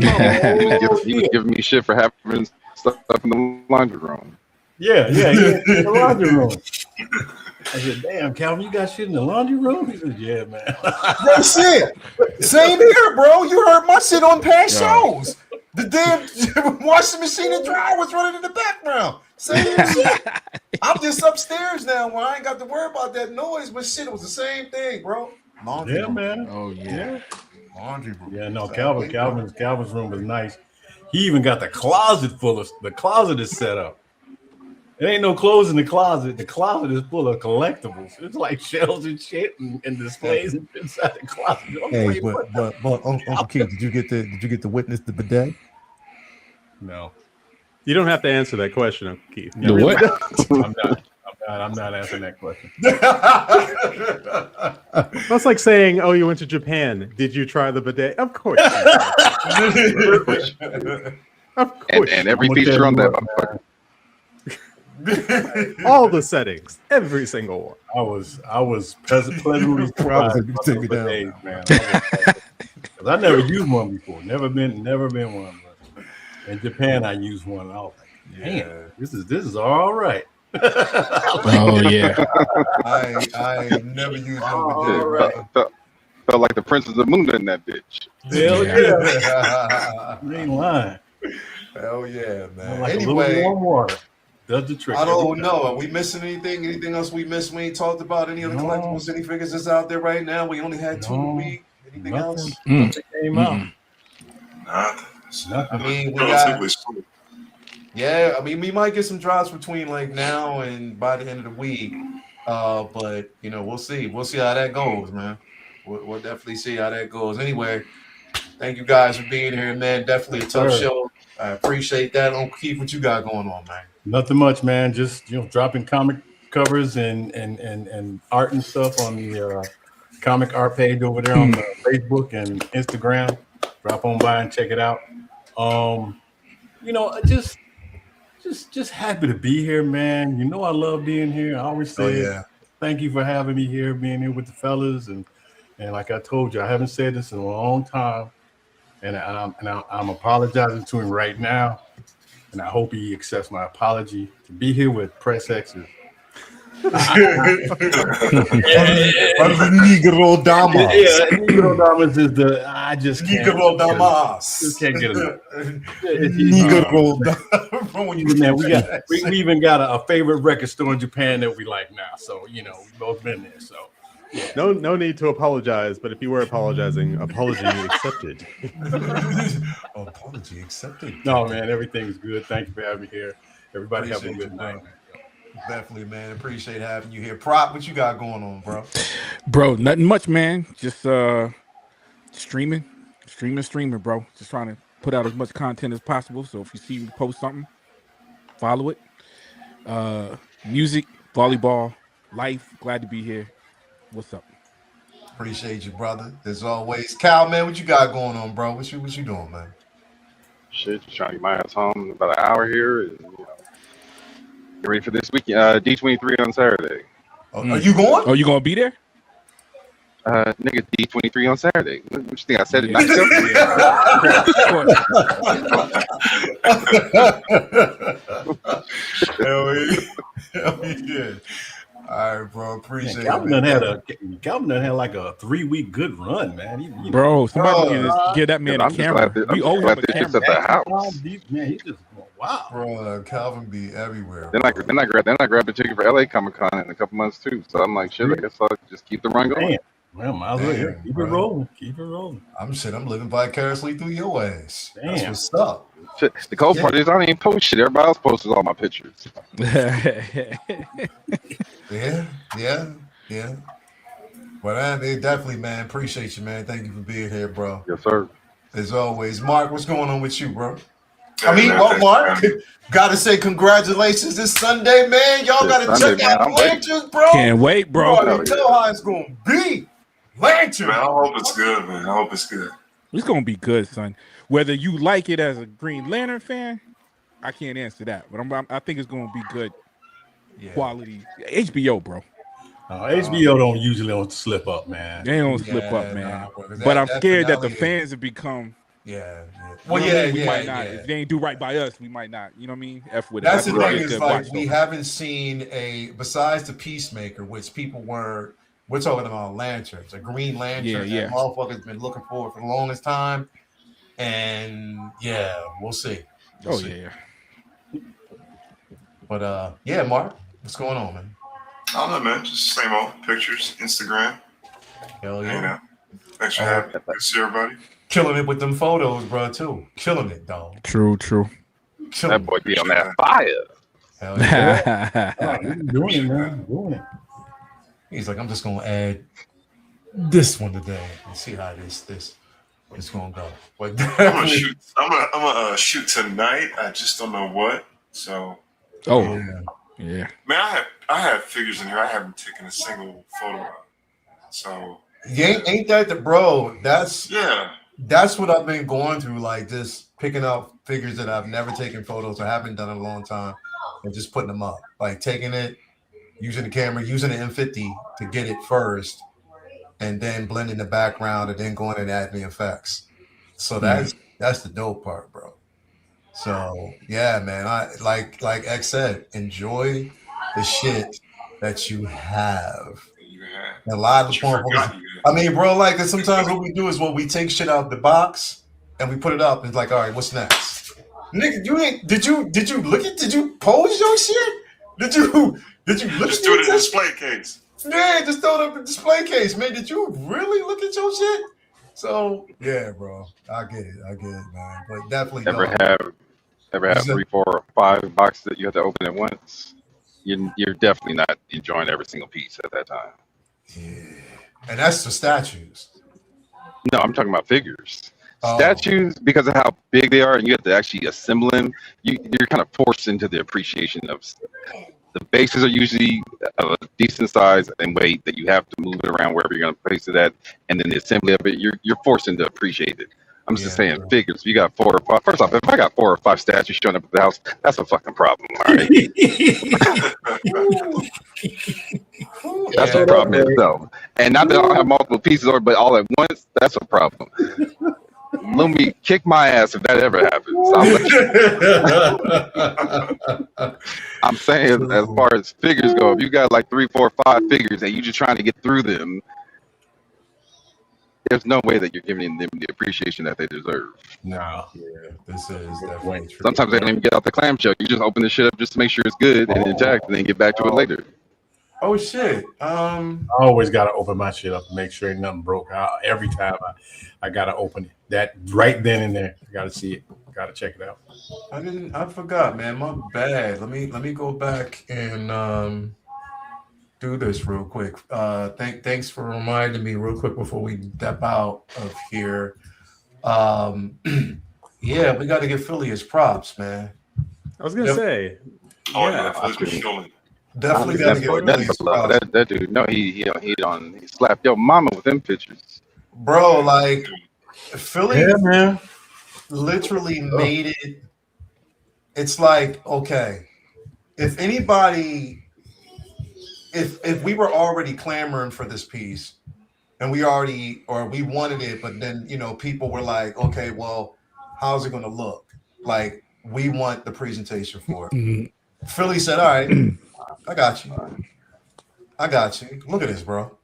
He was giving me shit for having stuff in the laundry room. yeah, in the laundry room. I said, "Damn, Calvin, you got shit in the laundry room?" He said, "Yeah, man." That's it. Same here, bro. You heard my shit on past shows. The damn washing machine and dryer was running in the background. Same shit. I'm just upstairs now where I ain't got to worry about that noise, but shit, it was the same thing, bro. Laundry Yeah, room. man. Oh yeah. Laundry room. Yeah, no, Calvin's room was nice. He even got the closet full of the closet is set up. There ain't no clothes in the closet. The closet is full of collectibles. It's like shelves and shit and displays inside the closet. Hey, but Uncle Keith, did you get to witness the bidet? No. You don't have to answer that question, Uncle Keith. The what? I'm not answering that question. That's like saying, "Oh, you went to Japan. Did you try the bidet?" Of course. Of course. And every feature on that motherfucker. All the settings, every single one. I was pleasantly surprised. Take me down. Days, man. Because I never used one before. Never been one. But in Japan, I used one. And I was like, damn, this is all right. Oh yeah. I never used it. Felt like the Princess of Moon in that bitch. Hell yeah. You ain't lying. Hell yeah, man. Like Anyway, a little warm water does the trick. I don't know. Are we missing anything? Anything else we missed? We ain't talked about any other collectibles, any figures that's out there right now. We only had 2 a week. Anything else? Nothing came out. I mean, we got. Yeah, I mean, we might get some drops between like now and by the end of the week. But you know, we'll see. We'll see how that goes, man. We'll definitely see how that goes. Anyway, thank you guys for being here, man. Definitely a tough show. I appreciate that. Uncle Keith, what you got going on, man? Nothing much, man. Just dropping comic covers and art and stuff on the comic art page over there on Facebook and Instagram. Drop on by and check it out. Just happy to be here, man. You know I love being here. I always say thank you for having me here, being here with the fellas, and like I told you, I haven't said this in a long time, and I'm apologizing to him right now, and I hope he accepts my apology. To be here with Press X is Negro Damas. Yeah, Negro Damas is I just can't. Negro Damas. Just can't get enough. Negro Man, we even got a favorite record store in Japan that we like now. So we both been there. So no need to apologize. But if you were apologizing, apology accepted. Apology accepted. No, man, everything's good. Thank you for having me here. Everybody have a good night. Definitely, man. Appreciate having you here. Prop, what you got going on, bro? Bro, nothing much, man. Just streaming, bro. Just trying to put out as much content as possible. So if you see me post something, follow it. Music, volleyball, life. Glad to be here. What's up? Appreciate you, brother. As always. Cal, man, what you got going on, bro? What you doing, man? Shit, just trying to get my ass home in about an hour here. And, get ready for this weekend. D23 on Saturday. Are you going? Oh, you gonna be there? Nigga D23 on Saturday. What you think I said it? Yeah. Hell yeah. Hell yeah. All right, bro. Appreciate Man, it, Calvin man. done had like a 3-week good run, man. Bro, somebody Bro, give that man a I'm just camera. glad We owe him a this shit's camera. at the house. Man, he just wow. bro, Calvin be everywhere. Then bro. I grabbed a ticket for LA Comic Con in a couple months too. So I'm like, shit, I guess I'll just keep the run going. Man, well, might as well Damn, keep bro. it rolling. Keep it rolling. I'm living vicariously through your ass. That's Damn. what's up. Shit, the cold part is I don't even post shit. Everybody else posts all my pictures. Yeah. But they definitely, man, appreciate you, man. Thank you for being here, bro. Yes, sir. As always. Mark, what's going on with you, bro? Yeah, man, thanks, Mark, man. gotta say congratulations this Sunday, man. Y'all This gotta Sunday, check out man, I'm waiting. Lanterns, bro. Can't wait, You bro. already tell how it's gonna be. Lanterns. Man, I hope it's good, man. I hope it's good. It's gonna be good, son. Whether you like it as a Green Lantern fan, I can't answer that, but I think it's gonna be good quality. HBO, bro. HBO don't usually slip up, man. They don't slip up, man. Nah, bro, but I'm that scared that the finale fans have become. Yeah. Well, Well, we might not. If they ain't do right by us, we might not. You know what I mean? F with it. That's the That's thing a is good like watch, we though. haven't seen besides the Peacemaker, which people we're talking about Lanterns, a Green Lantern. Yeah. That motherfucker's been looking for the longest time, and yeah, we'll see. We'll see. Yeah. But yeah, Mark, what's going on, man? I don't know, man. Just same old pictures, Instagram. Hell You yeah, know. Thanks for having me. Good to see everybody. killing it with them photos, bro. Too killing it, dog. True. Killing That boy be on that fire. Hell yeah. Oh, he's doing it, man. Doing it. He's like, I'm just gonna add this one today and see how this is gonna go. But I'm gonna shoot. I'm gonna shoot tonight. I just don't know what. So, Yeah. man, I have figures in here. I haven't taken a single photo of. So, ain't that the bro? That's yeah. That's what I've been going through, like just picking up figures that I've never taken photos or haven't done in a long time and just putting them up. Like taking it, using the camera, using the M50 to get it first, and then blending the background and then going and adding the effects. So that's the dope part, bro. So yeah, man. I like X said, enjoy the shit that you have. And a lot of the motherfuckers. I mean, bro, like sometimes what we do is we take shit out of the box and we put it up. And it's like, all right, what's next? Nigga, did you pose your shit? Did you look Just at do it in a your display case. Yeah, just throw it up in the display case, man. Did you really look at your shit? So yeah, bro, I get it, man. But definitely Ever have 3, 4, or 5 boxes that you have to open at once? You're definitely not enjoying every single piece at that time. Yeah, and that's the statues. No, I'm talking about figures. Oh. Statues, because of how big they are, and you have to actually assemble them. You're kind of forced into the appreciation of. The bases are usually of a decent size and weight that you have to move it around wherever you're going to place it at, and then the assembly of it, you're forced into appreciate it. I'm just saying, figures. If you got 4 or 5, first off, if I got 4 or 5 statues showing up at the house, that's a fucking problem. All right, that's a problem in itself. And not that I don't have multiple pieces, but all at once, that's a problem. Lumi, kick my ass if that ever happens. I'm saying, as far as figures go, if you got like 3, 4, 5 figures and you're just trying to get through them, there's no way that you're giving them the appreciation that they deserve. No. Yeah, this is definitely true. Sometimes they don't even get out the clamshell. You just open the shit up just to make sure it's good and intact, and then get back to it later. Oh shit! I always gotta open my shit up to make sure ain't nothing broke. Every time I gotta open it. That right then and there, I gotta see it. Gotta check it out. I forgot, man. My bad. Let me go back and do this real quick. Thanks for reminding me real quick before we step out of here. Yeah, we got to give Philly his props, man. I was gonna say. Oh yeah, Philly's been killing. Definitely got to give Philly his props. That dude, no, he slapped your mama with them pictures, bro. Like Philly, yeah, man, literally made it. It's like, okay, if anybody, if we were already clamoring for this piece, and we wanted it, but then people were like, okay, well, how's it going to look? Like, we want the presentation for it. Mhm. Philly said, all right, I got you. Look at this, bro.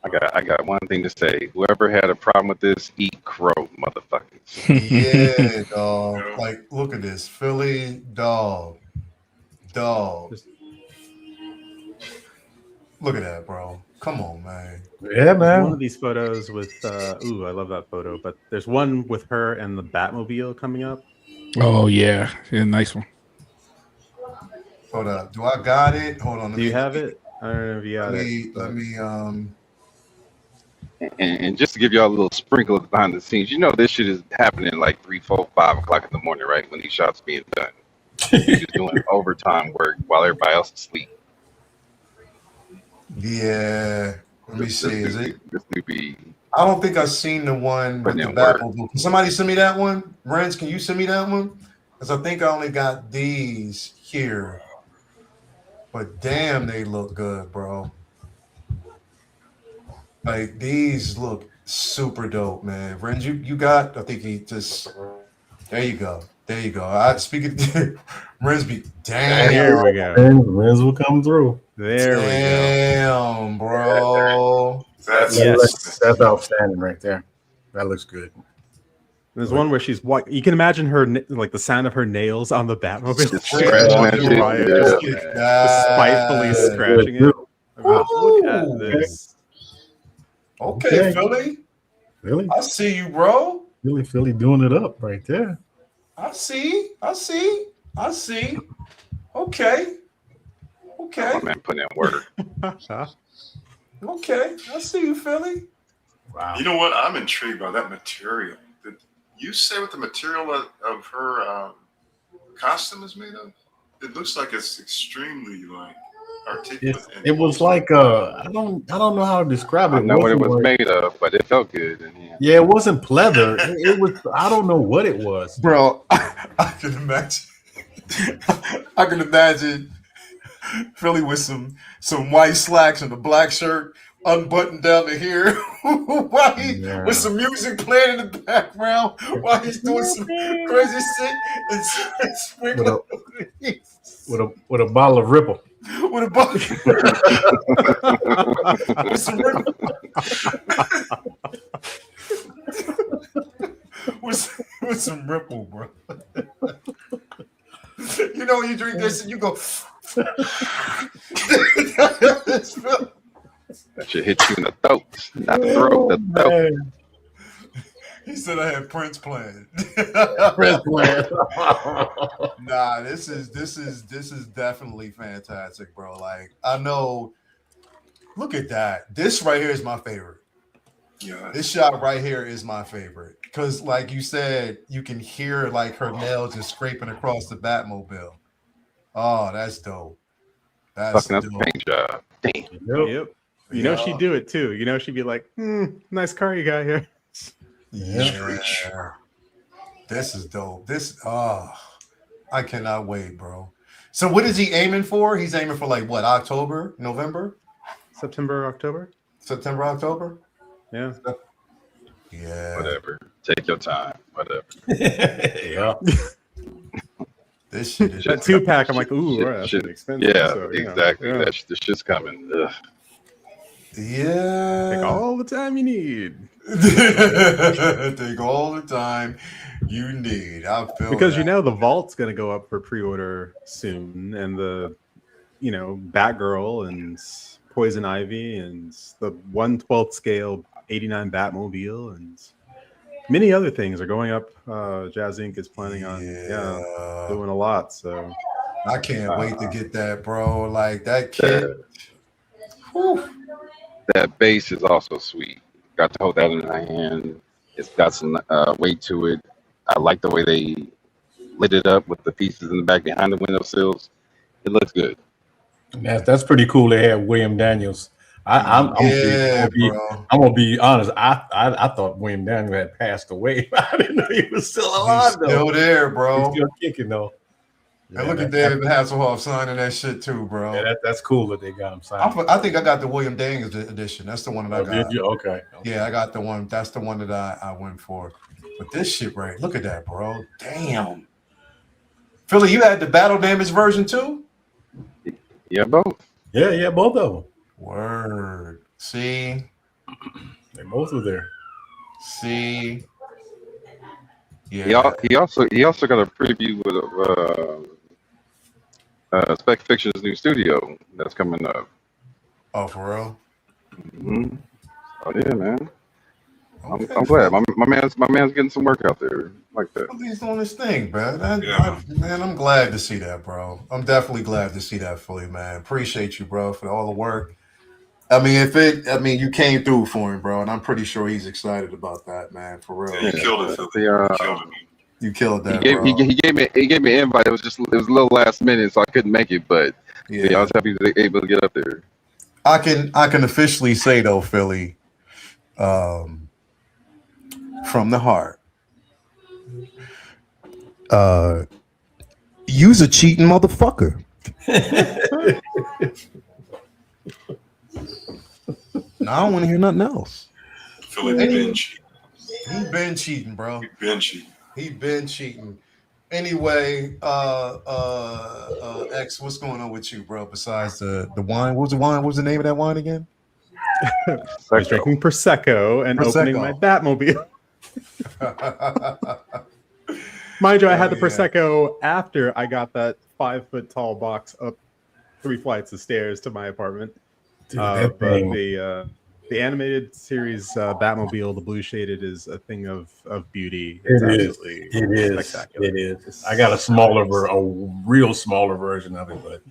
I got one thing to say. Whoever had a problem with this, eat crow, motherfuckers. Yeah, dog. Like, look at this. Philly, dog. Look at that, bro. Come on, man. Yeah, There's one man. of these photos with I love that photo, but there's one with her and the Batmobile coming up. Oh yeah, nice one. Hold up. Do I got it? Hold on. Do you have it? I don't know if you got Let me And just to give y'all a little sprinkle of behind the scenes, this shit is happening like 3, 4, 5 o'clock in the morning, right? When these shots being done. He's doing overtime work while everybody else is asleep. Yeah. Let me see. Is it? This would be. I don't think I've seen the one with the Batmobile. Can somebody send me that one? Renz, can you send me that one? Because I think I only got these here. But damn, they look good, bro. Like, these look super dope, man. Renz, you got, I think he just, there you go. I speak it. Renz be, damn. Here we go. Renz will come through. There we go. Damn, bro. That's outstanding right there. That looks good. There's one where she's what you can imagine her like the sound of her nails on the Batmobile. Just scratching that shit. Right, Yeah, just spitefully scratching it. Look at this. Okay, Philly. Really? I see you, bro. Philly doing it up right there. I see. Okay. My man putting in work. Okay. I see you, Philly. Wow. You know what? I'm intrigued by that material. Did you say what the material of her costume is made of? It looks like it's extremely articulate. It was like I don't know how to describe it. I know what it was made of, but it felt good. Yeah, it wasn't pleather. It was. I don't know what it was, bro. I can imagine. I can imagine Philly with some white slacks and a black shirt, unbuttoned down to here, with some music playing in the background while he's doing some crazy shit and sprinkling with a bottle of Ripple. With a bottle with some Ripple. with some Ripple, bro. You know when you drink this and you go. That should hit you in the throat, not the throat. The throat. He said I had Prince playing. Prince playing. Nah, this is definitely fantastic, bro. Like, I know. Look at that. This right here is my favorite. Yeah, this shot right here is my favorite because, like you said, you can hear like her nails just scraping across the Batmobile. Oh, that's dope. That's fucking dope. Paint job. Damn. Yep. You know she'd do it too. You know she'd be like, "Nice car you got here." Yeah. This is dope. I cannot wait, bro. So, what is he aiming for? He's aiming for like what? October, November, September, October. Yeah. Whatever. Take your time. Whatever. Yeah. This shit is that 2-pack. I'm like, ooh, right, that's expensive. Yeah, so, exactly. Yeah. The shit's coming. Ugh. Yeah. Take all the time you need. Take all the time you need. I feel because that. the vault's going to go up for pre-order soon, and the Batgirl and Poison Ivy and the 1/12 scale 89 Batmobile and many other things are going up. Jazz Inc. is planning on doing a lot. So I can't wait to get that, bro. Like that kid. That base is also sweet. Got to hold that in my hand. It's got some weight to it. I like the way they lit it up with the pieces in the back behind the windowsills. It looks good. That's pretty cool. They had William Daniels. I'm gonna be honest. I thought William Daniels had passed away. I didn't know he was still alive. He's still there, bro. He's still kicking though. And look at David Hasselhoff signing that shit too, bro. Yeah, that's cool that they got him signed. I think I got the William Daniels edition. That's the one that I got. Did you? Okay. Yeah, I got the one. That's the one that I went for. But this shit, right? Look at that, bro. Damn. Philly, you had the battle damage version too? Yeah, both. Yeah, both of them. Word. See? They both were there. See? Yeah. He also got a preview with Spec Fiction's new studio that's coming up. Oh, for real? Mm-hmm. Oh yeah, man. Okay. I'm glad my man's getting some work out there like that. He's doing his thing, man. Man, I'm glad to see that, bro. I'm definitely glad to see that, Philly, man. Appreciate you, bro, for all the work. I mean, you came through for him, bro, and I'm pretty sure he's excited about that, man. For real. Yeah, you killed it, Philly. You killed that, he bro. gave me an invite. It was a little last minute, so I couldn't make it. But yeah, I was happy to be able to get up there. I can officially say though, Philly, from the heart, you's a cheating motherfucker. No, I don't want to hear nothing else. Philly been cheating. He been cheating, bro. He been cheating. Anyway, X, what's going on with you, bro? Besides the wine, what was the wine? What was the name of that wine again? I was drinking Prosecco and opening my Batmobile. Mind you, I had the Prosecco after I got that 5-foot tall box up 3 flights of stairs to my apartment. But the animated series Batmobile, the blue shaded, is a thing of beauty. It's absolutely spectacular. It is. I got a real smaller version of it, but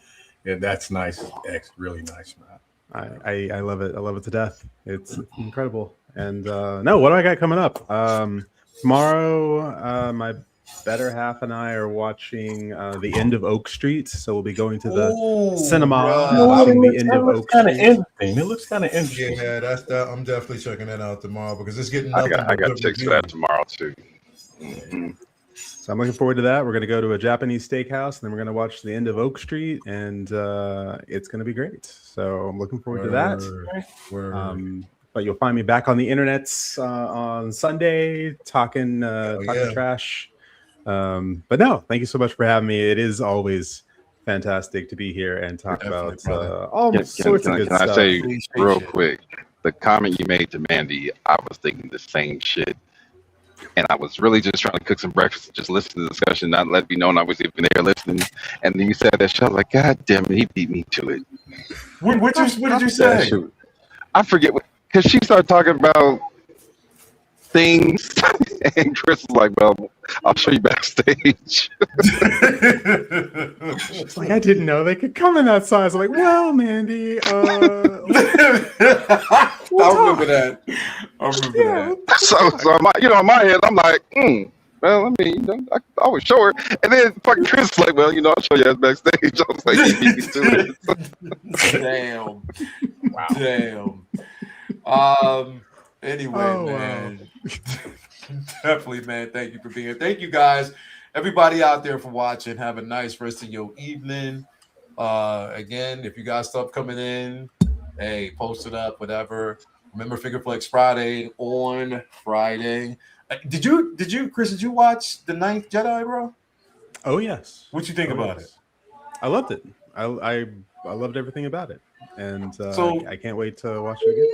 yeah, that's nice. It's really nice, man. I love it. I love it to death. It's incredible. And no, what do I got coming up? Tomorrow, my better half and I are watching the end of Oak Street. So we'll be going to the cinema watching the end of Oak Street. It looks kind of interesting. Yeah, that's that. I'm definitely checking that out tomorrow because it's getting. I got tickets for that tomorrow too. Mm-hmm. So I'm looking forward to that. We're going to go to a Japanese steakhouse, and then we're going to watch the end of Oak Street, and it's going to be great. So I'm looking forward to that. But you'll find me back on the internets on Sunday talking trash. But no, thank you so much for having me. It is always fantastic to be here and talk about all sorts of good stuff. Can I say real quick, the comment you made to Mandy, I was thinking the same shit. And I was really just trying to cook some breakfast and just listen to the discussion, not let me know I was even there listening. And then you said that shit, I was like, God damn it, he beat me to it. What did you say? I forget because she started talking about things, and Chris was like, "Well, I'll show you backstage." It's like I didn't know they could come in that size. I'm like, well, Mandy, I remember that. So in my head, I'm like, well, I mean, I always show her. And then fucking Chris was like, well, I'll show you guys backstage. I was like, he beat me to it. Damn. Wow. Damn. Anyway, man. Definitely, man. Thank you for being here. Thank you guys, everybody out there for watching. Have a nice rest of your evening. Again, if you got stuff coming in, hey, post it up, whatever. Remember Figure Flex Friday on Friday. Did you, Chris, did you watch The Ninth Jedi, bro? Oh, yes. What you think about it? I loved it. I loved everything about it. And so I can't wait to watch it again.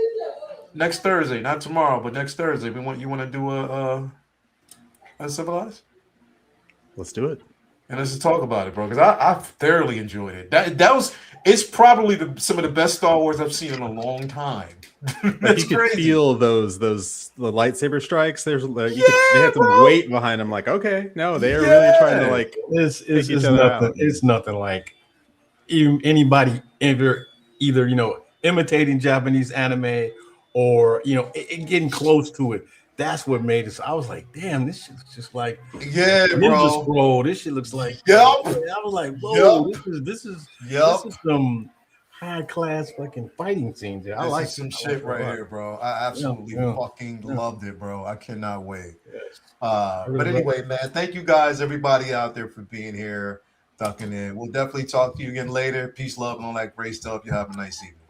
Next Thursday, not tomorrow, but next Thursday, you want to do a Civilized? Let's do it. And let's just talk about it, bro, because I thoroughly enjoyed it. It's probably some of the best Star Wars I've seen in a long time. Like you could feel the lightsaber strikes. They had some weight behind them. Like, okay, no, they are really trying to like. It's nothing like anybody either imitating Japanese anime or getting close to it. That's what made it. I was like, damn, this shit's just like Ninja Scroll. This shit looks like I was like, whoa, this is some high class fucking fighting scenes. I like some shit right here, bro. I absolutely fucking loved it, bro. I cannot wait. But anyway, man, thank you guys, everybody out there, for being here. ducking in. We'll definitely talk to you again later. Peace, love, and all that great stuff. You have a nice evening.